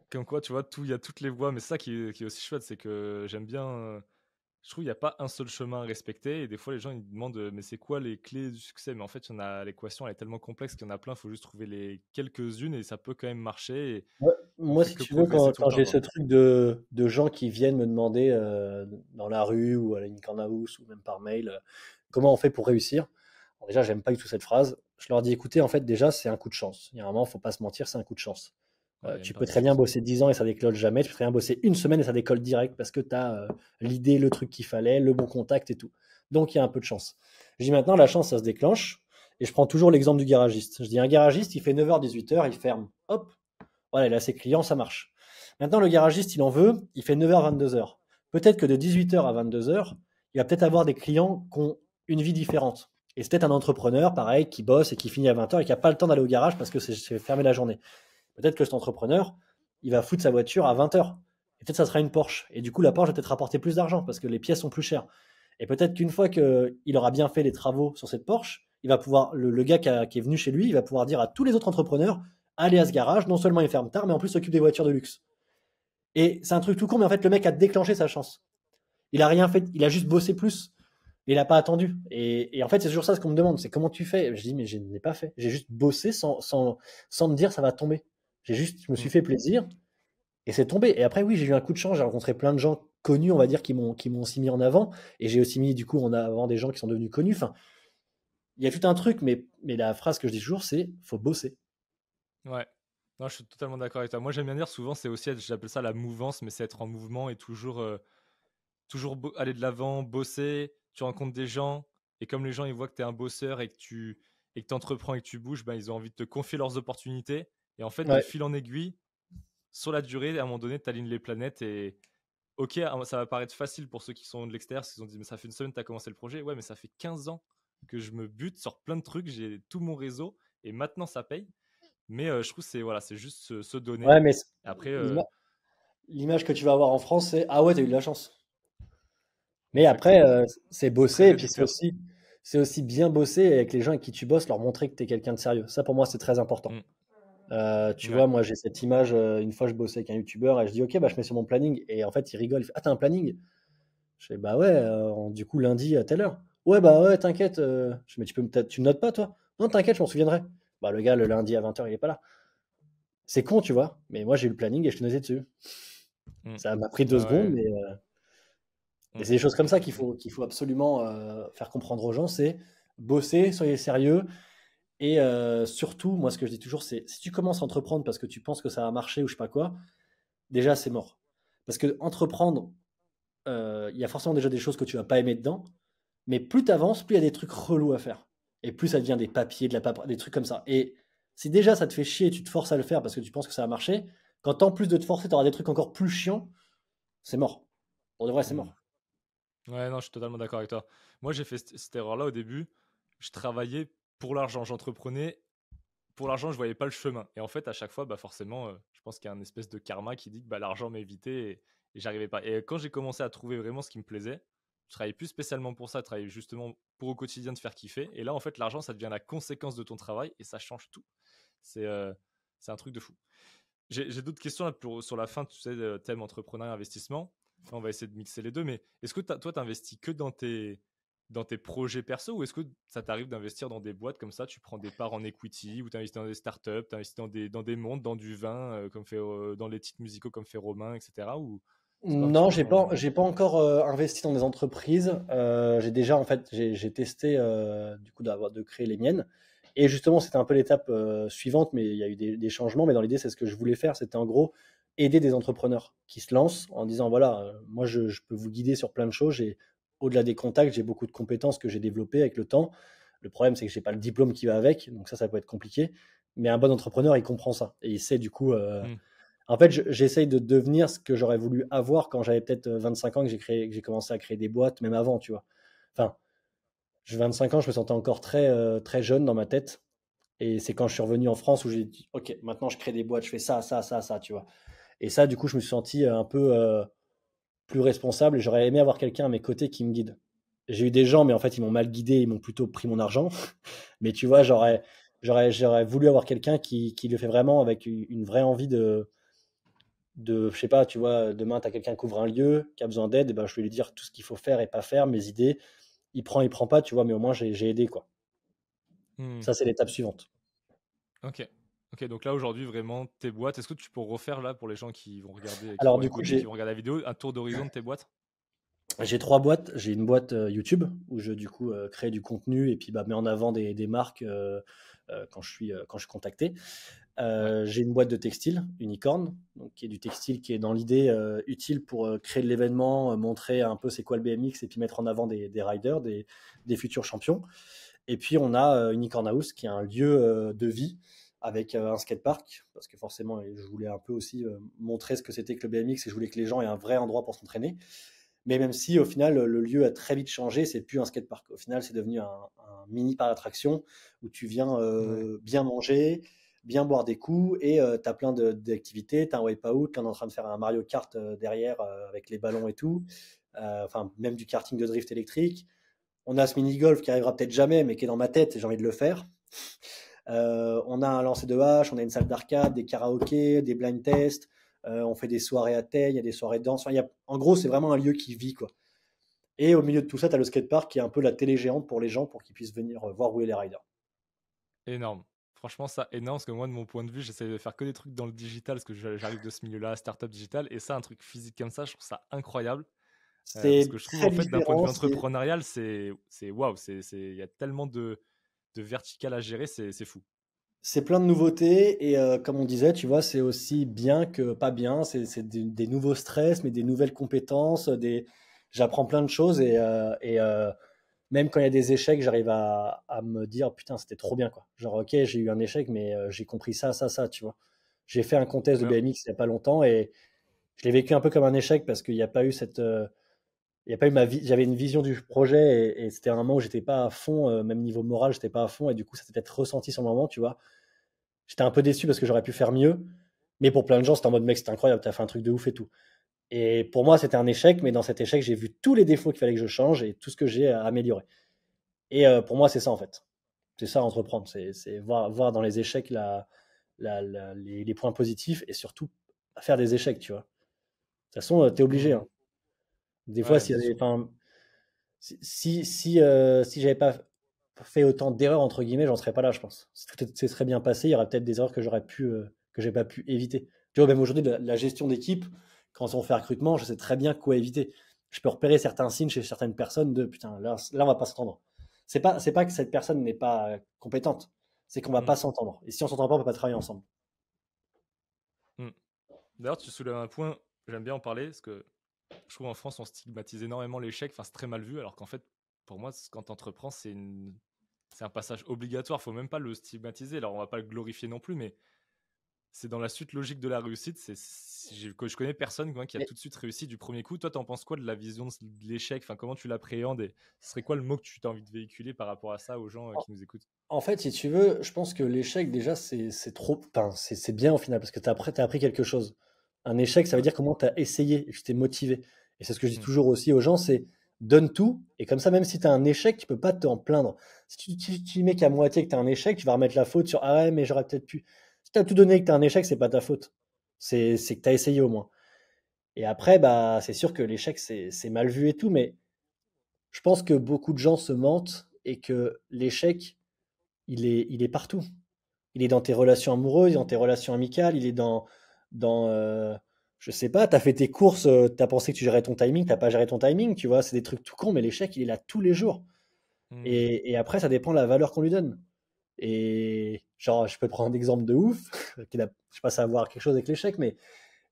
comme quoi, tu vois, tout, il y a toutes les voies, mais c'est ça qui est aussi chouette, c'est que j'aime bien. Je trouve qu'il n'y a pas un seul chemin à respecter, et des fois, les gens ils demandent, mais c'est quoi les clés du succès? Mais en fait, il y en a, l'équation elle est tellement complexe qu'il y en a plein, il faut juste trouver les quelques-unes et ça peut quand même marcher, et Ouais, on moi, fait si que tu veux, progresser tout le quand temps, j'ai ce quoi. truc de gens qui viennent me demander dans la rue ou à la Lincoln House ou même par mail comment on fait pour réussir. Alors déjà, j'aime pas du tout cette phrase. Je leur dis, écoutez, en fait, déjà, c'est un coup de chance. Il y a un moment, faut pas se mentir, c'est un coup de chance. Ouais, il y a une Tu part peux de très bien chance, ouais. bosser 10 ans et ça décolle jamais. Tu peux très bien bosser une semaine et ça décolle direct parce que tu as l'idée, le truc qu'il fallait, le bon contact et tout. Donc, il y a un peu de chance. Je dis maintenant, la chance, ça se déclenche. Et je prends toujours l'exemple du garagiste. Je dis, un garagiste, il fait 9h, 18h, il ferme. Hop, voilà, il a ses clients, ça marche. Maintenant, le garagiste, il en veut, il fait 9h, 22h. Peut-être que de 18h à 22h, il va peut-être avoir des clients qui ont une vie différente. Et c'est peut-être un entrepreneur, pareil, qui bosse et qui finit à 20h et qui n'a pas le temps d'aller au garage parce que c'est fermé la journée. Peut-être que cet entrepreneur, il va foutre sa voiture à 20h. Et peut-être que ça sera une Porsche. Et du coup, la Porsche va peut-être rapporter plus d'argent parce que les pièces sont plus chères. Et peut-être qu'une fois qu'il aura bien fait les travaux sur cette Porsche, il va pouvoir, le gars qui est venu chez lui, il va pouvoir dire à tous les autres entrepreneurs, allez à ce garage, non seulement il ferme tard, mais en plus il s'occupe des voitures de luxe. Et c'est un truc tout con, mais en fait, le mec a déclenché sa chance. Il a rien fait, il a juste bossé plus. Mais il n'a pas attendu. Et en fait, c'est toujours ça ce qu'on me demande, c'est comment tu fais. Je dis, mais je n'ai pas fait. J'ai juste bossé sans me dire ça va tomber. Je me suis Mm. fait plaisir et c'est tombé. Et après, oui, j'ai eu un coup de chance. J'ai rencontré plein de gens connus, on va dire, qui m'ont aussi mis en avant. Et j'ai aussi mis, du coup, en avant des gens qui sont devenus connus. Enfin, il y a tout un truc, mais la phrase que je dis toujours, c'est faut bosser. Ouais. Non, je suis totalement d'accord avec toi. Moi, j'aime bien dire souvent, c'est aussi, j'appelle ça la mouvance, mais c'est être en mouvement et toujours, toujours aller de l'avant, bosser. Tu rencontres des gens, et comme les gens ils voient que tu es un bosseur et que tu entreprends et que tu bouges, ben, ils ont envie de te confier leurs opportunités. Et en fait, de Ouais. fil en aiguille, sur la durée, à un moment donné, tu alignes les planètes. Et ok, ça va paraître facile pour ceux qui sont de l'extérieur, s'ils ont dit, mais ça fait une semaine que tu as commencé le projet. Ouais, mais ça fait 15 ans que je me bute sur plein de trucs, j'ai tout mon réseau, et maintenant ça paye. Mais je trouve que c'est voilà, c'est juste se donner. Ouais, mais Après, l'ima- l'image que tu vas avoir en France, c'est ah ouais, t'as eu de la chance. Mais après, exactement. c'est C'est très bosser, et puis réducteur. c'est aussi bien bosser avec les gens avec qui tu bosses, leur montrer que tu es quelqu'un de sérieux. Ça, pour moi, c'est très important. Mm. Tu Ouais. vois, moi, j'ai cette image, une fois, je bossais avec un youtubeur et je dis, OK, bah, je mets sur mon planning. Et en fait, il rigole, il fait, ah, t'as un planning? Je fais, bah ouais, du coup, lundi à telle heure. Ouais, bah ouais, t'inquiète. Je fais, mais tu me notes pas, toi? Non, t'inquiète, je m'en souviendrai. Bah, le gars, le lundi à 20h, il est pas là. C'est con, tu vois, mais moi, j'ai eu le planning et je te notais dessus. Mm. Ça m'a pris Ouais, 2 secondes, ouais. mais Mm. c'est des choses comme ça Exactement. qu'il faut absolument faire comprendre aux gens, c'est bosser, soyez sérieux. Et surtout, moi, ce que je dis toujours, c'est si tu commences à entreprendre parce que tu penses que ça va marcher ou je sais pas quoi, déjà, c'est mort. Parce que entreprendre, il y a forcément déjà des choses que tu vas pas aimer dedans, mais plus tu avances, plus il y a des trucs relous à faire. Et plus ça devient des papiers, de la paperasse, des trucs comme ça. Et si déjà ça te fait chier, tu te forces à le faire parce que tu penses que ça va marcher, quand en plus de te forcer, tu auras des trucs encore plus chiants, c'est mort. Pour de vrai, c'est Mm. mort. Ouais, non, je suis totalement d'accord avec toi. Moi, j'ai fait cette erreur-là au début. Je travaillais pour l'argent, j'entreprenais pour l'argent, je voyais pas le chemin. Et en fait, à chaque fois, bah forcément, je pense qu'il y a un espèce de karma qui dit que bah, l'argent m'évitait, et j'arrivais pas. Et quand j'ai commencé à trouver vraiment ce qui me plaisait, je travaillais plus spécialement pour ça, je travaillais justement pour au quotidien de faire kiffer. Et là, en fait, l'argent, ça devient la conséquence de ton travail, et ça change tout. C'est euh, c'est un truc de fou. J'ai d'autres questions là sur la fin, tu sais, thème entrepreneuriat, investissement. On va essayer de mixer les deux, mais est-ce que toi, tu investis que dans dans tes projets perso ou est-ce que ça t'arrive d'investir dans des boîtes comme ça, tu prends des parts en equity ou tu investis dans des startups, tu investis dans des mondes, dans du vin, comme fait, dans les titres musicaux comme fait Romain, etc. Ou c'est quoi un petit Non, peu ton... j'ai pas encore investi dans des entreprises. J'ai déjà, en fait, j'ai testé du coup de créer les miennes. Et justement, c'était un peu l'étape suivante, mais il y a eu des changements. Mais dans l'idée, c'est ce que je voulais faire. C'était en gros aider des entrepreneurs qui se lancent en disant, voilà, moi, je peux vous guider sur plein de choses. Au-delà des contacts, j'ai beaucoup de compétences que j'ai développées avec le temps. Le problème, c'est que j'ai pas le diplôme qui va avec, donc ça peut être compliqué. Mais un bon entrepreneur, il comprend ça et il sait du coup. Hmm. En fait, j'essaye de devenir ce que j'aurais voulu avoir quand j'avais peut-être 25 ans, que j'ai commencé à créer des boîtes, même avant, tu vois. Enfin, j'ai 25 ans, je me sentais encore très jeune dans ma tête. Et c'est quand je suis revenu en France où j'ai dit, OK, maintenant je crée des boîtes, je fais ça, ça, ça, ça, tu vois. Et ça, du coup, je me suis senti un peu plus responsable et j'aurais aimé avoir quelqu'un à mes côtés qui me guide. J'ai eu des gens, mais en fait, ils m'ont mal guidé, ils m'ont plutôt pris mon argent. Mais tu vois, j'aurais voulu avoir quelqu'un qui le fait vraiment avec une vraie envie je sais pas, tu vois, demain, tu as quelqu'un qui ouvre un lieu, qui a besoin d'aide, et ben, je vais lui dire tout ce qu'il faut faire et pas faire, mes idées. Il prend pas, tu vois, mais au moins, j'ai aidé, quoi. Hmm. Ça, c'est l'étape suivante. Ok. Ok, donc là aujourd'hui, vraiment, tes boîtes, est-ce que tu peux refaire là pour les gens qui vont regarder, qui Alors, vont du coup, écouter, qui vont regarder la vidéo, un tour d'horizon de tes boîtes? j'ai trois boîtes. J'ai une boîte YouTube où je, du coup, crée du contenu et puis bah, mets en avant des marques quand je suis contacté. Ouais. J'ai une boîte de textile, Unicorn, donc qui est du textile qui est dans l'idée utile pour créer de l'événement, montrer un peu c'est quoi le BMX et puis mettre en avant des riders, des futurs champions. Et puis on a Unicorn House qui est un lieu de vie avec un skatepark, parce que forcément je voulais un peu aussi montrer ce que c'était que le BMX et je voulais que les gens aient un vrai endroit pour s'entraîner. Mais même si au final le lieu a très vite changé, c'est plus un skatepark. Au final, c'est devenu un mini parc d'attraction où tu viens Ouais. bien manger, bien boire des coups et tu as plein d'activités. Tu as un wipeout, là on est en train de faire un Mario Kart derrière avec les ballons et tout. Enfin, même du karting de drift électrique. On a ce mini-golf qui arrivera peut-être jamais, mais qui est dans ma tête et j'ai envie de le faire. On a un lancer de hache, on a une salle d'arcade, des karaokés, des blind tests. On fait des soirées à thé, il y a des soirées de danse. Enfin, en gros, c'est vraiment un lieu qui vit, quoi. Et au milieu de tout ça, tu as le skatepark qui est un peu la télé géante pour les gens pour qu'ils puissent venir voir rouler les riders. Énorme. Franchement, ça, énorme, parce que moi, de mon point de vue, j'essaie de faire que des trucs dans le digital, parce que j'arrive de ce milieu-là, startup digital, et ça, un truc physique comme ça, je trouve ça incroyable. Parce C'est que je trouve, très en fait, d'un point de différent. vue entrepreneurial, c'est waouh, il y a tellement de vertical à gérer, c'est fou. C'est plein de nouveautés et comme on disait, tu vois, c'est aussi bien que pas bien. C'est des nouveaux stress, mais des nouvelles compétences. J'apprends plein de choses et même quand il y a des échecs, j'arrive à me dire putain, c'était trop bien quoi. Genre ok, j'ai eu un échec, mais j'ai compris ça, ça, ça, tu vois. J'ai fait un contest de Ouais, BMX il n'y a pas longtemps et je l'ai vécu un peu comme un échec parce qu'il n'y a pas eu il n'y a pas eu j'avais une vision du projet et c'était un moment où j'étais pas à fond, même niveau moral, j'étais pas à fond et du coup ça s'est peut-être ressenti sur le moment, tu vois. J'étais un peu déçu parce que j'aurais pu faire mieux, mais pour plein de gens c'était en mode mec c'est incroyable, t'as fait un truc de ouf et tout. Et pour moi c'était un échec, mais dans cet échec j'ai vu tous les défauts qu'il fallait que je change et tout ce que j'ai à améliorer. Et pour moi c'est ça en fait, c'est ça entreprendre, c'est voir dans les échecs les points positifs et surtout faire des échecs, tu vois. De toute façon t'es obligé, hmm, hein. Des fois ouais, s'il y bien a des, sûr. enfin, si j'avais pas fait autant d'erreurs entre guillemets, j'en serais pas là, je pense. Si tout s'est très bien passé, il y aurait peut-être des erreurs que j'ai pas pu éviter. Tu vois, même aujourd'hui, la gestion d'équipe, quand on fait un recrutement, je sais très bien quoi éviter. Je peux repérer certains signes chez certaines personnes de putain, là on va pas s'entendre. C'est pas que cette personne n'est pas compétente, c'est qu'on va Hmm, pas s'entendre. Et si on s'entend pas, on peut pas travailler ensemble. hmm. D'ailleurs, tu soulèves un point, j'aime bien en parler, parce que je trouve en France, on stigmatise énormément l'échec, enfin, c'est très mal vu, alors qu'en fait, pour moi, quand tu entreprends, c'est un passage obligatoire, faut même pas le stigmatiser. Alors, on va pas le glorifier non plus, mais c'est dans la suite logique de la réussite. Que je connais personne quoi, qui a Mais tout de suite réussi du premier coup. Toi, t'en penses quoi de la vision de l'échec? Enfin, comment tu l'appréhendes et ce serait quoi le mot que tu as envie de véhiculer par rapport à ça aux gens en, qui nous écoutent? en fait, si tu veux, je pense que l'échec, déjà, c'est trop. Enfin, c'est bien au final parce que t'as appris quelque chose. Un échec, ça veut Ouais. dire comment tu as essayé et que tu t'es motivé. Et c'est ce que je dis Mm. toujours aussi aux gens, c'est donne tout. Et comme ça, même si tu as un échec, tu peux pas t'en plaindre. Si tu mets qu'à moitié que tu as un échec, tu vas remettre la faute sur ah ouais, mais j'aurais peut-être pu. Si tu as tout donné et que tu as un échec, c'est pas ta faute. C'est que tu as essayé au moins. Et après, bah, c'est sûr que l'échec, c'est mal vu et tout, mais Je pense que beaucoup de gens se mentent et que l'échec, il est partout. Il est dans tes relations amoureuses, dans tes relations amicales, il est dans je sais pas, tu as fait tes courses, tu as pensé que tu gérais ton timing, tu pas géré ton timing, tu vois, c'est des trucs tout cons, mais l'échec, il est là tous les jours. Hmm. Et après, ça dépend de la valeur qu'on lui donne. Et genre, je peux te prendre un exemple de ouf, je sais pas, ça a à voir quelque chose avec l'échec, mais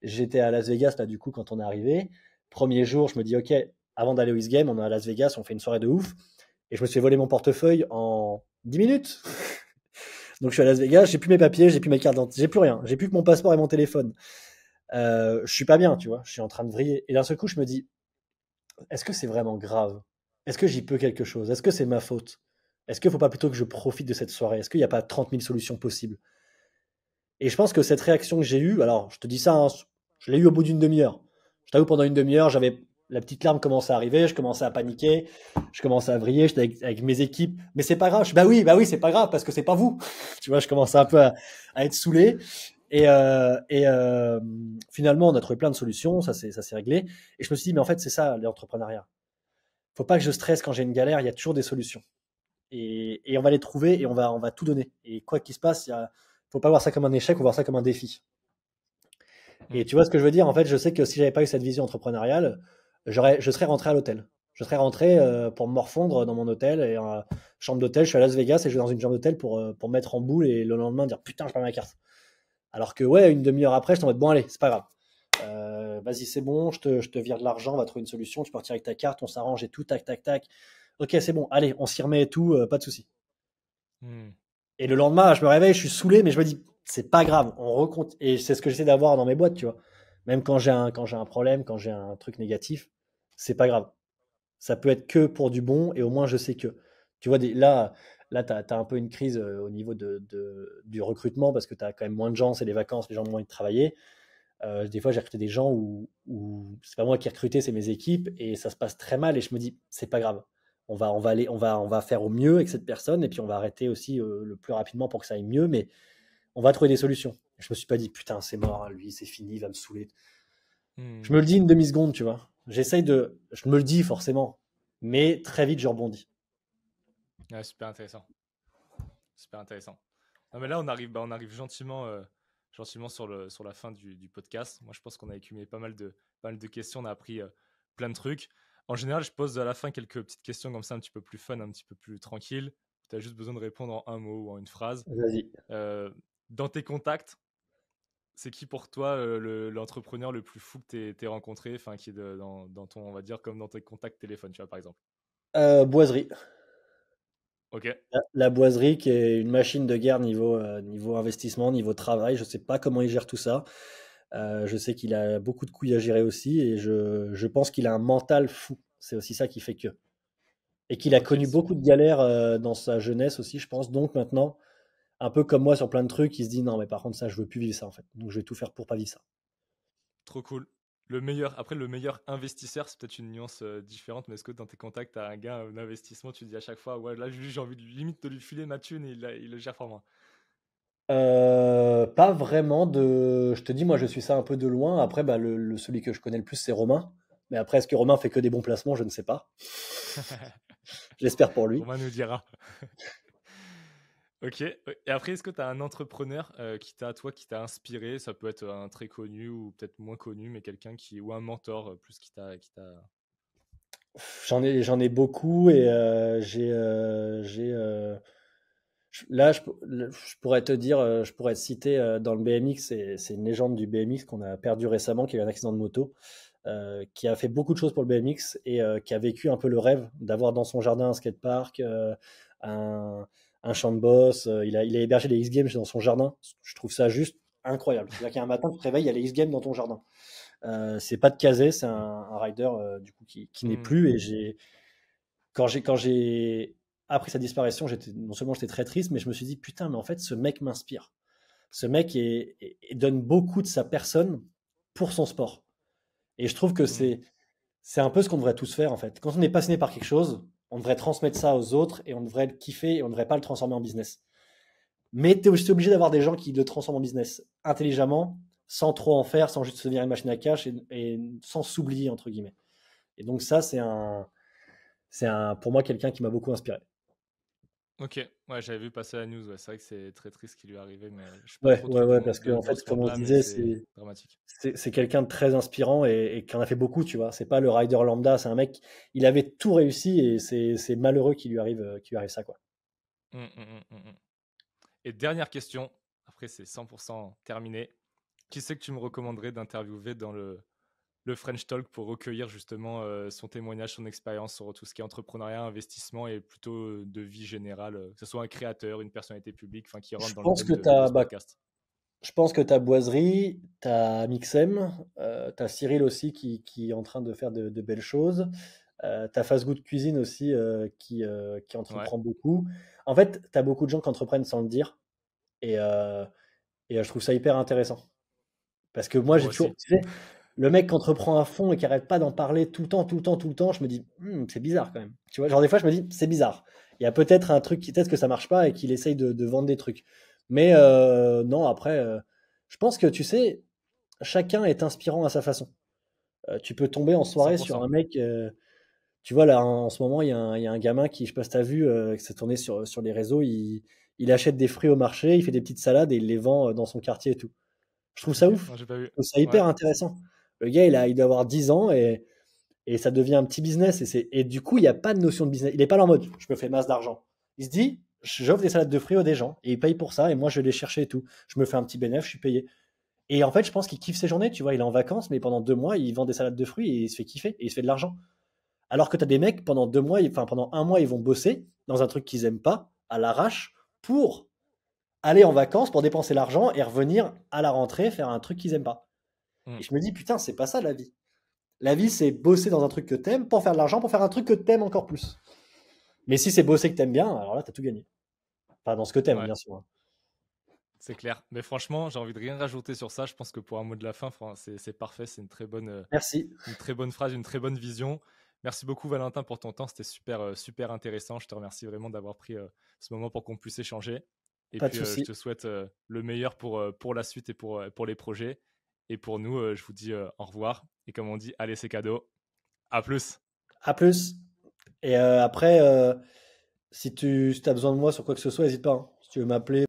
j'étais à Las Vegas, là, du coup, quand on est arrivé. Premier jour, je me dis, OK, avant d'aller au X Game, on est à Las Vegas, on fait une soirée de ouf. Et je me suis fait voler mon portefeuille en 10 minutes. Donc, je suis à Las Vegas, j'ai plus mes papiers, j'ai plus mes cartes d'identité, j'ai plus rien. J'ai plus que mon passeport et mon téléphone. Je suis pas bien, tu vois. Je suis en train de vriller. Et d'un seul coup, je me dis, est-ce que c'est vraiment grave? Est-ce que j'y peux quelque chose? Est-ce que c'est ma faute? Est-ce qu'il ne faut pas plutôt que je profite de cette soirée? Est-ce qu'il n'y a pas 30 000 solutions possibles? Et je pense que cette réaction que j'ai eue, alors je te dis ça, hein, je l'ai eue au bout d'une demi-heure. Je t'avoue, pendant une demi-heure, j'avais la petite larme commençait à arriver, je commençais à paniquer, je commençais à vriller, j'étais avec mes équipes. Mais c'est pas grave. Bah oui, c'est pas grave parce que c'est pas vous. Tu vois, je commençais un peu à être saoulé. Et finalement, on a trouvé plein de solutions, ça s'est réglé. Et je me suis dit, mais en fait, c'est ça l'entrepreneuriat. Faut pas que je stresse quand j'ai une galère, il y a toujours des solutions. Et on va les trouver et on va tout donner. Et quoi qu'il se passe, faut pas voir ça comme un échec, faut voir ça comme un défi. Hmm. Et tu vois ce que je veux dire? En fait, je sais que si j'avais pas eu cette vision entrepreneuriale, je serais rentré à l'hôtel. Je serais rentré pour me morfondre dans mon hôtel et chambre d'hôtel. Je suis à Las Vegas et je vais dans une chambre d'hôtel pour me mettre en boule et le lendemain dire putain, je perds ma carte. Alors que ouais, une demi-heure après, je t'en mode bon allez, c'est pas grave. Vas-y, c'est bon, je te vire de l'argent, on va trouver une solution, tu peux partir avec ta carte, on s'arrange et tout, tac, tac, tac. Ok, c'est bon, allez, on s'y remet et tout, pas de souci. Hmm. Et le lendemain, je me réveille, je suis saoulé, mais je me dis, c'est pas grave, on recompte. Et c'est ce que j'essaie d'avoir dans mes boîtes, tu vois. Même quand j'ai un problème, quand j'ai un truc négatif, c'est pas grave. Ça peut être que pour du bon, et au moins je sais que. Tu vois, là tu as un peu une crise au niveau du recrutement, parce que tu as quand même moins de gens, c'est les vacances, les gens ont moins envie de travailler. Des fois, j'ai recruté des gens où c'est pas moi qui ai recruté, c'est mes équipes, et ça se passe très mal, et je me dis, c'est pas grave. On va faire au mieux avec cette personne, et puis on va arrêter aussi le plus rapidement pour que ça aille mieux, mais on va trouver des solutions. Je me suis pas dit, putain, c'est mort, hein, lui, c'est fini, il va me saouler. Je me Hmm. le dis une demi-seconde, tu vois. Je me le dis forcément, mais très vite, je rebondis. Ouais, super intéressant. Super intéressant. Non, mais là, on arrive gentiment sur la fin du podcast. Moi, je pense qu'on a écumé pas mal de questions. On a appris plein de trucs. En général, je pose à la fin quelques petites questions comme ça, un petit peu plus fun, un petit peu plus tranquille. Tu as juste besoin de répondre en un mot ou en une phrase. Vas-y. Euh, dans tes contacts, c'est qui pour toi l'entrepreneur le plus fou que tu aies rencontré, enfin, qui est dans ton, on va dire, comme dans tes contacts téléphone, tu vois, par exemple. Boiserie. Ok. La boiserie qui est une machine de guerre niveau investissement, niveau travail. Je sais pas comment il gère tout ça. Je sais qu'il a beaucoup de couilles à gérer aussi et je pense qu'il a un mental fou. C'est aussi ça qui fait que. Et qu'il a Ok, connu beaucoup super. de galères dans sa jeunesse aussi, je pense. Donc maintenant, un peu comme moi sur plein de trucs, il se dit non, mais par contre, ça, je veux plus vivre ça en fait. Donc je vais tout faire pour pas vivre ça. Trop cool. Après, le meilleur investisseur, c'est peut-être une nuance différente, mais est-ce que dans tes contacts, tu as un gars, un investissement, tu dis à chaque fois, ouais, là, lui, j'ai envie limite de lui filer ma thune et il le gère pour moi. Pas vraiment de. Je te dis, moi, je suis ça un peu de loin. Après, bah, celui que je connais le plus, c'est Romain. Mais après, est-ce que Romain fait que des bons placements? Je ne sais pas. J'espère pour lui. Romain nous dira. Ok. Et après, est-ce que tu as un entrepreneur qui t'a inspiré? Ça peut être un très connu ou peut-être moins connu, mais ou un mentor plus qui t'a. J'en ai beaucoup et là, je pourrais te dire, je pourrais te citer dans le BMX, c'est une légende du BMX qu'on a perdu récemment, qui a eu un accident de moto, qui a fait beaucoup de choses pour le BMX et qui a vécu un peu le rêve d'avoir dans son jardin un skatepark, un, un champ de boss. Il a hébergé les X Games dans son jardin. Je trouve ça juste incroyable. C'est-à-dire qu'un matin, tu te réveilles, il y a les X Games dans ton jardin. C'est pas de casé, c'est un rider du coup qui n'est Hmm. plus. Et quand j'ai appris sa disparition, non seulement j'étais très triste, mais je me suis dit putain, mais en fait, ce mec m'inspire. Ce mec donne beaucoup de sa personne pour son sport. Et je trouve que Hmm. c'est un peu ce qu'on devrait tous faire en fait. Quand on est passionné par quelque chose, on devrait transmettre ça aux autres et on devrait le kiffer et on ne devrait pas le transformer en business. Mais tu es aussi obligé d'avoir des gens qui le transforment en business intelligemment, sans trop en faire, sans juste devenir une machine à cash et sans s'oublier, entre guillemets. Et donc ça, pour moi quelqu'un qui m'a beaucoup inspiré. Ok, ouais, j'avais vu passer la news. Ouais. C'est vrai que c'est très triste ce qui lui est arrivé, mais je suis pas Ouais, trop ouais, truc ouais, parce que en dans fait, ce comme on se monde-là, mais disait, c'est dramatique. c'est quelqu'un de très inspirant et qui en a fait beaucoup, tu vois. C'est pas le rider lambda, c'est un mec, il avait tout réussi et c'est malheureux qu'il lui arrive ça, quoi. Hum, hum, hum, hum, hum. Et dernière question, après c'est 100% terminé. Qui c'est que tu me recommanderais d'interviewer dans le French Talk pour recueillir justement son témoignage, son expérience sur tout ce qui est entrepreneuriat, investissement et plutôt de vie générale, que ce soit un créateur, une personnalité publique, enfin qui Je rentre dans le pense thème que de t'as, ce bah, podcast. je pense que t'as Boiserie, t'as Mixem, t'as Cyril aussi qui est en train de faire de belles choses. T'as Fast Good Cuisine aussi qui Ouais, entreprend beaucoup. En fait, t'as beaucoup de gens qui entreprennent sans le dire et, euh, et je trouve ça hyper intéressant. Parce que moi, moi j'ai toujours, aussi. tu sais, le mec qui entreprend à fond et qui arrête pas d'en parler tout le temps, tout le temps, tout le temps, je me dis, c'est bizarre quand même. Tu vois, genre des fois, je me dis, c'est bizarre. Il y a peut-être un truc qui peut-être que ça marche pas et qu'il essaye de vendre des trucs. Mais non, après, je pense que tu sais, chacun est inspirant à sa façon. Tu peux tomber en soirée sur 100%. un mec. Tu vois, là, en ce moment, il y a un gamin qui, je sais pas si t'as vu, qui s'est tourné sur les réseaux. Il achète des fruits au marché, il fait des petites salades et il les vend dans son quartier et tout. Je trouve ça Ok, ouf. non, j'ai pas vu. Je trouve ça Ouais, hyper intéressant. Le gars, il doit avoir 10 ans et ça devient un petit business. Et du coup, il n'y a pas de notion de business. Il n'est pas là en mode je me fais masse d'argent. Il se dit j'offre des salades de fruits aux des gens et ils payent pour ça et moi je vais les chercher et tout. Je me fais un petit bénéfice, je suis payé. Et en fait, je pense qu'il kiffe ses journées. Tu vois, il est en vacances, mais pendant 2 mois, il vend des salades de fruits et il se fait kiffer et il se fait de l'argent. Alors que tu as des mecs pendant 2 mois, enfin pendant un mois, ils vont bosser dans un truc qu'ils aiment pas, à l'arrache, pour aller en vacances, pour dépenser l'argent et revenir à la rentrée faire un truc qu'ils aiment pas. mm, Et je me dis, putain, c'est pas ça la vie. La vie, c'est bosser dans un truc que t'aimes pour faire de l'argent, pour faire un truc que t'aimes encore plus. Mais si c'est bosser que t'aimes bien, alors là, t'as tout gagné. Enfin, dans ce que t'aimes, ouais, bien sûr, hein. c'est clair. Mais franchement, j'ai envie de rien rajouter sur ça. Je pense que pour un mot de la fin, c'est parfait. C'est Merci. une très bonne phrase, une très bonne vision. Merci beaucoup Valentin pour ton temps. C'était super, super intéressant. Je te remercie vraiment d'avoir pris ce moment pour qu'on puisse échanger. Et Pas de puis, je souci. te souhaite le meilleur pour la suite et pour les projets. Et pour nous, je vous dis au revoir. Et comme on dit, allez, c'est cadeau. À plus. À plus. Et après, si tu as besoin de moi sur quoi que ce soit, n'hésite pas, hein. Si tu veux m'appeler.